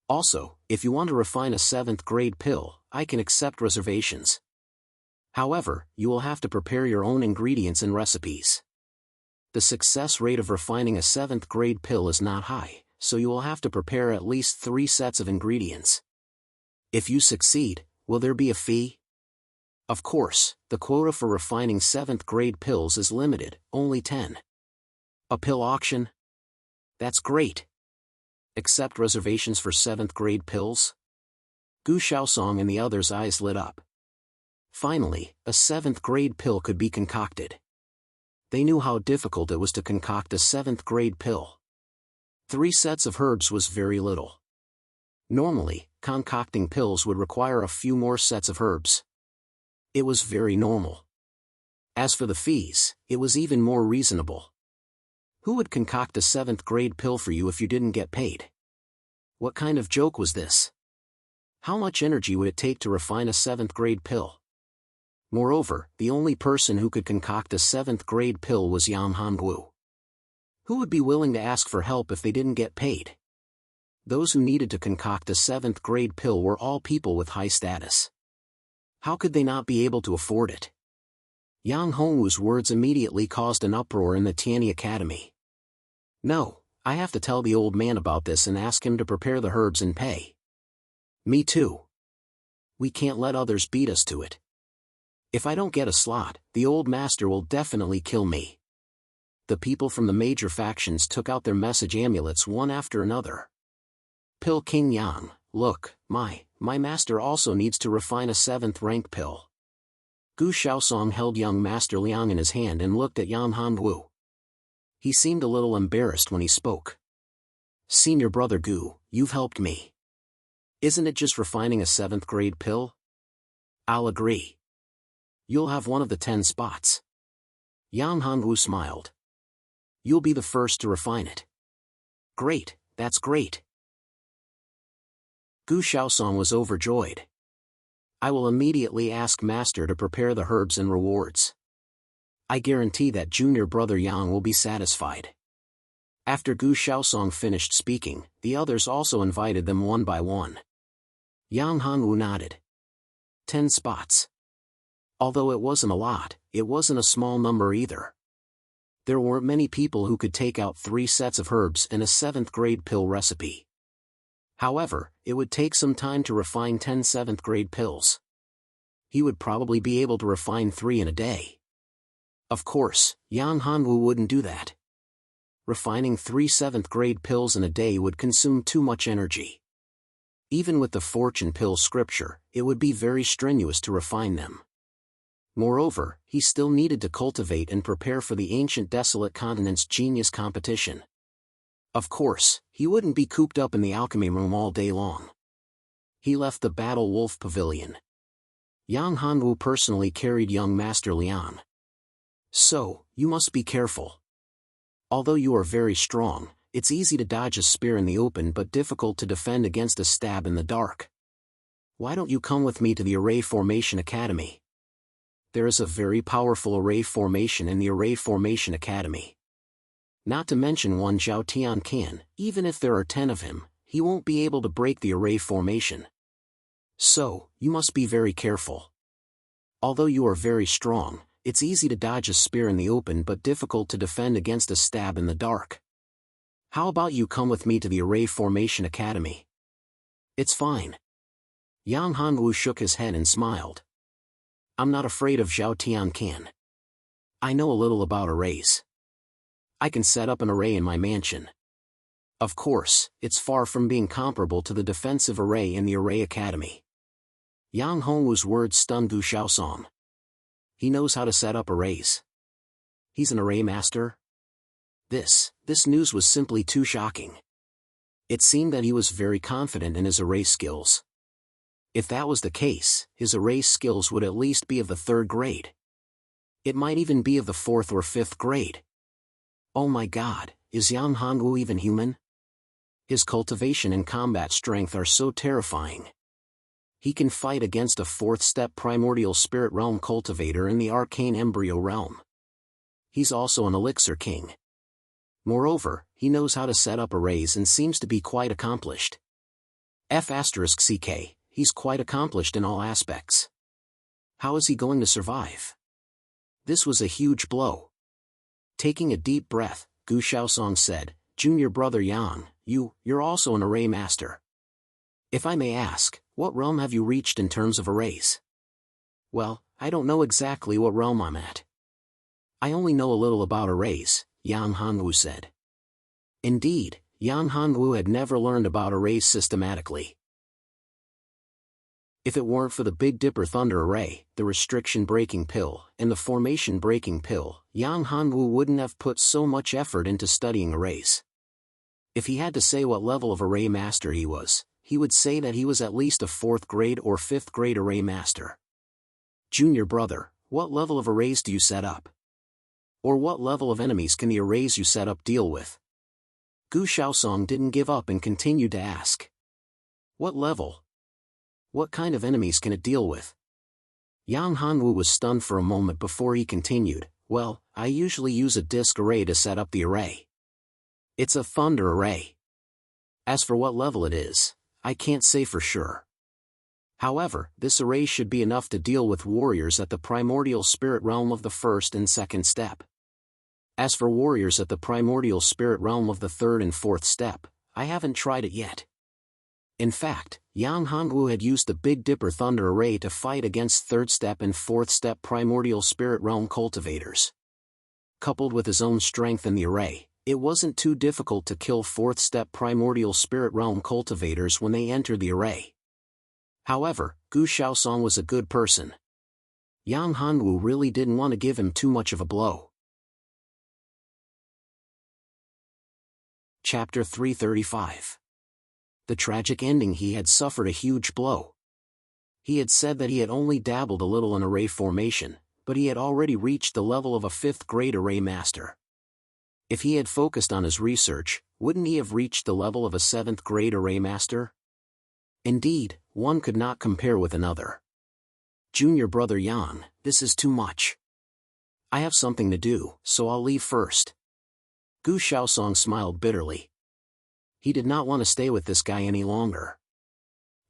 Also, if you want to refine a 7th grade pill, I can accept reservations. However, you will have to prepare your own ingredients and recipes. The success rate of refining a 7th grade pill is not high, so you will have to prepare at least 3 sets of ingredients. If you succeed, will there be a fee?" Of course, the quota for refining 7th grade pills is limited, only 10. A pill auction? That's great. Accept reservations for 7th grade pills? Gu Xiaosong and the others' eyes lit up. Finally, a 7th grade pill could be concocted. They knew how difficult it was to concoct a 7th grade pill. 3 sets of herbs was very little. Normally, concocting pills would require a few more sets of herbs. It was very normal. As for the fees, it was even more reasonable. Who would concoct a 7th grade pill for you if you didn't get paid? What kind of joke was this? How much energy would it take to refine a 7th grade pill? Moreover, the only person who could concoct a 7th grade pill was Yang Hanwu. Who would be willing to ask for help if they didn't get paid? Those who needed to concoct a 7th grade pill were all people with high status. How could they not be able to afford it? Yang Hongwu's words immediately caused an uproar in the Tianyi Academy. No, I have to tell the old man about this and ask him to prepare the herbs and pay. Me too. We can't let others beat us to it. If I don't get a slot, the old master will definitely kill me. The people from the major factions took out their message amulets one after another. Pill King Yang, look, my master also needs to refine a 7th rank pill. Gu Xiaosong held young Master Liang in his hand and looked at Yang Hanwu. He seemed a little embarrassed when he spoke. Senior brother Gu, you've helped me. Isn't it just refining a 7th grade pill? I'll agree. You'll have one of the 10 spots. Yang Hanwu smiled. You'll be the first to refine it. Great, that's great. Gu Xiaosong was overjoyed. I will immediately ask Master to prepare the herbs and rewards. I guarantee that junior brother Yang will be satisfied. After Gu Xiaosong finished speaking, the others also invited them one by one. Yang Hanwu nodded. 10 spots. Although it wasn't a lot, it wasn't a small number either. There weren't many people who could take out 3 sets of herbs and a 7th grade pill recipe. However, it would take some time to refine 10 7th grade pills. He would probably be able to refine 3 in a day. Of course, Yang Hanwu wouldn't do that. Refining 3 7th grade pills in a day would consume too much energy. Even with the fortune pill scripture, it would be very strenuous to refine them. Moreover, he still needed to cultivate and prepare for the ancient desolate continent's genius competition. Of course, he wouldn't be cooped up in the alchemy room all day long. He left the Battle Wolf Pavilion. Yang Hanwu personally carried young Master Liang. So, you must be careful. Although you are very strong, it's easy to dodge a spear in the open but difficult to defend against a stab in the dark. Why don't you come with me to the Array Formation Academy? There is a very powerful array formation in the Array Formation Academy. Not to mention one Zhao Tian can, even if there are 10 of him, he won't be able to break the array formation. So, you must be very careful. Although you are very strong, it's easy to dodge a spear in the open but difficult to defend against a stab in the dark. How about you come with me to the Array Formation Academy? It's fine. Yang Hanwu shook his head and smiled. I'm not afraid of Zhao Tian can. I know a little about arrays. I can set up an array in my mansion. Of course, it's far from being comparable to the defensive array in the Array Academy. Yang Hongwu's words stunned Gu Xiaosong. He knows how to set up arrays. He's an array master? This news was simply too shocking. It seemed that he was very confident in his array skills. If that was the case, his array skills would at least be of the 3rd grade. It might even be of the 4th or 5th grade. Oh my god, is Yang Hanwu even human? His cultivation and combat strength are so terrifying. He can fight against a 4th step primordial spirit realm cultivator in the arcane embryo realm. He's also an elixir king. Moreover, he knows how to set up arrays and seems to be quite accomplished. F***CK, he's quite accomplished in all aspects. How is he going to survive? This was a huge blow. Taking a deep breath, Gu Xiaosong said, Junior brother Yang, you're also an array master. If I may ask, what realm have you reached in terms of arrays? Well, I don't know exactly what realm I'm at. I only know a little about arrays, Yang Hanwu said. Indeed, Yang Hanwu had never learned about arrays systematically. If it weren't for the Big Dipper Thunder Array, the Restriction Breaking Pill, and the Formation Breaking Pill, Yang Hanwu wouldn't have put so much effort into studying arrays. If he had to say what level of array master he was, he would say that he was at least a 4th grade or 5th grade array master. Junior brother, what level of arrays do you set up? Or what level of enemies can the arrays you set up deal with? Gu Xiaosong didn't give up and continued to ask. What level? What kind of enemies can it deal with? Yang Hanwu was stunned for a moment before he continued, well, I usually use a disk array to set up the array. It's a thunder array. As for what level it is, I can't say for sure. However, this array should be enough to deal with warriors at the primordial spirit realm of the 1st and 2nd step. As for warriors at the primordial spirit realm of the 3rd and 4th step, I haven't tried it yet. In fact, Yang Hanwu had used the Big Dipper Thunder Array to fight against 3rd Step and 4th Step Primordial Spirit Realm cultivators. Coupled with his own strength in the array, it wasn't too difficult to kill 4th Step Primordial Spirit Realm cultivators when they entered the array. However, Gu Xiaosong was a good person. Yang Hanwu really didn't want to give him too much of a blow. Chapter 335. The tragic ending. He had suffered a huge blow. He had said that he had only dabbled a little in array formation, but he had already reached the level of a 5th grade array master. If he had focused on his research, wouldn't he have reached the level of a 7th grade array master? Indeed, one could not compare with another. Junior brother Yan, this is too much. I have something to do, so I'll leave first. Gu Xiaosong smiled bitterly. He did not want to stay with this guy any longer.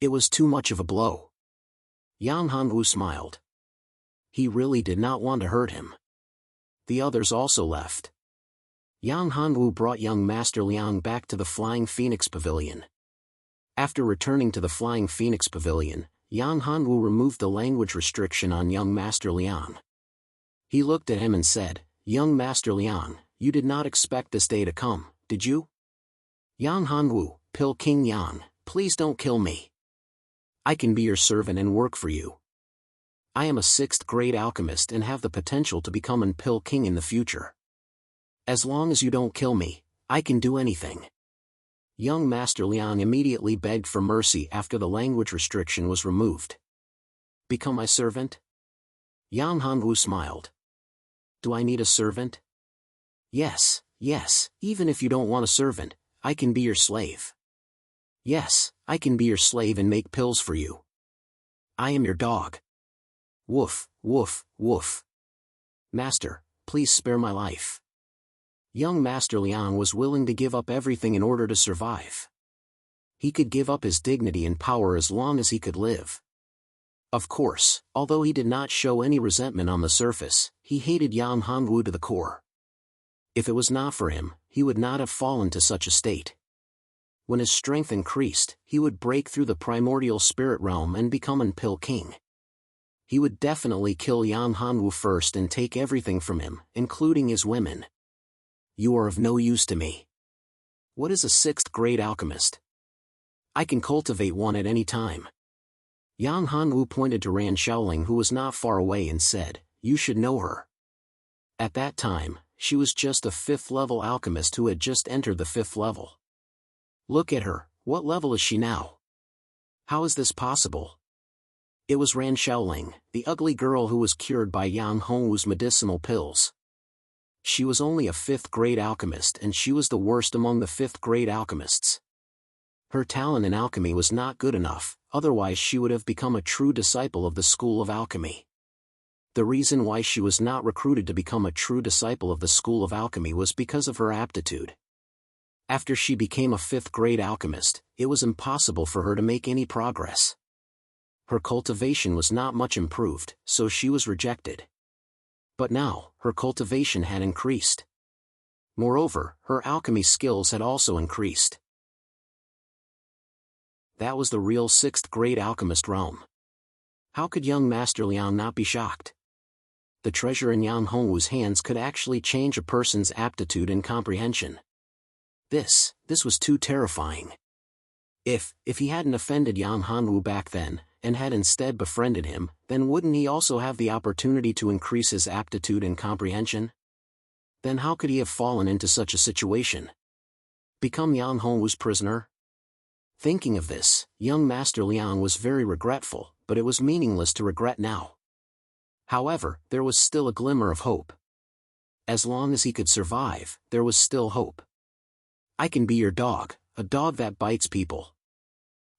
It was too much of a blow. Yang Hanwu smiled. He really did not want to hurt him. The others also left. Yang Hanwu brought young Master Liang back to the Flying Phoenix Pavilion. After returning to the Flying Phoenix Pavilion, Yang Hanwu removed the language restriction on young Master Liang. He looked at him and said, "Young Master Liang, you did not expect this day to come, did you?" Yang Hanwu, Pill King Yang, please don't kill me. I can be your servant and work for you. I am a 6th grade alchemist and have the potential to become an Pill King in the future. As long as you don't kill me, I can do anything. Young Master Liang immediately begged for mercy after the language restriction was removed. Become my servant? Yang Hanwu smiled. Do I need a servant? Yes, even if you don't want a servant, I can be your slave. Yes, I can be your slave and make pills for you. I am your dog. Woof, woof, woof. Master, please spare my life. Young Master Liang was willing to give up everything in order to survive. He could give up his dignity and power as long as he could live. Of course, although he did not show any resentment on the surface, he hated Yang Hanwu to the core. If it was not for him, he would not have fallen to such a state. When his strength increased, he would break through the primordial spirit realm and become an Pill King. He would definitely kill Yang Hanwu first and take everything from him, including his women. You are of no use to me. What is a 6th grade alchemist? I can cultivate one at any time. Yang Hanwu pointed to Ran Shaoling, who was not far away, and said, "You should know her." At that time, she was just a 5th level alchemist who had just entered the 5th level. Look at her, what level is she now? How is this possible? It was Ran Shaoling, the ugly girl who was cured by Yang Hanwu's medicinal pills. She was only a 5th grade alchemist, and she was the worst among the 5th grade alchemists. Her talent in alchemy was not good enough, otherwise she would have become a true disciple of the School of Alchemy. The reason why she was not recruited to become a true disciple of the School of Alchemy was because of her aptitude. After she became a 5th grade alchemist, it was impossible for her to make any progress. Her cultivation was not much improved, so she was rejected. But now, her cultivation had increased. Moreover, her alchemy skills had also increased. That was the real 6th grade alchemist realm. How could young Master Liang not be shocked? The treasure in Yang Hongwu's hands could actually change a person's aptitude and comprehension. This was too terrifying. If he hadn't offended Yang Hanwu back then, and had instead befriended him, then wouldn't he also have the opportunity to increase his aptitude and comprehension? Then how could he have fallen into such a situation? Become Yang Hongwu's prisoner? Thinking of this, young Master Liang was very regretful, but it was meaningless to regret now. However, there was still a glimmer of hope. As long as he could survive, there was still hope. I can be your dog, a dog that bites people.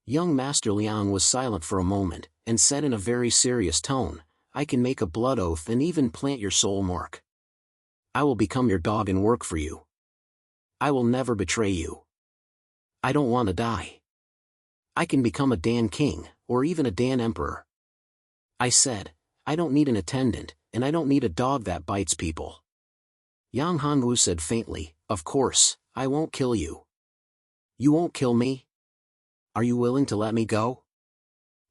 Young Master Liang was silent for a moment, and said in a very serious tone, I can make a blood oath and even plant your soul mark. I will become your dog and work for you. I will never betray you. I don't want to die. I can become a Dan King, or even a Dan Emperor. I said, I don't need an attendant, and I don't need a dog that bites people. Yang Hanwu said faintly, of course, I won't kill you. You won't kill me? Are you willing to let me go?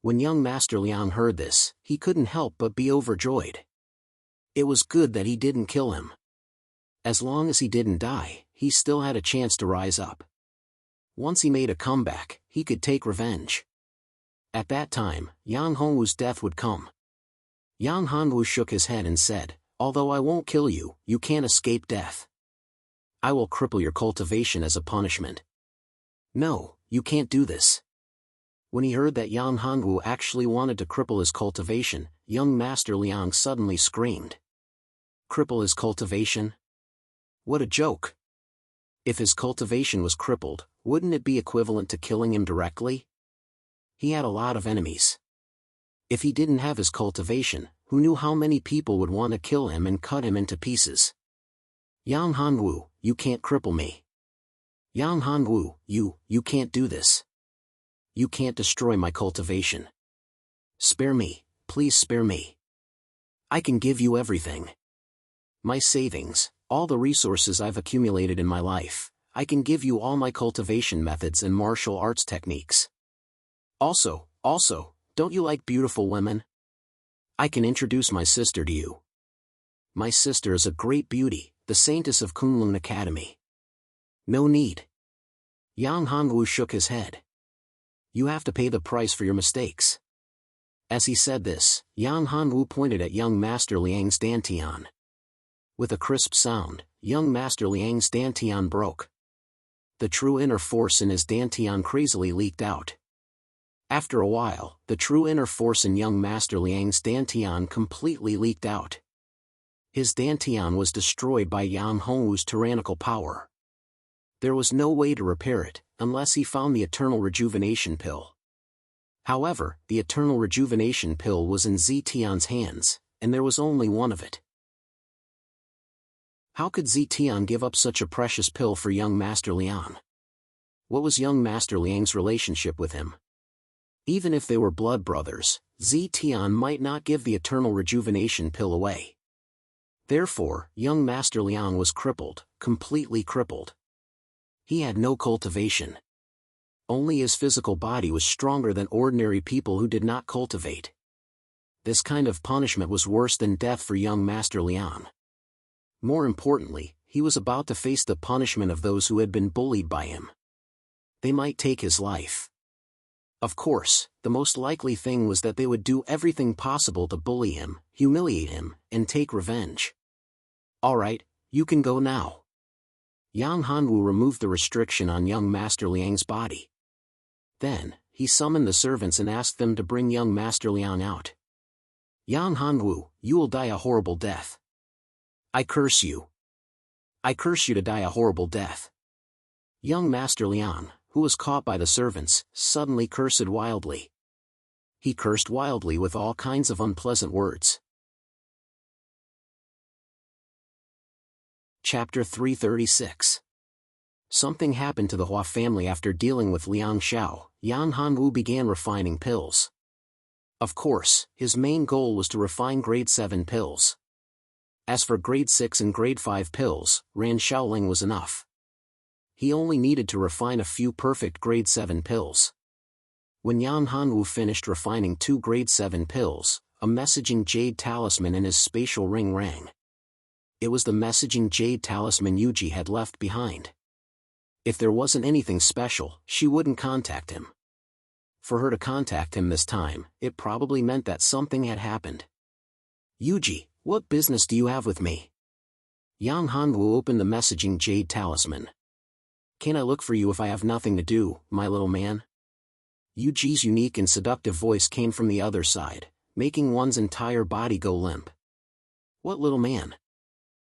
When young Master Liang heard this, he couldn't help but be overjoyed. It was good that he didn't kill him. As long as he didn't die, he still had a chance to rise up. Once he made a comeback, he could take revenge. At that time, Yang Hongwu's death would come. Yang Hongwu shook his head and said, "Although I won't kill you, you can't escape death. I will cripple your cultivation as a punishment." "No, you can't do this." When he heard that Yang Hongwu actually wanted to cripple his cultivation, young Master Liang suddenly screamed. Cripple his cultivation? What a joke! If his cultivation was crippled, wouldn't it be equivalent to killing him directly? He had a lot of enemies. If he didn't have his cultivation, who knew how many people would want to kill him and cut him into pieces? Yang Hongwu, you can't cripple me. Yang Hongwu, you can't do this. You can't destroy my cultivation. Spare me, please spare me. I can give you everything. My savings, all the resources I've accumulated in my life, I can give you all my cultivation methods and martial arts techniques. Also, don't you like beautiful women? I can introduce my sister to you. My sister is a great beauty, the saintess of Kunlun Academy. No need. Yang Hongwu shook his head. You have to pay the price for your mistakes. As he said this, Yang Hongwu pointed at young Master Liang's dantian. With a crisp sound, young Master Liang's dantian broke. The true inner force in his dantian crazily leaked out. After a while, the true inner force in young Master Liang's dantian completely leaked out. His dantian was destroyed by Yang Hongwu's tyrannical power. There was no way to repair it, unless he found the Eternal Rejuvenation Pill. However, the Eternal Rejuvenation Pill was in Zetian's hands, and there was only one of it. How could Zetian give up such a precious pill for young Master Liang? What was young Master Liang's relationship with him? Even if they were blood brothers, Zetian might not give the Eternal Rejuvenation Pill away. Therefore, young Master Liang was crippled, completely crippled. He had no cultivation. Only his physical body was stronger than ordinary people who did not cultivate. This kind of punishment was worse than death for young Master Liang. More importantly, he was about to face the punishment of those who had been bullied by him. They might take his life. Of course, the most likely thing was that they would do everything possible to bully him, humiliate him, and take revenge. All right, you can go now. Yang Hongwu removed the restriction on young Master Liang's body. Then, he summoned the servants and asked them to bring young Master Liang out. Yang Hongwu, you will die a horrible death. I curse you. I curse you to die a horrible death. Young Master Liang, who was caught by the servants, suddenly cursed wildly. He cursed wildly with all kinds of unpleasant words. Chapter 336. Something happened to the Hua family after dealing with Liang Xiao. Yang Hongwu began refining pills. Of course, his main goal was to refine grade 7 pills. As for grade 6 and grade 5 pills, Ran Shaoling was enough. He only needed to refine a few perfect grade 7 pills. When Yang Hongwu finished refining 2 grade 7 pills, a messaging jade talisman in his spatial ring rang. It was the messaging jade talisman Yuji had left behind. If there wasn't anything special, she wouldn't contact him. For her to contact him this time, it probably meant that something had happened. Yuji, what business do you have with me? Yang Hongwu opened the messaging jade talisman. Can I look for you if I have nothing to do, my little man? Yuji's unique and seductive voice came from the other side, making one's entire body go limp. What little man?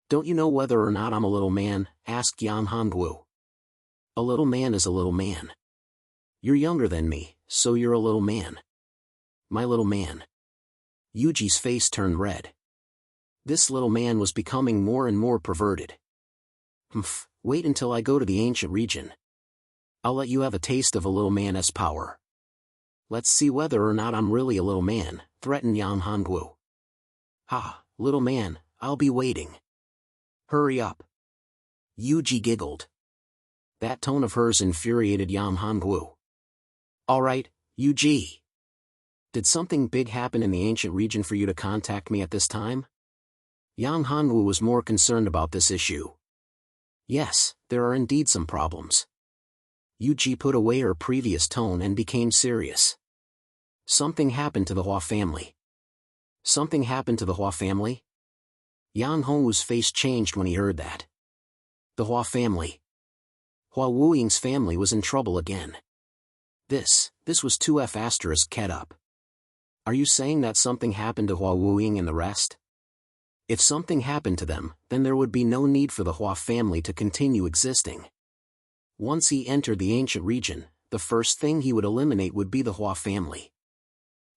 Don't you know whether or not I'm a little man? Asked Yang Hongwu. A little man is a little man. You're younger than me, so you're a little man. My little man. Yuji's face turned red. This little man was becoming more and more perverted. Humph, wait until I go to the ancient region. I'll let you have a taste of a little man's power. Let's see whether or not I'm really a little man, threatened Yang Hongwu. Ha, little man, I'll be waiting. Hurry up. Yuji giggled. That tone of hers infuriated Yang Hongwu. Alright, UG. Did something big happen in the ancient region for you to contact me at this time? Yang Hanwu was more concerned about this issue. Yes, there are indeed some problems. UG put away her previous tone and became serious. Something happened to the Hua family. Something happened to the Hua family? Yang Hongwu's face changed when he heard that. The Hua family. Hua Wuying's family was in trouble again. This was 2F** ket up. Are you saying that something happened to Hua Wuying and the rest? If something happened to them, then there would be no need for the Hua family to continue existing. Once he entered the ancient region, the first thing he would eliminate would be the Hua family.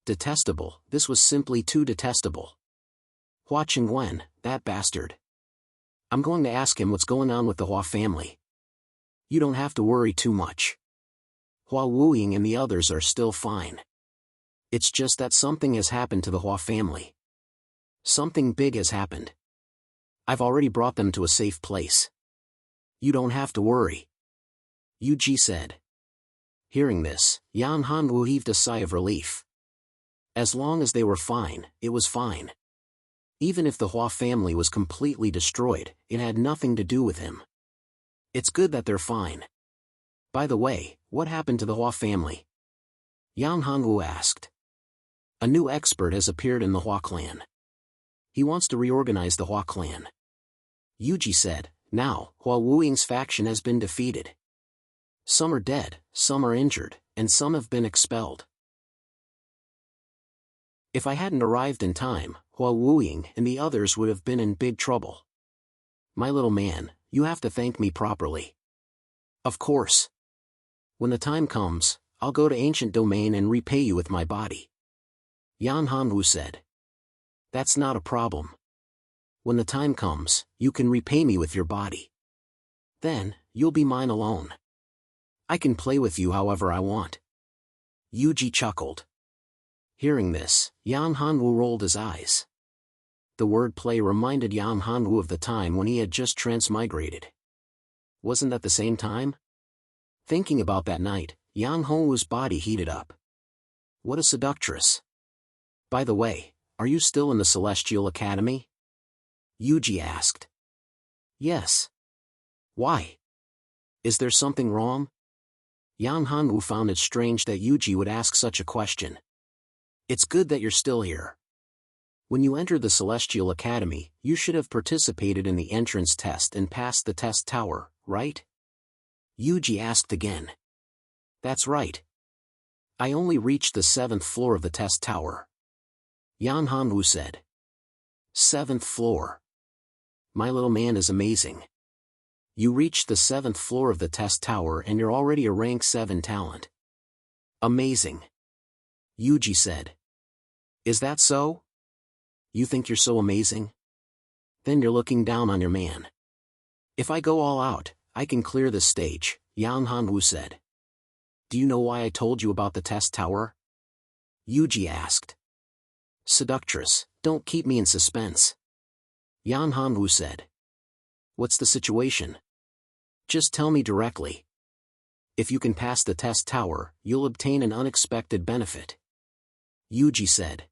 Detestable, this was simply too detestable. Hua Qingwen, that bastard. I'm going to ask him what's going on with the Hua family. You don't have to worry too much. Hua Wuying and the others are still fine. It's just that something has happened to the Hua family. Something big has happened. I've already brought them to a safe place. You don't have to worry. UG said. Hearing this, Yan Hanwu heaved a sigh of relief. As long as they were fine, it was fine. Even if the Hua family was completely destroyed, it had nothing to do with him. It's good that they're fine. By the way, what happened to the Hua family? Yang Hanwu asked. A new expert has appeared in the Hua clan. He wants to reorganize the Hua clan. Yuji said, now, Hua Wuying's faction has been defeated. Some are dead, some are injured, and some have been expelled. If I hadn't arrived in time, Hua Wuying and the others would have been in big trouble. My little man, you have to thank me properly. Of course. When the time comes, I'll go to ancient domain and repay you with my body. Yan Hanwu said. That's not a problem. When the time comes, you can repay me with your body. Then, you'll be mine alone. I can play with you however I want. Yuji chuckled. Hearing this, Yan Hanwu rolled his eyes. The word play reminded Yan Hanwu of the time when he had just transmigrated. Wasn't that the same time? Thinking about that night, Yan Hanwu's body heated up. What a seductress. By the way, are you still in the Celestial Academy? Yuji asked. Yes. Why? Is there something wrong? Yan Hanwu found it strange that Yuji would ask such a question. It's good that you're still here. When you entered the Celestial Academy, you should have participated in the entrance test and passed the test tower, right? Yuji asked again. That's right. I only reached the 7th floor of the test tower. Yan Hanwu said. 7th floor. My little man is amazing. You reached the 7th floor of the test tower and you're already a rank 7 talent. Amazing. Yuji said. Is that so? You think you're so amazing? Then you're looking down on your man. If I go all out, I can clear this stage, Yan Hanwu said. Do you know why I told you about the test tower? Yuji asked. Seductress, don't keep me in suspense. Yan Hanwu said. What's the situation? Just tell me directly. If you can pass the test tower, you'll obtain an unexpected benefit. Yuji said.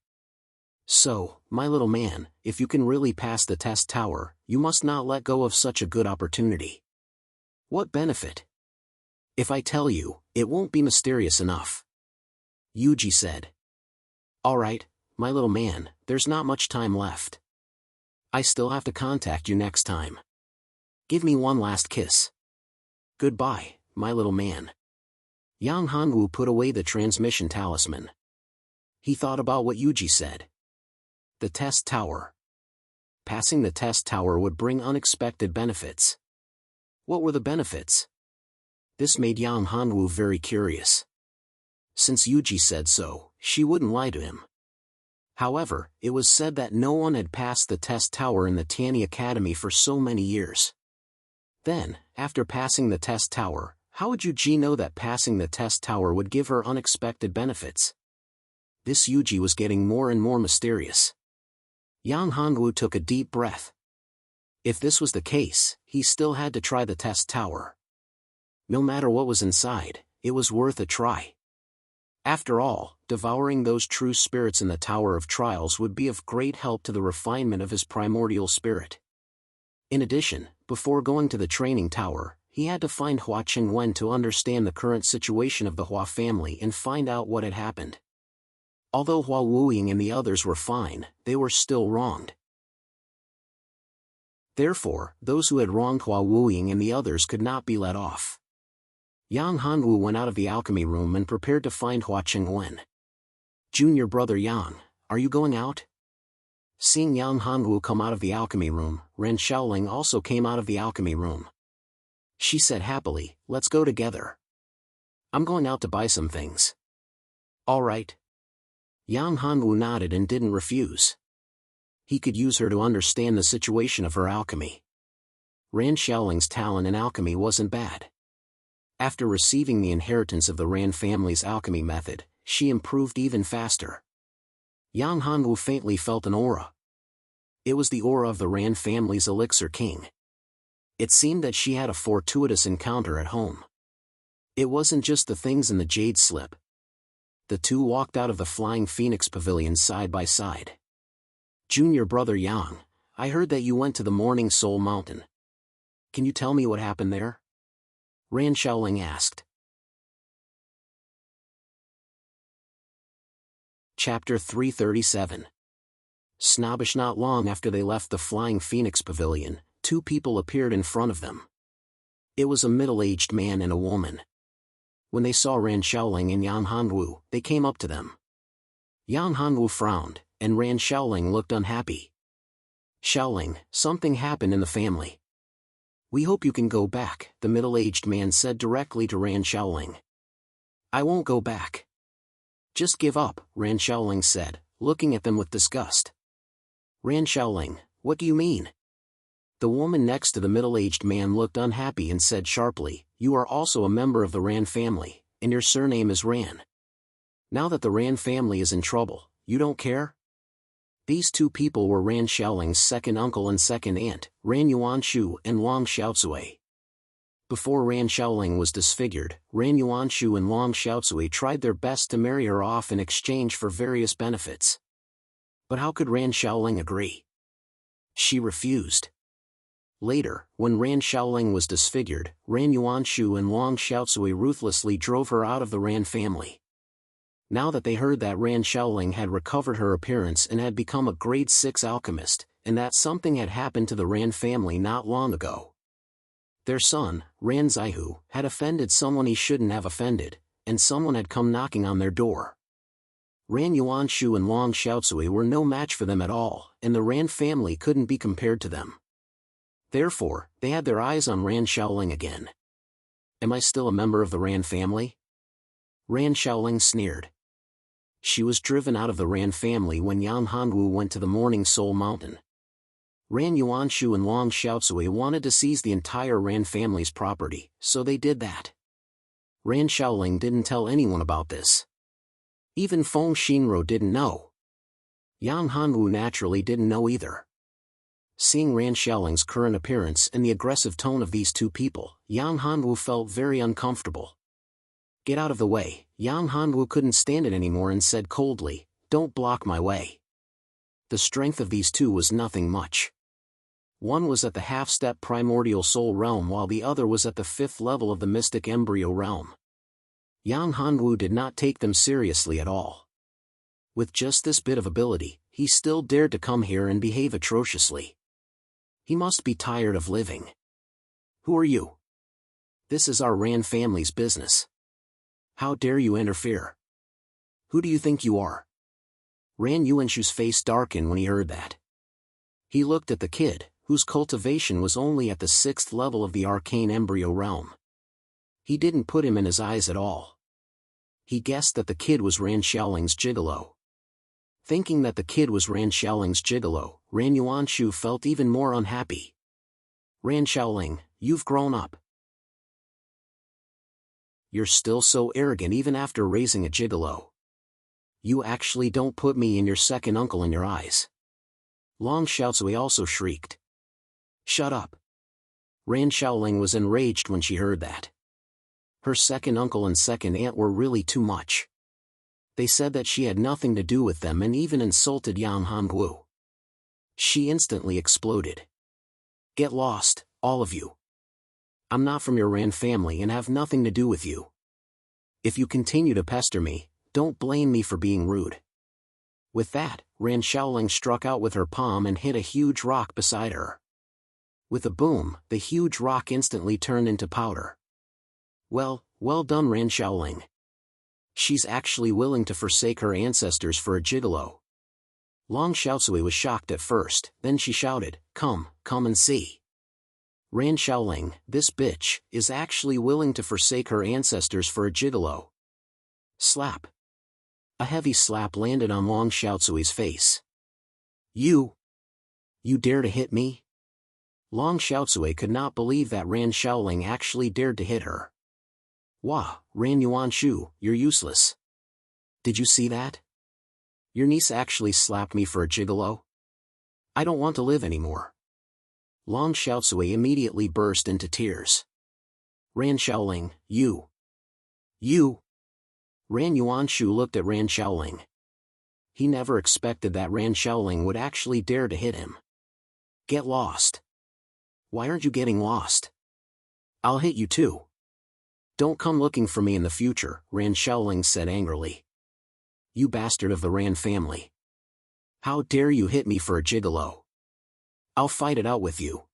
So, my little man, if you can really pass the test tower, you must not let go of such a good opportunity. What benefit? If I tell you, it won't be mysterious enough. Yuji said. Alright, my little man, there's not much time left. I still have to contact you next time. Give me one last kiss. Goodbye, my little man. Yang Hanwu put away the transmission talisman. He thought about what Yuji said. The test tower. Passing the test tower would bring unexpected benefits. What were the benefits? This made Yang Hanwu very curious. Since Yuji said so, she wouldn't lie to him. However, it was said that no one had passed the test tower in the Tianyi Academy for so many years. Then, after passing the test tower, how would Yuji know that passing the test tower would give her unexpected benefits? This Yuji was getting more and more mysterious. Yang Hanwu took a deep breath. If this was the case, he still had to try the test tower. No matter what was inside, it was worth a try. After all, devouring those true spirits in the Tower of Trials would be of great help to the refinement of his primordial spirit. In addition, before going to the training tower, he had to find Hua Qingwen to understand the current situation of the Hua family and find out what had happened. Although Hua Wuying and the others were fine, they were still wronged. Therefore, those who had wronged Hua Wuying and the others could not be let off. Yang Hanwu went out of the alchemy room and prepared to find Hua Qingwen. "Junior brother Yang, are you going out?" Seeing Yang Hanwu come out of the alchemy room, Ren Shaoling also came out of the alchemy room. She said happily, "Let's go together. I'm going out to buy some things." "All right." Yang Hanwu nodded and didn't refuse. He could use her to understand the situation of her alchemy. Ren Shaoling's talent in alchemy wasn't bad. After receiving the inheritance of the Ran family's alchemy method, she improved even faster. Yang Hanwu faintly felt an aura. It was the aura of the Ran family's elixir king. It seemed that she had a fortuitous encounter at home. It wasn't just the things in the jade slip. The two walked out of the Flying Phoenix Pavilion side by side. "Junior brother Yang, I heard that you went to the Morning Soul Mountain. Can you tell me what happened there?" Ran Shaoling asked. Chapter 337. Snobbish. Not long after they left the Flying Phoenix Pavilion, two people appeared in front of them. It was a middle-aged man and a woman. When they saw Ran Shaoling and Yang Hanwu, they came up to them. Yang Hanwu frowned, and Ran Shaoling looked unhappy. "Shaoling, something happened in the family. We hope you can go back," the middle-aged man said directly to Ran Shaoling. "I won't go back. Just give up," Ran Shaoling said, looking at them with disgust. "Ran Shaoling, what do you mean?" The woman next to the middle-aged man looked unhappy and said sharply, "You are also a member of the Ran family, and your surname is Ran. Now that the Ran family is in trouble, you don't care?" These two people were Ran Shaoling's second uncle and second aunt, Ran Yuanshu and Long Xiaocui. Before Ran Shaoling was disfigured, Ran Yuanshu and Long Xiaocui tried their best to marry her off in exchange for various benefits. But how could Ran Shaoling agree? She refused. Later, when Ran Shaoling was disfigured, Ran Yuanshu and Long Xiaocui ruthlessly drove her out of the Ran family. Now that they heard that Ran Shaoling had recovered her appearance and had become a grade 6 alchemist, and that something had happened to the Ran family not long ago. Their son, Ran Zaihu, had offended someone he shouldn't have offended, and someone had come knocking on their door. Ran Yuanshu and Long Xiaocui were no match for them at all, and the Ran family couldn't be compared to them. Therefore, they had their eyes on Ran Shaoling again. "Am I still a member of the Ran family?" Ran Shaoling sneered. She was driven out of the Ran family when Yang Hanwu went to the Morning Soul Mountain. Ran Yuanshu and Long Xiaocui wanted to seize the entire Ran family's property, so they did that. Ran Shaoling didn't tell anyone about this. Even Feng Shinro didn't know. Yang Hanwu naturally didn't know either. Seeing Ran Shaoling's current appearance and the aggressive tone of these two people, Yang Hanwu felt very uncomfortable. "Get out of the way," Yang Hanwu couldn't stand it anymore and said coldly, "Don't block my way." The strength of these two was nothing much. One was at the half-step primordial soul realm while the other was at the 5th level of the mystic embryo realm. Yang Hanwu did not take them seriously at all. With just this bit of ability, he still dared to come here and behave atrociously. He must be tired of living. "Who are you? This is our Ran family's business. How dare you interfere? Who do you think you are?" Ran Yuanshu's face darkened when he heard that. He looked at the kid, whose cultivation was only at the 6th level of the arcane embryo realm. He didn't put him in his eyes at all. He guessed that the kid was Ran Shaoling's gigolo. Thinking that the kid was Ran Shaoling's gigolo, Ran Yuanshu felt even more unhappy. "Ran Shaoling, you've grown up. You're still so arrogant even after raising a gigolo. You actually don't put me and your second uncle in your eyes." Long Xiaocui also shrieked. "Shut up." Ran Shaoling was enraged when she heard that. Her second uncle and second aunt were really too much. They said that she had nothing to do with them and even insulted Yang Hongwu. She instantly exploded. Get lost, all of you. I'm not from your Ran family and have nothing to do with you. If you continue to pester me, don't blame me for being rude. With that, Ran Shaoling struck out with her palm and hit a huge rock beside her. With a boom, the huge rock instantly turned into powder. Well done Ran Shaoling. She's actually willing to forsake her ancestors for a gigolo. Long Xiaocui was shocked at first, then she shouted, come and see. Ran Shaoling, this bitch, is actually willing to forsake her ancestors for a gigolo. Slap. A heavy slap landed on Long Xiaocui's face. You dare to hit me? Long Xiaocui could not believe that Ran Shaoling actually dared to hit her. Wah, Ran Yuanshu, you're useless. Did you see that? Your niece actually slapped me for a gigolo? I don't want to live anymore. Long Xiaocui immediately burst into tears. Ran Shaoling, you. Ran Yuanshu looked at Ran Shaoling. He never expected that Ran Shaoling would actually dare to hit him. Get lost. Why aren't you getting lost? I'll hit you too. Don't come looking for me in the future, Ran Shaoling said angrily. You bastard of the Ran family. How dare you hit me for a gigolo? I'll fight it out with you.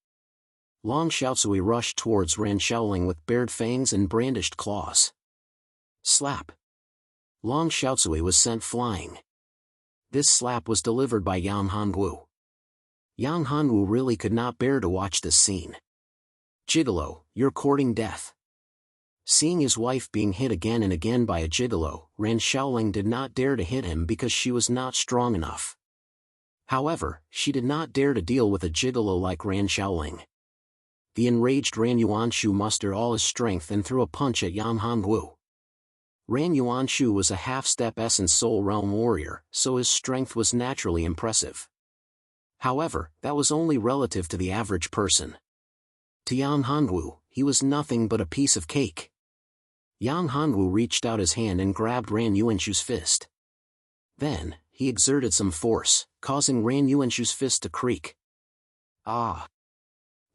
Long Xiaocui rushed towards Ran Shaoling with bared fangs and brandished claws. Slap. Long Xiaocui was sent flying. This slap was delivered by Yang Hongwu. Yang Hongwu really could not bear to watch this scene. Gigolo, you're courting death. Seeing his wife being hit again and again by a gigolo, Ran Shaoling did not dare to hit him because she was not strong enough. However, she did not dare to deal with a gigolo like Ran Shaoling. The enraged Ran Yuanshu mustered all his strength and threw a punch at Yang Hongwu. Ran Yuanshu was a half-step essence soul realm warrior, so his strength was naturally impressive. However, that was only relative to the average person. To Yang Hongwu, he was nothing but a piece of cake. Yang Hongwu reached out his hand and grabbed Ran Yuanshu's fist. Then, he exerted some force, causing Ran Yuanshu's fist to creak. Ah!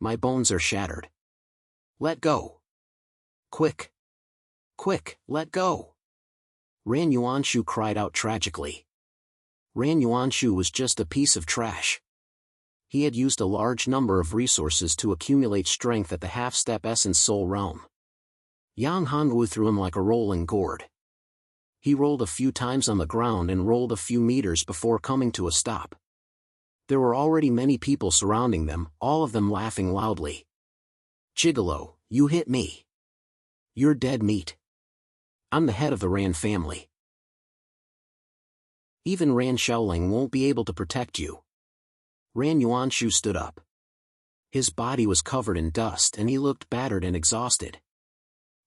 My bones are shattered. Let go! Quick! Let go! Ran Yuanshu cried out tragically. Ran Yuanshu was just a piece of trash. He had used a large number of resources to accumulate strength at the half-step essence soul realm. Yang Hongwu threw him like a rolling gourd. He rolled a few times on the ground and rolled a few meters before coming to a stop. There were already many people surrounding them, all of them laughing loudly. Gigolo, you hit me. You're dead meat. I'm the head of the Ran family. Even Ran Shaoling won't be able to protect you. Ran Yuanshu stood up. His body was covered in dust and he looked battered and exhausted.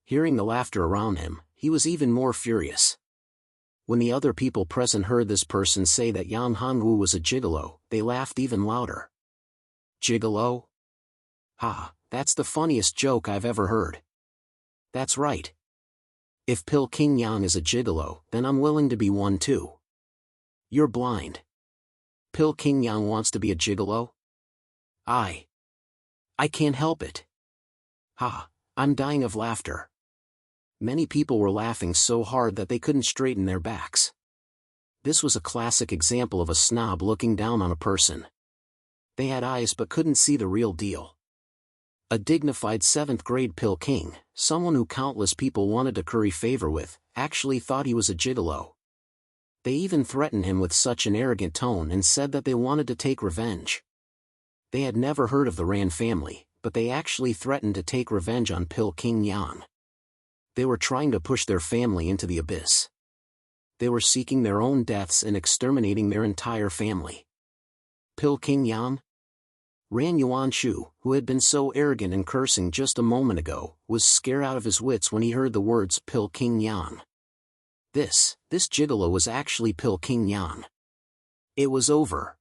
Hearing the laughter around him, he was even more furious. When the other people present heard this person say that Yang Hongwu was a gigolo, they laughed even louder. Gigolo? Ha, that's the funniest joke I've ever heard. That's right. If Pil King Yang is a gigolo, then I'm willing to be one too. You're blind. Pil King Yang wants to be a gigolo? I can't help it. Ha, I'm dying of laughter. Many people were laughing so hard that they couldn't straighten their backs. This was a classic example of a snob looking down on a person. They had eyes but couldn't see the real deal. A dignified 7th grade Pil King, someone who countless people wanted to curry favor with, actually thought he was a gigolo. They even threatened him with such an arrogant tone and said that they wanted to take revenge. They had never heard of the Ran family, but they actually threatened to take revenge on Pil King Yang. They were trying to push their family into the abyss. They were seeking their own deaths and exterminating their entire family. Pil King Yang? Ran Yuanshu, who had been so arrogant and cursing just a moment ago, was scared out of his wits when he heard the words Pil King Yang. This gigolo was actually Pil King Yang. It was over.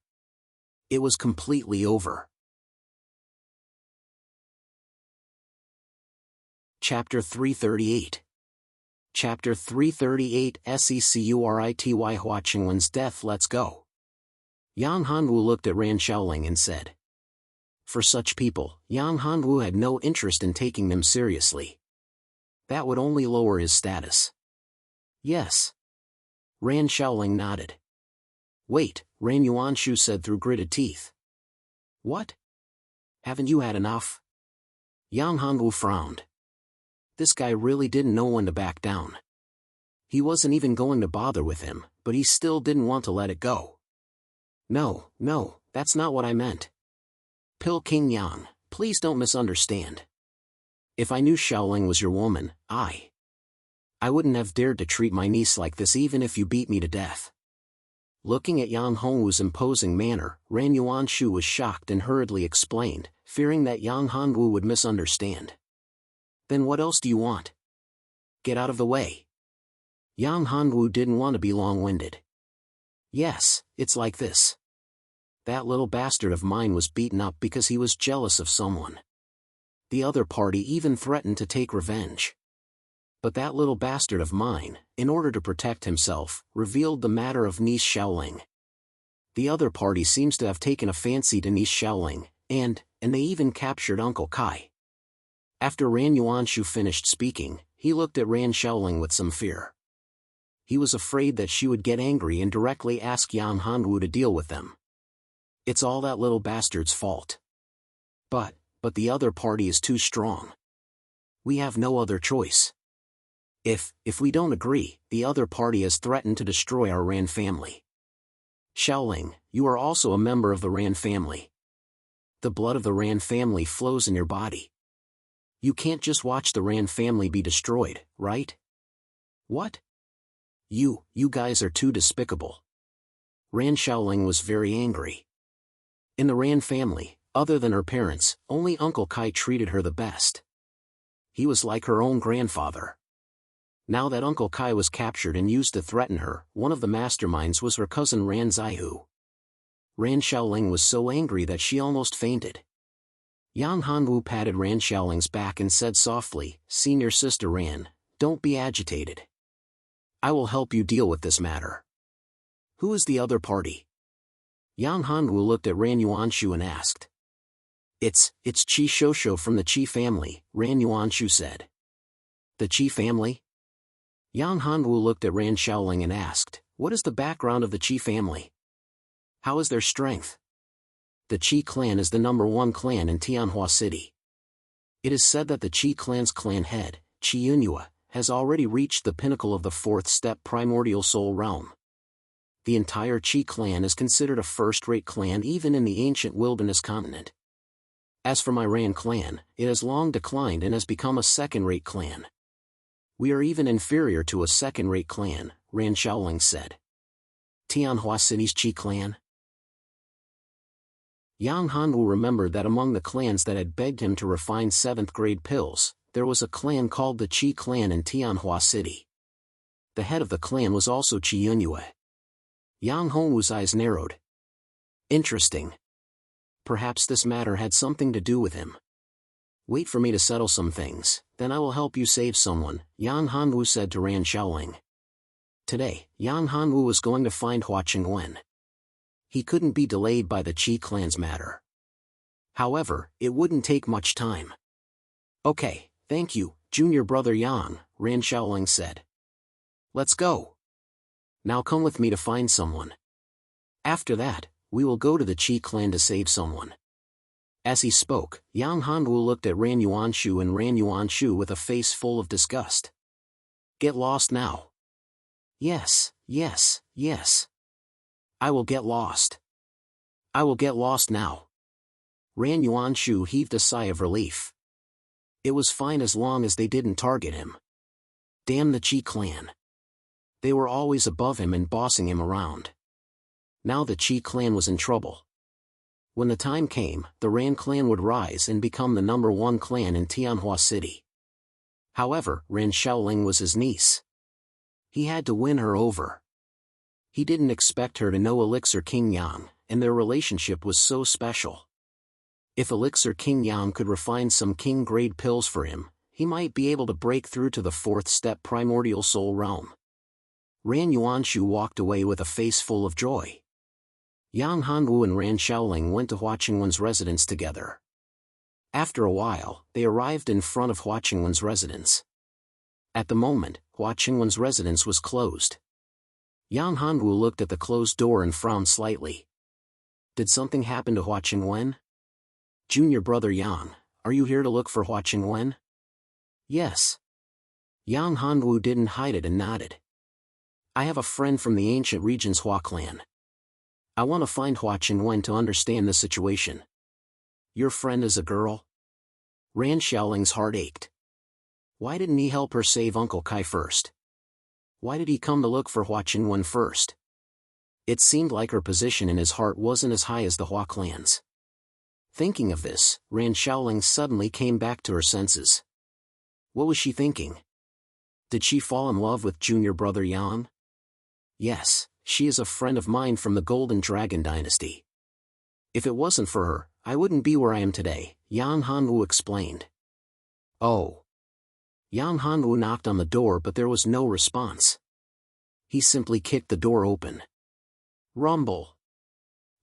It was completely over. Chapter 338. Chapter 338 Securit Watching One's Death. Let's go. Yang Hanwu looked at Ran Shaoling and said. For such people, Yang Hanwu had no interest in taking them seriously. That would only lower his status. Yes. Ran Shaoling nodded. Wait, Ran Yuanshu said through gritted teeth. What? Haven't you had enough? Yang Hanwu frowned. This guy really didn't know when to back down. He wasn't even going to bother with him, but he still didn't want to let it go. No, that's not what I meant. Pil King Yang, please don't misunderstand. If I knew Shaoling was your woman, I wouldn't have dared to treat my niece like this even if you beat me to death. Looking at Yang Hongwu's imposing manner, Ran Yuanshu was shocked and hurriedly explained, fearing that Yang Hongwu would misunderstand. Then what else do you want? Get out of the way. Yang Hongwu didn't want to be long-winded. Yes, it's like this. That little bastard of mine was beaten up because he was jealous of someone. The other party even threatened to take revenge. But that little bastard of mine, in order to protect himself, revealed the matter of niece Shaoling. The other party seems to have taken a fancy to niece Shaoling, and they even captured Uncle Kai. After Ran Yuanshu finished speaking, he looked at Ran Shaoling with some fear. He was afraid that she would get angry and directly ask Yang Hanwu to deal with them. It's all that little bastard's fault. But the other party is too strong. We have no other choice. If we don't agree, the other party has threatened to destroy our Ran family. Shaoling, you are also a member of the Ran family. The blood of the Ran family flows in your body. You can't just watch the Ran family be destroyed, right? What? You guys are too despicable. Ran Shaoling was very angry. In the Ran family, other than her parents, only Uncle Kai treated her the best. He was like her own grandfather. Now that Uncle Kai was captured and used to threaten her, one of the masterminds was her cousin Ran Zaihu. Ran Shaoling was so angry that she almost fainted. Yang Hanwu patted Ran Shaoling's back and said softly, Senior Sister Ran, don't be agitated. I will help you deal with this matter. Who is the other party? Yang Hanwu looked at Ran Yuanshu and asked. It's Qi Shosho from the Qi family, Ran Yuanshu said. The Qi family? Yang Hanwu looked at Ran Shaoling and asked, what is the background of the Qi family? How is their strength? The Qi clan is the #1 clan in Tianhua City. It is said that the Qi clan's clan head, Qi Yunyue, has already reached the pinnacle of the 4th step primordial soul realm. The entire Qi clan is considered a first-rate clan even in the ancient wilderness continent. As for my Ran clan, it has long declined and has become a second-rate clan. We are even inferior to a second-rate clan, Ran Shaoling said. Tianhua City's Qi clan? Yang Hanwu remembered that among the clans that had begged him to refine 7th-grade pills, there was a clan called the Qi clan in Tianhua City. The head of the clan was also Qi Yunyue. Yang Hongwu's eyes narrowed. Interesting. Perhaps this matter had something to do with him. Wait for me to settle some things, then I will help you save someone, Yang Hanwu said to Ran Shaoling. Today, Yang Hanwu was going to find Hua Qingwen. He couldn't be delayed by the Qi clan's matter. However, it wouldn't take much time. Okay, thank you, junior brother Yang, Ran Shaoling said. Let's go. Now come with me to find someone. After that, we will go to the Qi clan to save someone. As he spoke, Yang Hanwu looked at Ran Yuanshu and Ran Yuanshu with a face full of disgust. Get lost now. Yes. I will get lost. I will get lost now. Ran Yuanshu heaved a sigh of relief. It was fine as long as they didn't target him. Damn the Qi clan. They were always above him and bossing him around. Now the Qi clan was in trouble. When the time came, the Ran clan would rise and become the #1 clan in Tianhua City. However, Ran Shaoling was his niece. He had to win her over. He didn't expect her to know Elixir King Yang, and their relationship was so special. If Elixir King Yang could refine some king-grade pills for him, he might be able to break through to the fourth step primordial soul realm. Ran Yuanshu walked away with a face full of joy. Yang Hanwu and Ran Shaoling went to Hua Qingwen's residence together. After a while, they arrived in front of Hua Qingwen's residence. At the moment, Hua Qingwen's residence was closed. Yang Hanwu looked at the closed door and frowned slightly. Did something happen to Hua Qingwen? Junior brother Yang, are you here to look for Hua Qingwen? Yes. Yang Hanwu didn't hide it and nodded. I have a friend from the ancient region's Hua clan. I want to find Hua Qingwen to understand the situation. Your friend is a girl? Ran Shaoling's heart ached. Why didn't he help her save Uncle Kai first? Why did he come to look for Hua Qingwen first? It seemed like her position in his heart wasn't as high as the Hua clan's. Thinking of this, Ran Shaoling suddenly came back to her senses. What was she thinking? Did she fall in love with junior brother Yang? Yes, she is a friend of mine from the Golden Dragon Dynasty. If it wasn't for her, I wouldn't be where I am today, Yang Hanwu explained. Oh. Yang Hanwu knocked on the door but there was no response. He simply kicked the door open. Rumble.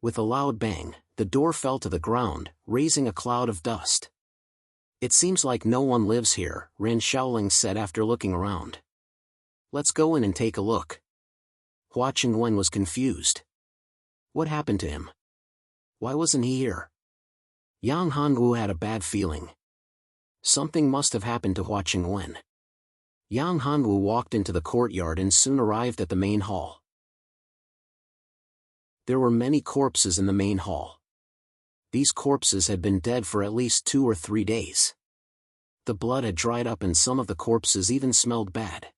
With a loud bang, the door fell to the ground, raising a cloud of dust. It seems like no one lives here, Ran Shaoling said after looking around. Let's go in and take a look. Hua Qingwen was confused. What happened to him? Why wasn't he here? Yang Hanwu had a bad feeling. Something must have happened to Hua Qingwen. Yang Hanwu walked into the courtyard and soon arrived at the main hall. There were many corpses in the main hall. These corpses had been dead for at least 2 or 3 days. The blood had dried up and some of the corpses even smelled bad.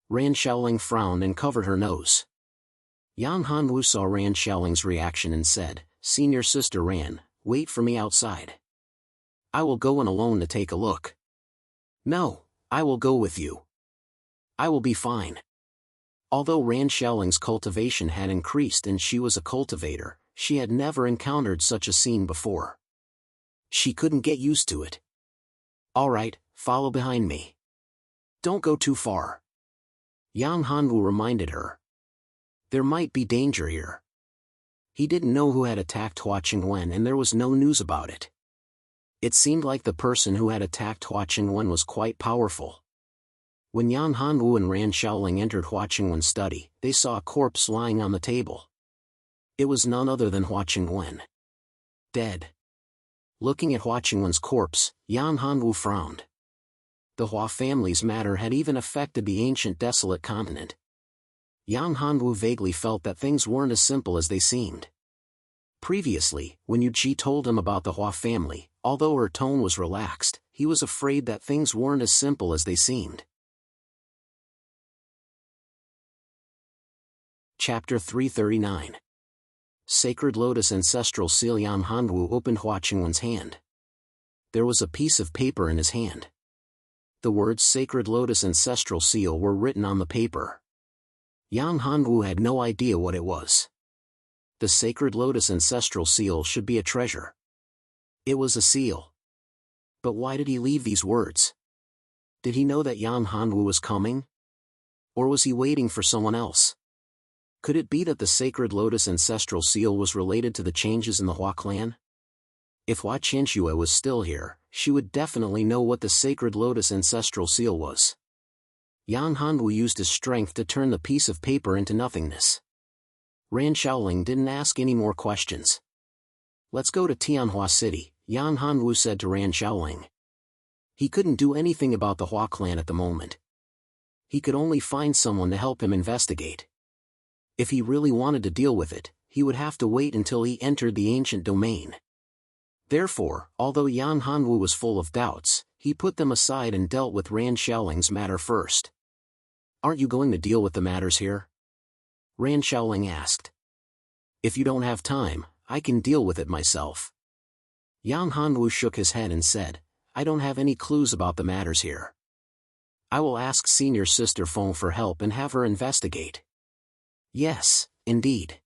Ran Shaoling frowned and covered her nose. Yang Hanwu saw Ran Shaoling's reaction and said, Senior sister Ran, wait for me outside. I will go in alone to take a look. No, I will go with you. I will be fine. Although Ran Shaoling's cultivation had increased and she was a cultivator, she had never encountered such a scene before. She couldn't get used to it. All right, follow behind me. Don't go too far. Yang Hanwu reminded her. There might be danger here. He didn't know who had attacked Hua Qingwen and there was no news about it. It seemed like the person who had attacked Hua Qingwen was quite powerful. When Yang Hanwu and Ran Shaoling entered Hua Qingwen's study, they saw a corpse lying on the table. It was none other than Hua Qingwen. Dead. Looking at Hua Qingwen's corpse, Yang Hanwu frowned. The Hua family's matter had even affected the ancient desolate continent. Yang Hanwu vaguely felt that things weren't as simple as they seemed. Previously, when Yu Qi told him about the Hua family, although her tone was relaxed, he was afraid that things weren't as simple as they seemed. Chapter 339. Sacred Lotus Ancestral Seal. Yang Hanwu opened Hua Qingwen's hand. There was a piece of paper in his hand. The words Sacred Lotus Ancestral Seal were written on the paper. Yang Hanwu had no idea what it was. The Sacred Lotus Ancestral Seal should be a treasure. It was a seal. But why did he leave these words? Did he know that Yang Hanwu was coming? Or was he waiting for someone else? Could it be that the Sacred Lotus Ancestral Seal was related to the changes in the Hua clan? If Hua Qianxue was still here, she would definitely know what the Sacred Lotus Ancestral Seal was. Yang Hanwu used his strength to turn the piece of paper into nothingness. Ran Shaoling didn't ask any more questions. Let's go to Tianhua City, Yang Hanwu said to Ran Shaoling. He couldn't do anything about the Hua clan at the moment. He could only find someone to help him investigate. If he really wanted to deal with it, he would have to wait until he entered the ancient domain. Therefore, although Yang Hanwu was full of doubts, he put them aside and dealt with Ran Shaoling's matter first. Aren't you going to deal with the matters here? Ran Shaoling asked. If you don't have time, I can deal with it myself. Yang Hanwu shook his head and said, I don't have any clues about the matters here. I will ask Senior Sister Feng for help and have her investigate. Yes, indeed.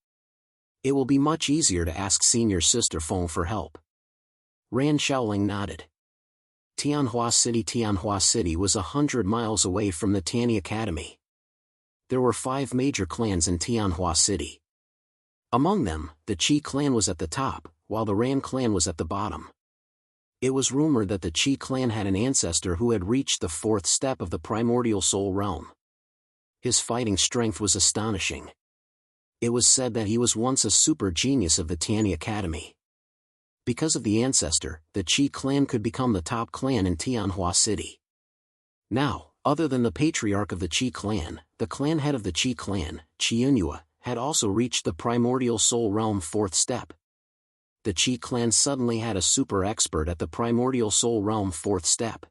It will be much easier to ask Senior Sister Feng for help. Ran Shaoling nodded. Tianhua City was 100 miles away from the Tianyi Academy. There were 5 major clans in Tianhua City. Among them, the Qi clan was at the top, while the Ran clan was at the bottom. It was rumored that the Qi clan had an ancestor who had reached the 4th step of the primordial soul realm. His fighting strength was astonishing. It was said that he was once a super genius of the Tianyi Academy. Because of the ancestor, the Qi clan could become the top clan in Tianhua City. Now, other than the patriarch of the Qi clan, the clan head of the Qi clan, Qianyue, had also reached the primordial soul realm 4th step. The Qi clan suddenly had a super expert at the primordial soul realm 4th step.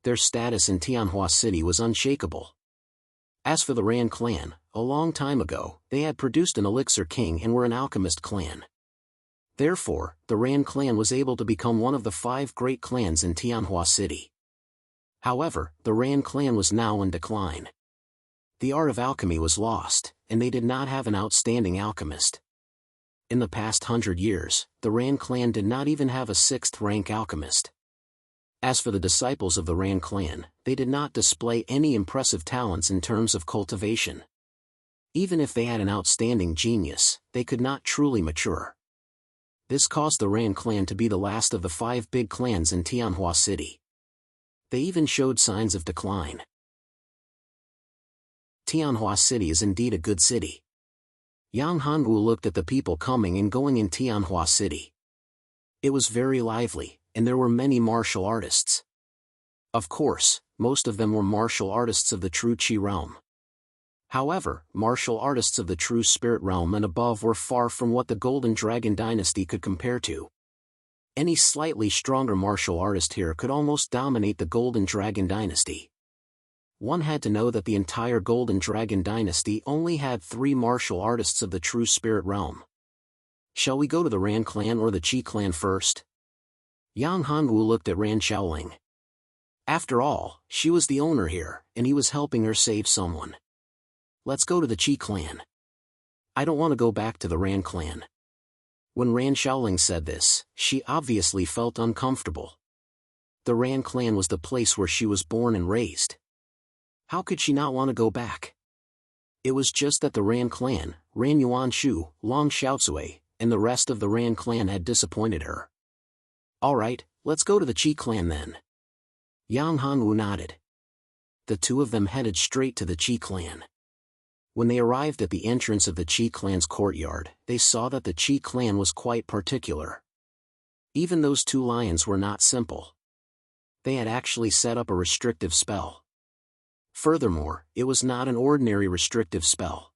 Their status in Tianhua City was unshakable. As for the Ran clan, a long time ago, they had produced an elixir king and were an alchemist clan. Therefore, the Ran clan was able to become one of the 5 great clans in Tianhua City. However, the Ran clan was now in decline. The art of alchemy was lost, and they did not have an outstanding alchemist. In the past 100 years, the Ran clan did not even have a 6th rank alchemist. As for the disciples of the Ran clan, they did not display any impressive talents in terms of cultivation. Even if they had an outstanding genius, they could not truly mature. This caused the Ran clan to be the last of the 5 big clans in Tianhua City. They even showed signs of decline. Tianhua City is indeed a good city. Yang Hanwu looked at the people coming and going in Tianhua City. It was very lively, and there were many martial artists. Of course, most of them were martial artists of the true Qi realm. However, martial artists of the true spirit realm and above were far from what the Golden Dragon Dynasty could compare to. Any slightly stronger martial artist here could almost dominate the Golden Dragon Dynasty. One had to know that the entire Golden Dragon Dynasty only had 3 martial artists of the true spirit realm. Shall we go to the Ran clan or the Qi clan first? Yang Hanwu looked at Ran Shaoling. After all, she was the owner here, and he was helping her save someone. Let's go to the Qi clan. I don't want to go back to the Ran clan. When Ran Shaoling said this, she obviously felt uncomfortable. The Ran clan was the place where she was born and raised. How could she not want to go back? It was just that the Ran clan, Ran Yuanshu, Long Xiaocui, and the rest of the Ran clan had disappointed her. Alright, let's go to the Qi clan then. Yang Hanwu nodded. The 2 of them headed straight to the Qi clan. When they arrived at the entrance of the Qi clan's courtyard, they saw that the Qi clan was quite particular. Even those 2 lions were not simple. They had actually set up a restrictive spell. Furthermore, it was not an ordinary restrictive spell.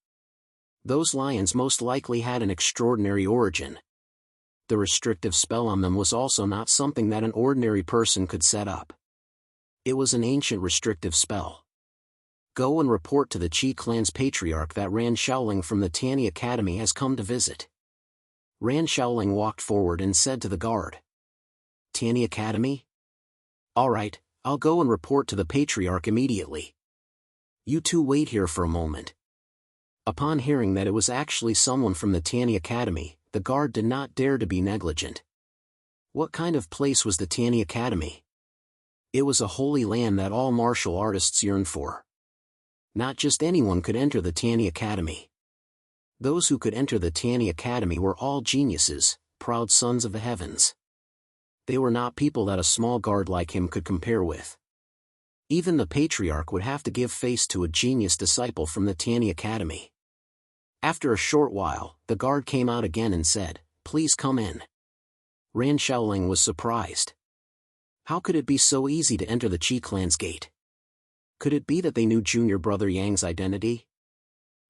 Those lions most likely had an extraordinary origin. The restrictive spell on them was also not something that an ordinary person could set up. It was an ancient restrictive spell. Go and report to the Qi clan's patriarch that Ran Shaoling from the Tianyi Academy has come to visit. Ran Shaoling walked forward and said to the guard. Tianyi Academy? Alright, I'll go and report to the patriarch immediately. You 2 wait here for a moment. Upon hearing that it was actually someone from the Tianyi Academy, the guard did not dare to be negligent. What kind of place was the Tianyi Academy? It was a holy land that all martial artists yearned for. Not just anyone could enter the Tianyi Academy. Those who could enter the Tianyi Academy were all geniuses, proud sons of the heavens. They were not people that a small guard like him could compare with. Even the patriarch would have to give face to a genius disciple from the Tianyi Academy. After a short while, the guard came out again and said, "Please come in." Ran Shaoling was surprised. How could it be so easy to enter the Qi clan's gate? Could it be that they knew junior brother Yang's identity?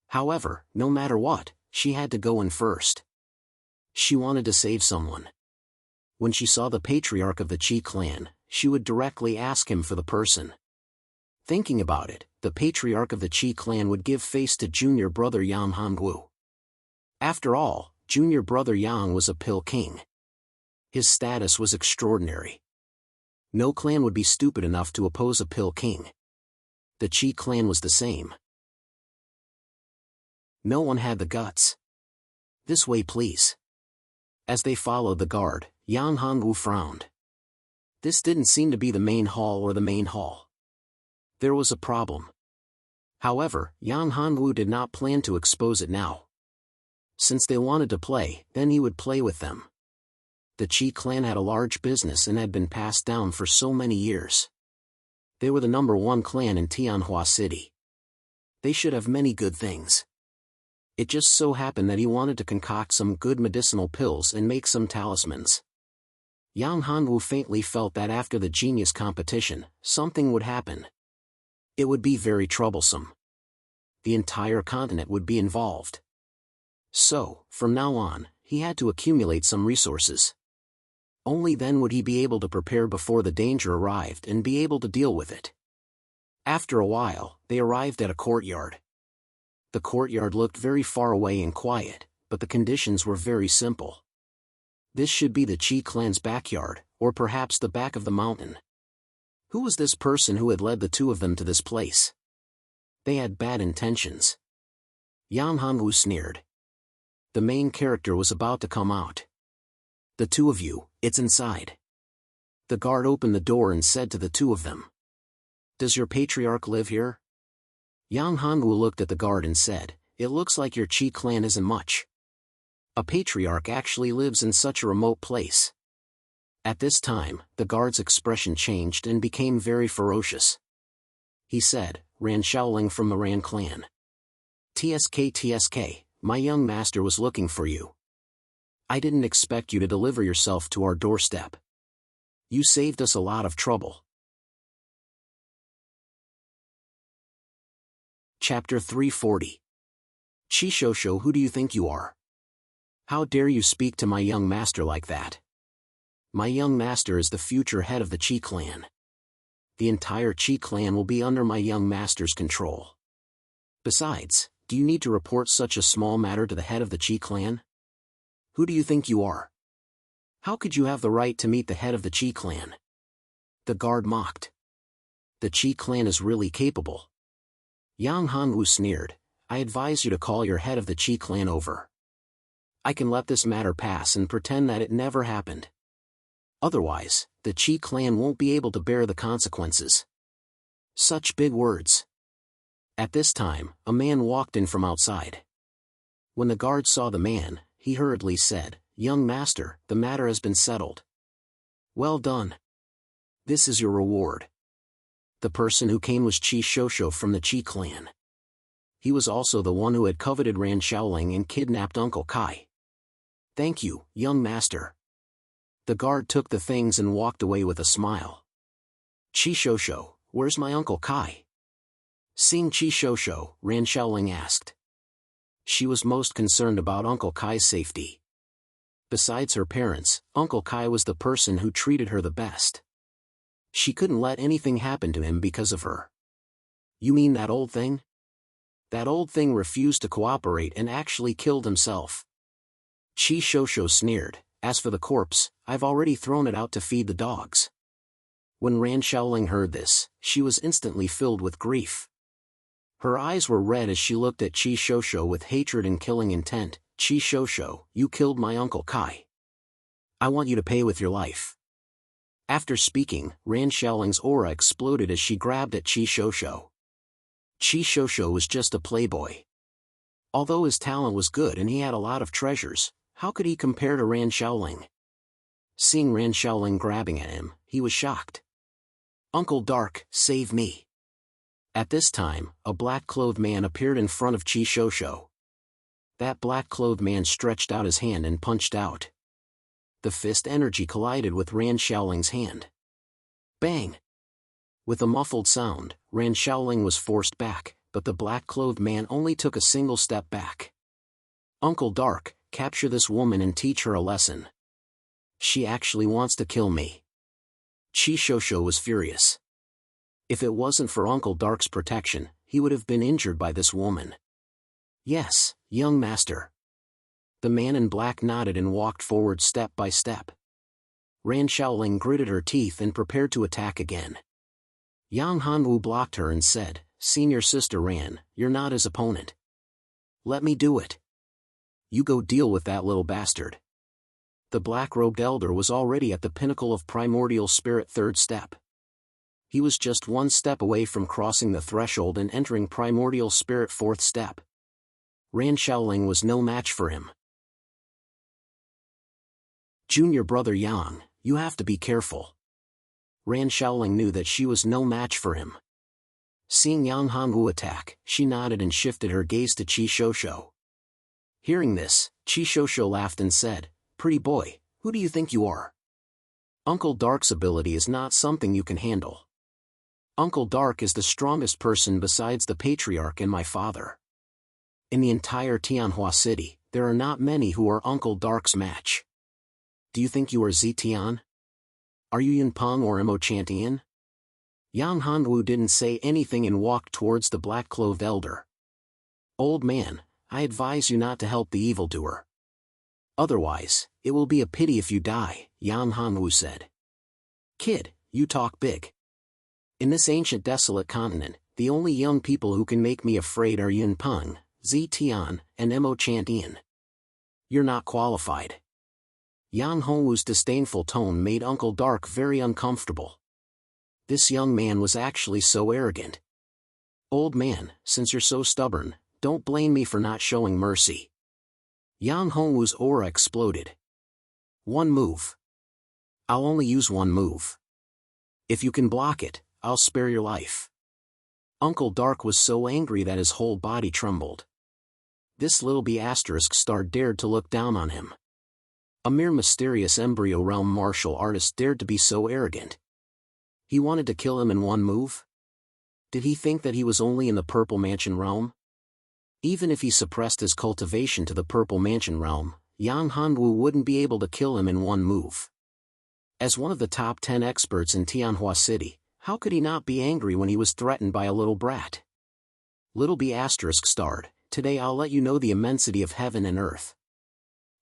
However, no matter what, she had to go in first. She wanted to save someone. When she saw the patriarch of the Qi clan, she would directly ask him for the person. Thinking about it, the patriarch of the Qi clan would give face to junior brother Yang Hangu. After all, junior brother Yang was a pill king. His status was extraordinary. No clan would be stupid enough to oppose a pill king. The Qi clan was the same. No one had the guts. This way please. As they followed the guard, Yang Hangu frowned. This didn't seem to be the main hall or the main hall. There was a problem. However, Yang Hanwu did not plan to expose it now. Since they wanted to play, then he would play with them. The Qi clan had a large business and had been passed down for so many years. They were the #1 clan in Tianhua City. They should have many good things. It just so happened that he wanted to concoct some good medicinal pills and make some talismans. Yang Hanwu faintly felt that after the genius competition, something would happen. It would be very troublesome. The entire continent would be involved. So, from now on, he had to accumulate some resources. Only then would he be able to prepare before the danger arrived and be able to deal with it. After a while, they arrived at a courtyard. The courtyard looked very far away and quiet, but the conditions were very simple. This should be the Qi clan's backyard, or perhaps the back of the mountain. Who was this person who had led the two of them to this place? They had bad intentions. Yang Hanwu sneered. The main character was about to come out. The two of you, it's inside. The guard opened the door and said to the two of them. Does your patriarch live here? Yang Hanwu looked at the guard and said, it looks like your Qi clan isn't much. A patriarch actually lives in such a remote place. At this time, the guard's expression changed and became very ferocious. He said, Ran Shaoling from the Ran clan. TSK, my young master was looking for you. I didn't expect you to deliver yourself to our doorstep. You saved us a lot of trouble. Chapter 340. Qishoushou, who do you think you are? How dare you speak to my young master like that? My young master is the future head of the Qi clan. The entire Qi clan will be under my young master's control. Besides, do you need to report such a small matter to the head of the Qi clan? Who do you think you are? How could you have the right to meet the head of the Qi clan? The guard mocked. The Qi clan is really capable. Yang Hanwu sneered, I advise you to call your head of the Qi clan over. I can let this matter pass and pretend that it never happened. Otherwise, the Qi clan won't be able to bear the consequences. Such big words. At this time, a man walked in from outside. When the guard saw the man, he hurriedly said, Young master, the matter has been settled. Well done. This is your reward. The person who came was Qishoushou from the Qi clan. He was also the one who had coveted Ran Shaoling and kidnapped Uncle Kai. Thank you, young master. The guard took the things and walked away with a smile. Qishoushou, where's my Uncle Kai? Seeing Qishoushou, Ran Shaoling asked. She was most concerned about Uncle Kai's safety. Besides her parents, Uncle Kai was the person who treated her the best. She couldn't let anything happen to him because of her. You mean that old thing? That old thing refused to cooperate and actually killed himself. Qishoushou sneered, as for the corpse, I've already thrown it out to feed the dogs. When Ran Shaoling heard this, she was instantly filled with grief. Her eyes were red as she looked at Qishoushou with hatred and killing intent. Qishoushou, you killed my Uncle Kai. I want you to pay with your life. After speaking, Ran Shaoling's aura exploded as she grabbed at Qishoushou. Qishoushou was just a playboy. Although his talent was good and he had a lot of treasures, how could he compare to Ran Shaoling? Seeing Ran Shaoling grabbing at him, he was shocked. Uncle Dark, save me. At this time, a black-clothed man appeared in front of Qishoushou. That black-clothed man stretched out his hand and punched out. The fist energy collided with Ran Shaoling's hand. Bang! With a muffled sound, Ran Shaoling was forced back, but the black-clothed man only took a single step back. Uncle Dark, capture this woman and teach her a lesson. She actually wants to kill me. Qishoushou was furious. If it wasn't for Uncle Dark's protection, he would have been injured by this woman. Yes, young master. The man in black nodded and walked forward step by step. Ran Shaoling gritted her teeth and prepared to attack again. Yang Hanwu blocked her and said, Senior Sister Ran, you're not his opponent. Let me do it. You go deal with that little bastard. The black-robed elder was already at the pinnacle of primordial spirit third step. He was just one step away from crossing the threshold and entering primordial spirit fourth step. Ran Shaoling was no match for him. Junior brother Yang, you have to be careful. Ran Shaoling knew that she was no match for him. Seeing Yang Hongwu attack, she nodded and shifted her gaze to Qi Shoushou. Hearing this, Qi Shoushou laughed and said, "Pretty boy, who do you think you are? Uncle Dark's ability is not something you can handle. Uncle Dark is the strongest person besides the Patriarch and my father. In the entire Tianhua city, there are not many who are Uncle Dark's match. Do you think you are Zetian? Are you Yunpeng or Emochantian?" Yang Hongwu didn't say anything and walked towards the black-clothed elder. "Old man, I advise you not to help the evildoer. Otherwise, it will be a pity if you die," Yang Hongwu said. "Kid, you talk big. In this ancient desolate continent, the only young people who can make me afraid are Yunpeng, Zetian, and Emochantian. You're not qualified." Yang Hongwu's disdainful tone made Uncle Dark very uncomfortable. This young man was actually so arrogant. "Old man, since you're so stubborn, don't blame me for not showing mercy." Yang Hongwu's aura exploded. "One move. I'll only use one move. If you can block it, I'll spare your life." Uncle Dark was so angry that his whole body trembled. This little B***star dared to look down on him. A mere mysterious embryo realm martial artist dared to be so arrogant. He wanted to kill him in one move? Did he think that he was only in the Purple Mansion realm? Even if he suppressed his cultivation to the Purple Mansion realm, Yang Hongwu wouldn't be able to kill him in one move. As one of the top 10 experts in Tianhua City, how could he not be angry when he was threatened by a little brat? Little B***starred, today I'll let you know the immensity of heaven and earth.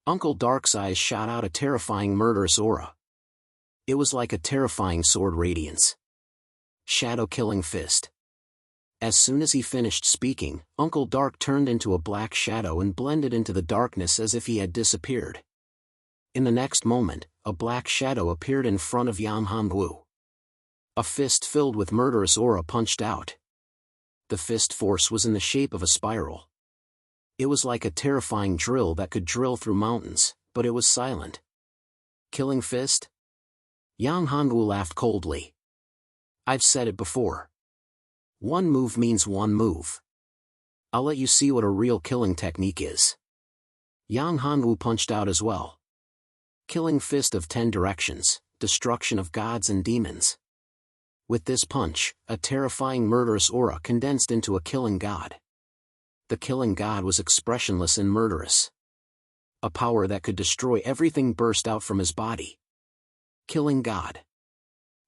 Uncle Dark's eyes shot out a terrifying murderous aura. It was like a terrifying sword radiance. Shadow-killing fist. As soon as he finished speaking, Uncle Dark turned into a black shadow and blended into the darkness as if he had disappeared. In the next moment, a black shadow appeared in front of Yang Hongwu. A fist filled with murderous aura punched out. The fist force was in the shape of a spiral. It was like a terrifying drill that could drill through mountains, but it was silent. Killing fist? Yang Hongwu laughed coldly. "I've said it before. One move means one move. I'll let you see what a real killing technique is." Yang Hongwu punched out as well. Killing fist of 10 directions, destruction of gods and demons. With this punch, a terrifying murderous aura condensed into a killing god. The killing god was expressionless and murderous. A power that could destroy everything burst out from his body. Killing god.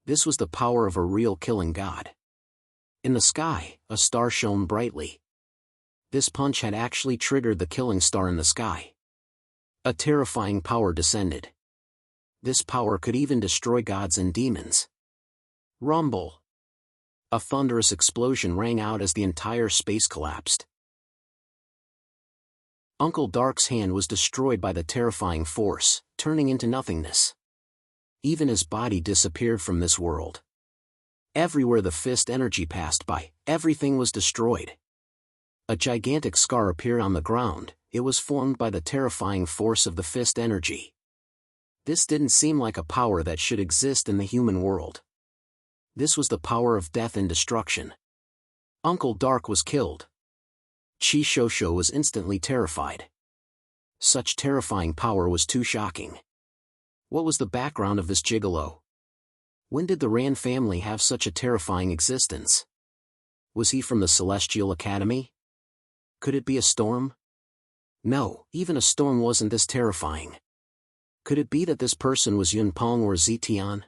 This was the power of a real killing god. In the sky, a star shone brightly. This punch had actually triggered the killing star in the sky. A terrifying power descended. This power could even destroy gods and demons. Rumble. A thunderous explosion rang out as the entire space collapsed. Uncle Dark's hand was destroyed by the terrifying force, turning into nothingness. Even his body disappeared from this world. Everywhere the fist energy passed by, everything was destroyed. A gigantic scar appeared on the ground. It was formed by the terrifying force of the fist energy. This didn't seem like a power that should exist in the human world. This was the power of death and destruction. Uncle Dark was killed. Qi Shoushou was instantly terrified. Such terrifying power was too shocking. What was the background of this gigolo? When did the Ran family have such a terrifying existence? Was he from the Celestial Academy? Could it be a storm? No, even a storm wasn't this terrifying. Could it be that this person was Yunpeng or Zetian?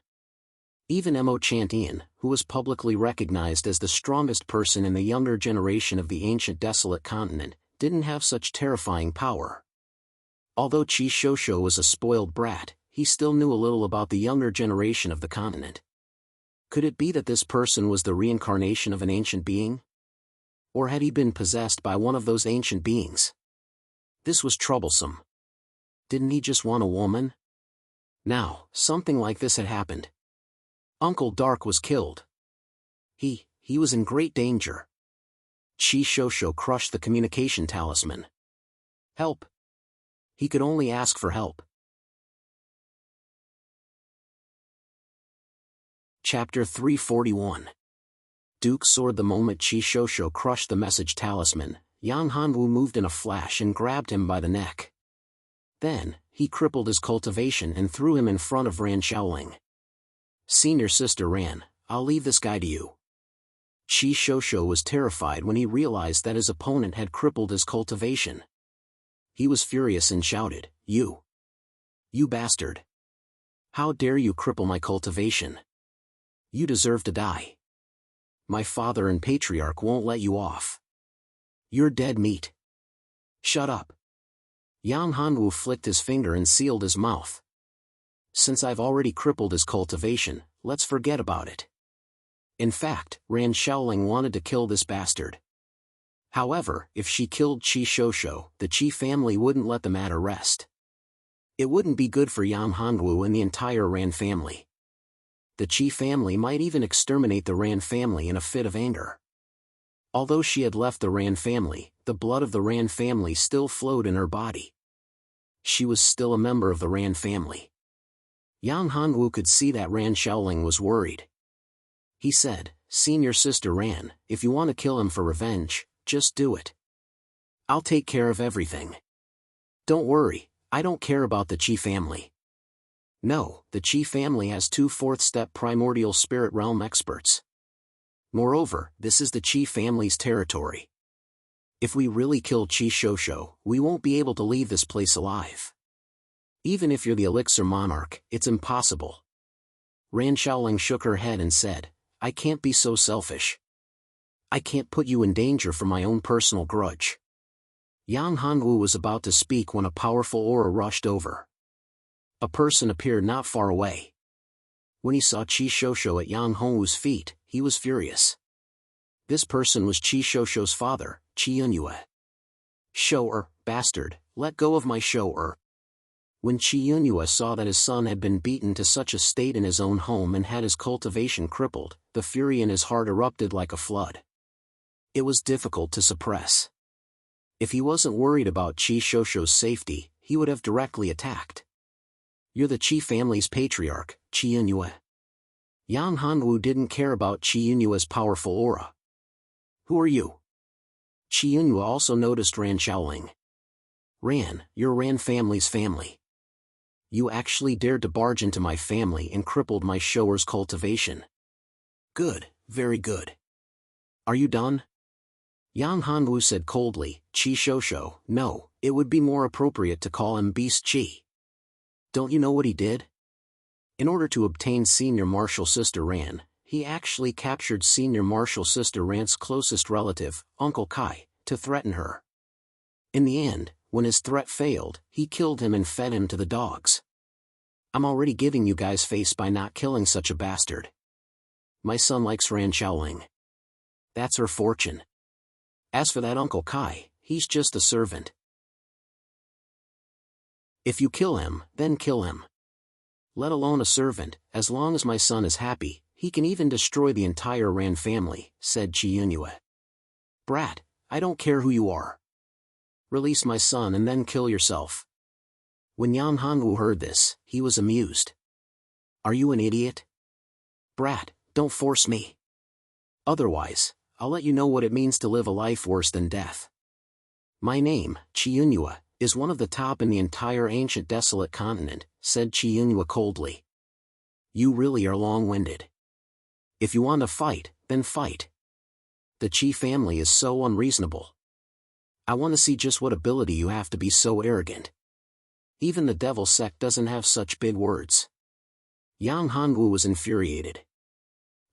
Even Emochantian, who was publicly recognized as the strongest person in the younger generation of the ancient desolate continent, didn't have such terrifying power. Although Qi Shoushou was a spoiled brat, he still knew a little about the younger generation of the continent. Could it be that this person was the reincarnation of an ancient being? Or had he been possessed by one of those ancient beings? This was troublesome. Didn't he just want a woman? Now, something like this had happened. Uncle Dark was killed. He was in great danger. Chi Shosho crushed the communication talisman. Help! He could only ask for help. Chapter 341. Duke soared. The moment Chi Shosho crushed the message talisman, Yang Hanwu moved in a flash and grabbed him by the neck. Then, he crippled his cultivation and threw him in front of Ran Shaoling. Senior Sister Ran, I'll leave this guy to you. Chi Shosho was terrified when he realized that his opponent had crippled his cultivation. He was furious and shouted, You bastard! How dare you cripple my cultivation? You deserve to die. My father and patriarch won't let you off. You're dead meat. Shut up. Yang Hanwu flicked his finger and sealed his mouth. Since I've already crippled his cultivation, let's forget about it. In fact, Ran Shaoling wanted to kill this bastard. However, if she killed Chi Shosho, the Chi family wouldn't let the matter rest. It wouldn't be good for Yang Hanwu and the entire Ran family. The Chi family might even exterminate the Ran family in a fit of anger. Although she had left the Ran family, the blood of the Ran family still flowed in her body. She was still a member of the Ran family. Yang Hanwu could see that Ran Shaoling was worried. He said, Senior Sister Ran, if you want to kill him for revenge, just do it. I'll take care of everything. Don't worry, I don't care about the Chi family. No, the Chi family has 2 fourth-step primordial spirit realm experts. Moreover, this is the Chi family's territory. If we really kill Chi Shosho, we won't be able to leave this place alive. Even if you're the Elixir Monarch, it's impossible. Ran Shaoling shook her head and said, I can't be so selfish. I can't put you in danger for my own personal grudge. Yang Hanwu was about to speak when a powerful aura rushed over. A person appeared not far away. When he saw Chi Shosho at Yang Hanwu's feet, he was furious. This person was Chi Shosho's father, Chi Yunyue. Shou-er, bastard, let go of my Shou-er. When Chi Yunyue saw that his son had been beaten to such a state in his own home and had his cultivation crippled, the fury in his heart erupted like a flood. It was difficult to suppress. If he wasn't worried about Chi Shosho's safety, he would have directly attacked. You're the Chi family's patriarch, Chi Yunyue. Yang Hanwu didn't care about Chi Yunyue's powerful aura. Who are you? Chi Yunyue also noticed Ran Shaoling. Ran, you're Ran family's family. You actually dared to barge into my family and crippled my Shou-er's cultivation. Good, very good. Are you done? Yang Hanwu said coldly, Chi Shosho, no, it would be more appropriate to call him Beast Chi. Don't you know what he did? In order to obtain Senior Martial Sister Ran, he actually captured Senior Martial Sister Ran's closest relative, Uncle Kai, to threaten her. In the end, when his threat failed, he killed him and fed him to the dogs. I'm already giving you guys face by not killing such a bastard. My son likes Ran Shaoling. That's her fortune. As for that Uncle Kai, he's just a servant. If you kill him, then kill him. Let alone a servant, as long as my son is happy, he can even destroy the entire Ran family, said Chi Yunyue. Brat, I don't care who you are. Release my son and then kill yourself. When Yang Hanwu heard this, he was amused. Are you an idiot? Brat, don't force me. Otherwise, I'll let you know what it means to live a life worse than death. My name, Chi Yunyue, is one of the top in the entire ancient desolate continent, said Chi Yunyue coldly. You really are long-winded. If you want to fight, then fight. The Chi family is so unreasonable. I want to see just what ability you have to be so arrogant. Even the devil sect doesn't have such big words. Yang Hanwu was infuriated.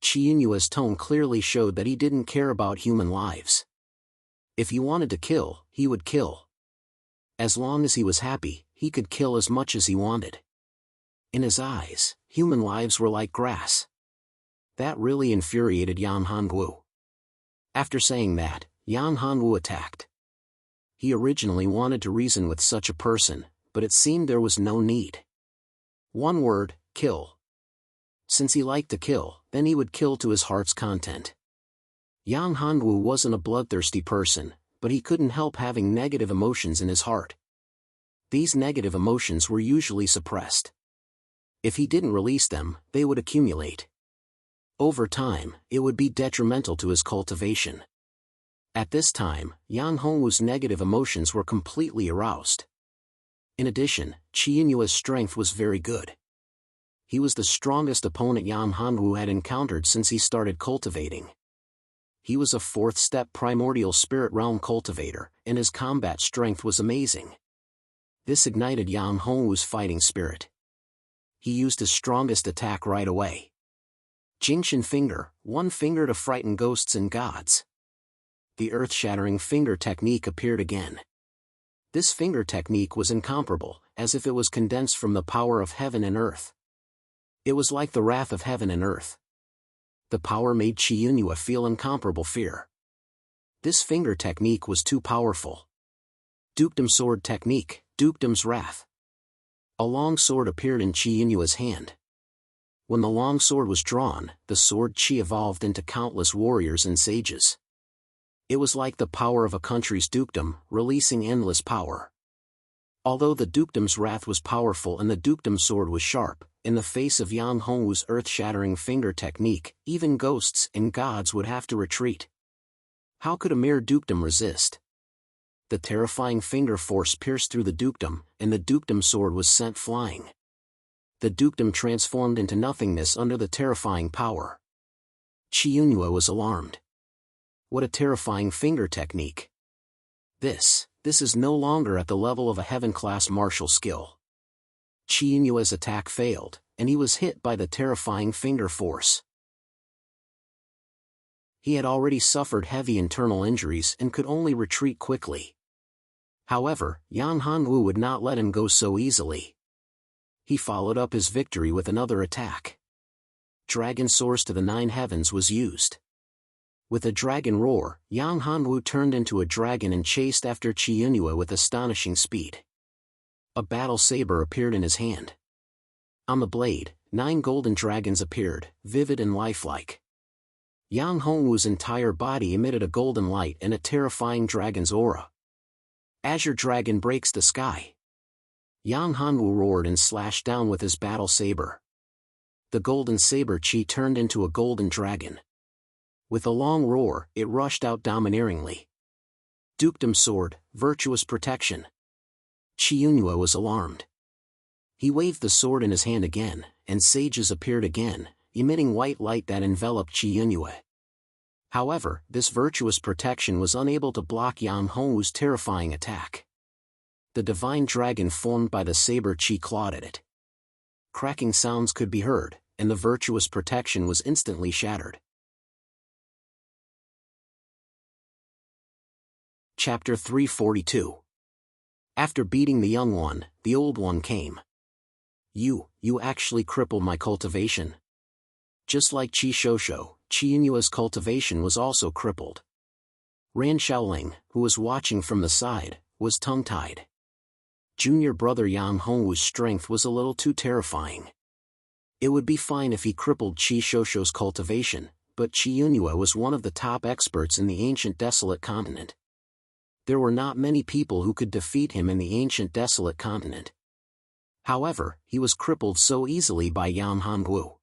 Chi Yunyue's tone clearly showed that he didn't care about human lives. If he wanted to kill, he would kill. As long as he was happy, he could kill as much as he wanted. In his eyes, human lives were like grass. That really infuriated Yang Hanwu. After saying that, Yang Hanwu attacked. He originally wanted to reason with such a person, but it seemed there was no need. One word, kill. Since he liked to kill, then he would kill to his heart's content. Yang Hanwu wasn't a bloodthirsty person, but he couldn't help having negative emotions in his heart. These negative emotions were usually suppressed. If he didn't release them, they would accumulate. Over time, it would be detrimental to his cultivation. At this time, Yang Hongwu's negative emotions were completely aroused. In addition, Qi Yinyue's strength was very good. He was the strongest opponent Yang Hanwu had encountered since he started cultivating. He was a fourth-step primordial spirit realm cultivator, and his combat strength was amazing. This ignited Yang Hongwu's fighting spirit. He used his strongest attack right away. Jingshan Finger, one finger to frighten ghosts and gods. The earth-shattering finger technique appeared again. This finger technique was incomparable, as if it was condensed from the power of heaven and earth. It was like the wrath of heaven and earth. The power made Qi Yinyue feel incomparable fear. This finger technique was too powerful. Dukedom Sword Technique, Dukedom's Wrath. A long sword appeared in Qi Yinyue's hand. When the long sword was drawn, the sword Qi evolved into countless warriors and sages. It was like the power of a country's dukedom, releasing endless power. Although the Dukedom's Wrath was powerful and the Dukedom Sword was sharp, in the face of Yang Hongwu's earth-shattering finger technique, even ghosts and gods would have to retreat. How could a mere dukedom resist? The terrifying finger force pierced through the dukedom, and the Dukedom Sword was sent flying. The dukedom transformed into nothingness under the terrifying power. Qi Yinyue was alarmed. What a terrifying finger technique. This is no longer at the level of a heaven-class martial skill. Qi Yinyue's attack failed, and he was hit by the terrifying finger force. He had already suffered heavy internal injuries and could only retreat quickly. However, Yang Hanwu would not let him go so easily. He followed up his victory with another attack. Dragon Soars to the Nine Heavens was used. With a dragon roar, Yang Hanwu turned into a dragon and chased after Qi Yinyue with astonishing speed. A battle saber appeared in his hand. On the blade, 9 golden dragons appeared, vivid and lifelike. Yang Hongwu's entire body emitted a golden light and a terrifying dragon's aura. Azure Dragon breaks the sky. Yang Hanwu roared and slashed down with his battle saber. The golden saber Qi turned into a golden dragon. With a long roar, it rushed out domineeringly. Dukedom Sword, Virtuous Protection. Qi Yinyue was alarmed. He waved the sword in his hand again, and sages appeared again, emitting white light that enveloped Qi Yinyue. However, this virtuous protection was unable to block Yang Hongwu's terrifying attack. The divine dragon formed by the saber Qi clawed at it. Cracking sounds could be heard, and the virtuous protection was instantly shattered. Chapter 342. After beating the young one, the old one came. You actually crippled my cultivation. Just like Qi Shosho, Qi Yinyue's cultivation was also crippled. Ran Shaoling, who was watching from the side, was tongue-tied. Junior brother Yang Hongwu's strength was a little too terrifying. It would be fine if he crippled Qi Shosho's cultivation, but Qi Yinyue was one of the top experts in the ancient desolate continent. There were not many people who could defeat him in the ancient desolate continent. However, he was crippled so easily by Yang Hongwu.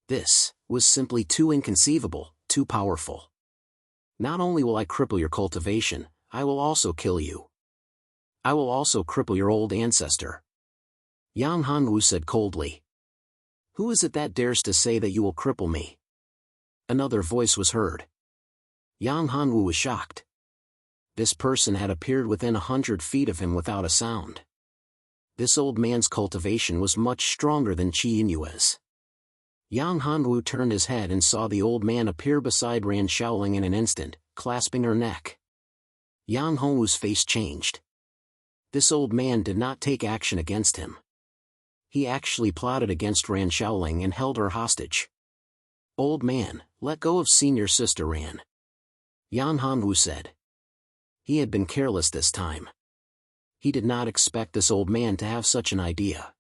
This was simply too inconceivable, too powerful. Not only will I cripple your cultivation, I will also kill you. I will also cripple your old ancestor. Yang Hongwu said coldly. Who is it that dares to say that you will cripple me? Another voice was heard. Yang Hongwu was shocked. This person had appeared within 100 feet of him without a sound. This old man's cultivation was much stronger than Qi Yinyue's. Yang Hongwu turned his head and saw the old man appear beside Ran Shaoling in an instant, clasping her neck. Yang Hongwu's face changed. This old man did not take action against him. He actually plotted against Ran Shaoling and held her hostage. Old man, let go of senior sister Ran. Yang Hongwu said. He had been careless this time. He did not expect this old man to have such an idea.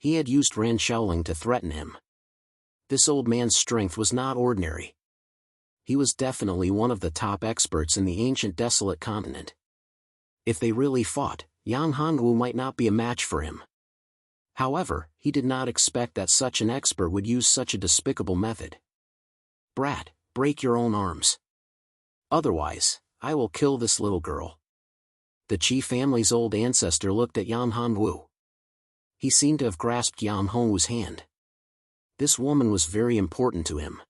He had used Ran Shaoling to threaten him. This old man's strength was not ordinary. He was definitely one of the top experts in the ancient desolate continent. If they really fought, Yang Hongwu might not be a match for him. However, he did not expect that such an expert would use such a despicable method. "Brat, break your own arms. Otherwise, I will kill this little girl." The Qi family's old ancestor looked at Yang Hongwu. He seemed to have grasped Yang Hongwu's hand. This woman was very important to him.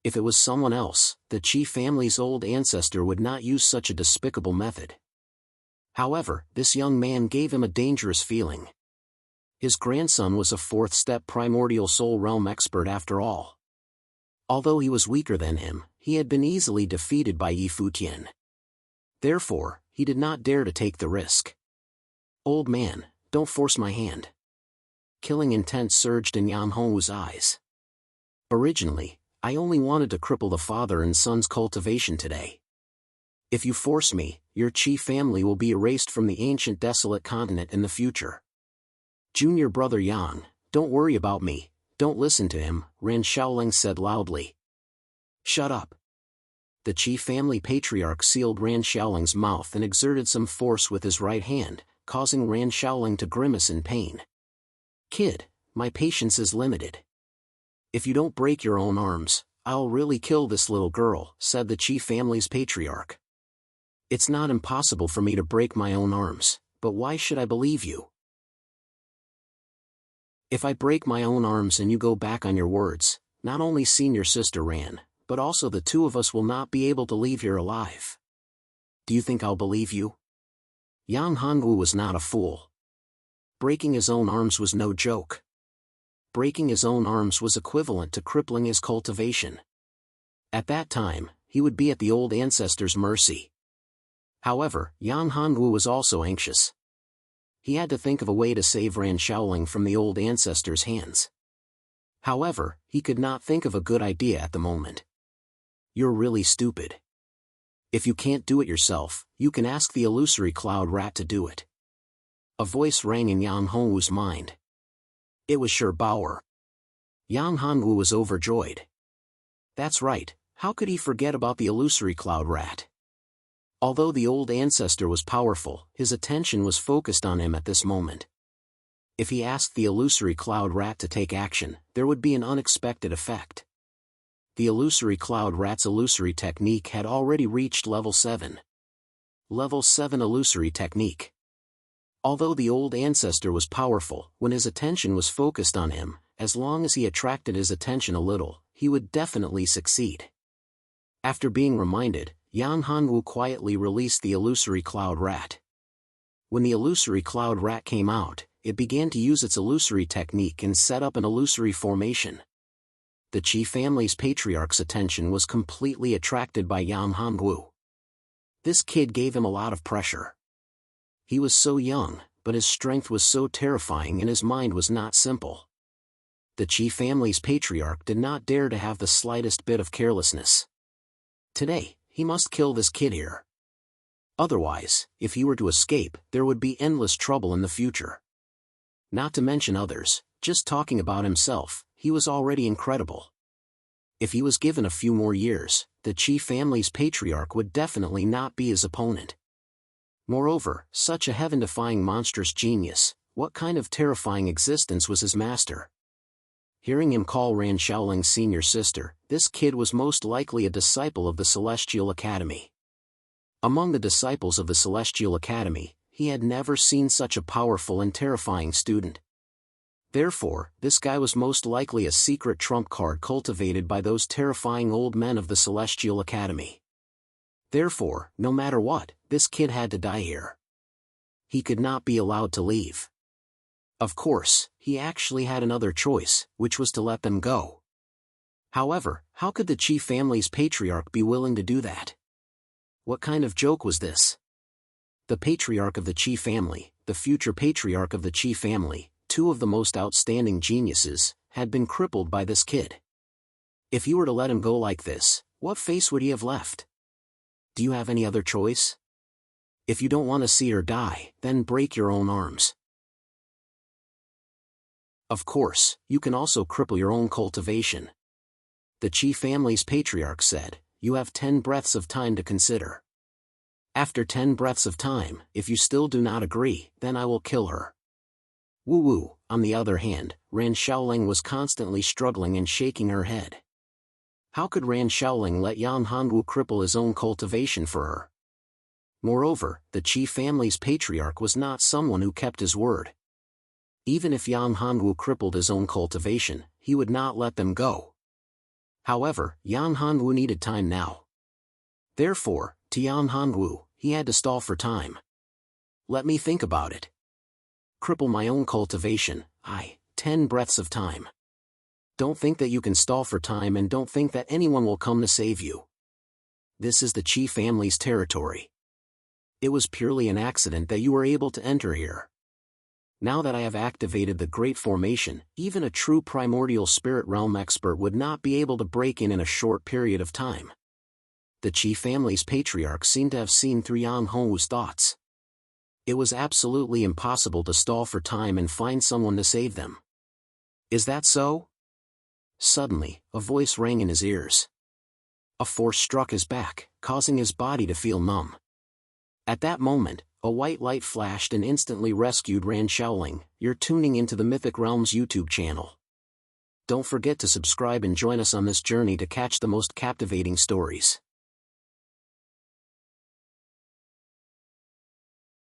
If it was someone else, the Qi family's old ancestor would not use such a despicable method. However, this young man gave him a dangerous feeling. His grandson was a fourth-step primordial soul realm expert after all. Although he was weaker than him, he had been easily defeated by Yi Futian. Therefore, he did not dare to take the risk. "Old man, don't force my hand." Killing intent surged in Yang Hongwu's eyes. "Originally, I only wanted to cripple the father and son's cultivation today. If you force me, your Qi family will be erased from the ancient desolate continent in the future. Junior brother Yang, don't worry about me, don't listen to him," Ran Shaoling said loudly. "Shut up." The Qi family patriarch sealed Ran Shaoling's mouth and exerted some force with his right hand, causing Ran Shaoling to grimace in pain. "Kid, my patience is limited. If you don't break your own arms, I'll really kill this little girl," said the Qi family's patriarch. "It's not impossible for me to break my own arms, but why should I believe you? If I break my own arms and you go back on your words, not only senior sister Ran, but also the two of us will not be able to leave here alive. Do you think I'll believe you?" Yang Hongwu was not a fool. Breaking his own arms was no joke. Breaking his own arms was equivalent to crippling his cultivation. At that time, he would be at the old ancestor's mercy. However, Yang Hongwu was also anxious. He had to think of a way to save Ran Shaoling from the old ancestor's hands. However, he could not think of a good idea at the moment. "You're really stupid. If you can't do it yourself, you can ask the illusory cloud rat to do it." A voice rang in Yang Hongwu's mind. It was Shi Baoer. Yang Hongwu was overjoyed. That's right, how could he forget about the illusory cloud rat? Although the old ancestor was powerful, his attention was focused on him at this moment. If he asked the illusory cloud rat to take action, there would be an unexpected effect. The illusory cloud rat's illusory technique had already reached level 7. Level 7 illusory technique. Although the old ancestor was powerful, when his attention was focused on him, as long as he attracted his attention a little, he would definitely succeed. After being reminded, Yang Hongwu quietly released the illusory cloud rat. When the illusory cloud rat came out, it began to use its illusory technique and set up an illusory formation. The Qi family's patriarch's attention was completely attracted by Yang Hongwu. This kid gave him a lot of pressure. He was so young, but his strength was so terrifying and his mind was not simple. The Qi family's patriarch did not dare to have the slightest bit of carelessness. Today, he must kill this kid here. Otherwise, if he were to escape, there would be endless trouble in the future. Not to mention others, just talking about himself, he was already incredible. If he was given a few more years, the Qi family's patriarch would definitely not be his opponent. Moreover, such a heaven-defying monstrous genius, what kind of terrifying existence was his master? Hearing him call Ran Shaoling's senior sister, this kid was most likely a disciple of the Celestial Academy. Among the disciples of the Celestial Academy, he had never seen such a powerful and terrifying student. Therefore, this guy was most likely a secret trump card cultivated by those terrifying old men of the Celestial Academy. Therefore, no matter what, this kid had to die here. He could not be allowed to leave. Of course, he actually had another choice, which was to let them go. However, how could the Qi family's patriarch be willing to do that? What kind of joke was this? The patriarch of the Qi family, the future patriarch of the Qi family, two of the most outstanding geniuses, had been crippled by this kid. If you were to let him go like this, what face would he have left? Do you have any other choice? If you don't want to see her die, then break your own arms. Of course, you can also cripple your own cultivation. The Qi family's patriarch said, "You have 10 breaths of time to consider. After 10 breaths of time, if you still do not agree, then I will kill her." Wu Wu, on the other hand, Ran Shaoling was constantly struggling and shaking her head. How could Ran Shaoling let Yan Hanwu cripple his own cultivation for her? Moreover, the Qi family's patriarch was not someone who kept his word. Even if Yan Hanwu crippled his own cultivation, he would not let them go. However, Yan Hanwu needed time now. Therefore, to Yan Hanwu, he had to stall for time. "Let me think about it. Cripple my own cultivation, 10 breaths of time. Don't think that you can stall for time, and don't think that anyone will come to save you. This is the Qi family's territory. It was purely an accident that you were able to enter here. Now that I have activated the Great Formation, even a true primordial spirit realm expert would not be able to break in a short period of time." The Qi family's patriarch seemed to have seen through Yang Hongwu's thoughts. It was absolutely impossible to stall for time and find someone to save them. "Is that so?" Suddenly, a voice rang in his ears. A force struck his back, causing his body to feel numb. At that moment, a white light flashed and instantly rescued Ran Shaoling. You're tuning into the Mythic Realms YouTube channel. Don't forget to subscribe and join us on this journey to catch the most captivating stories.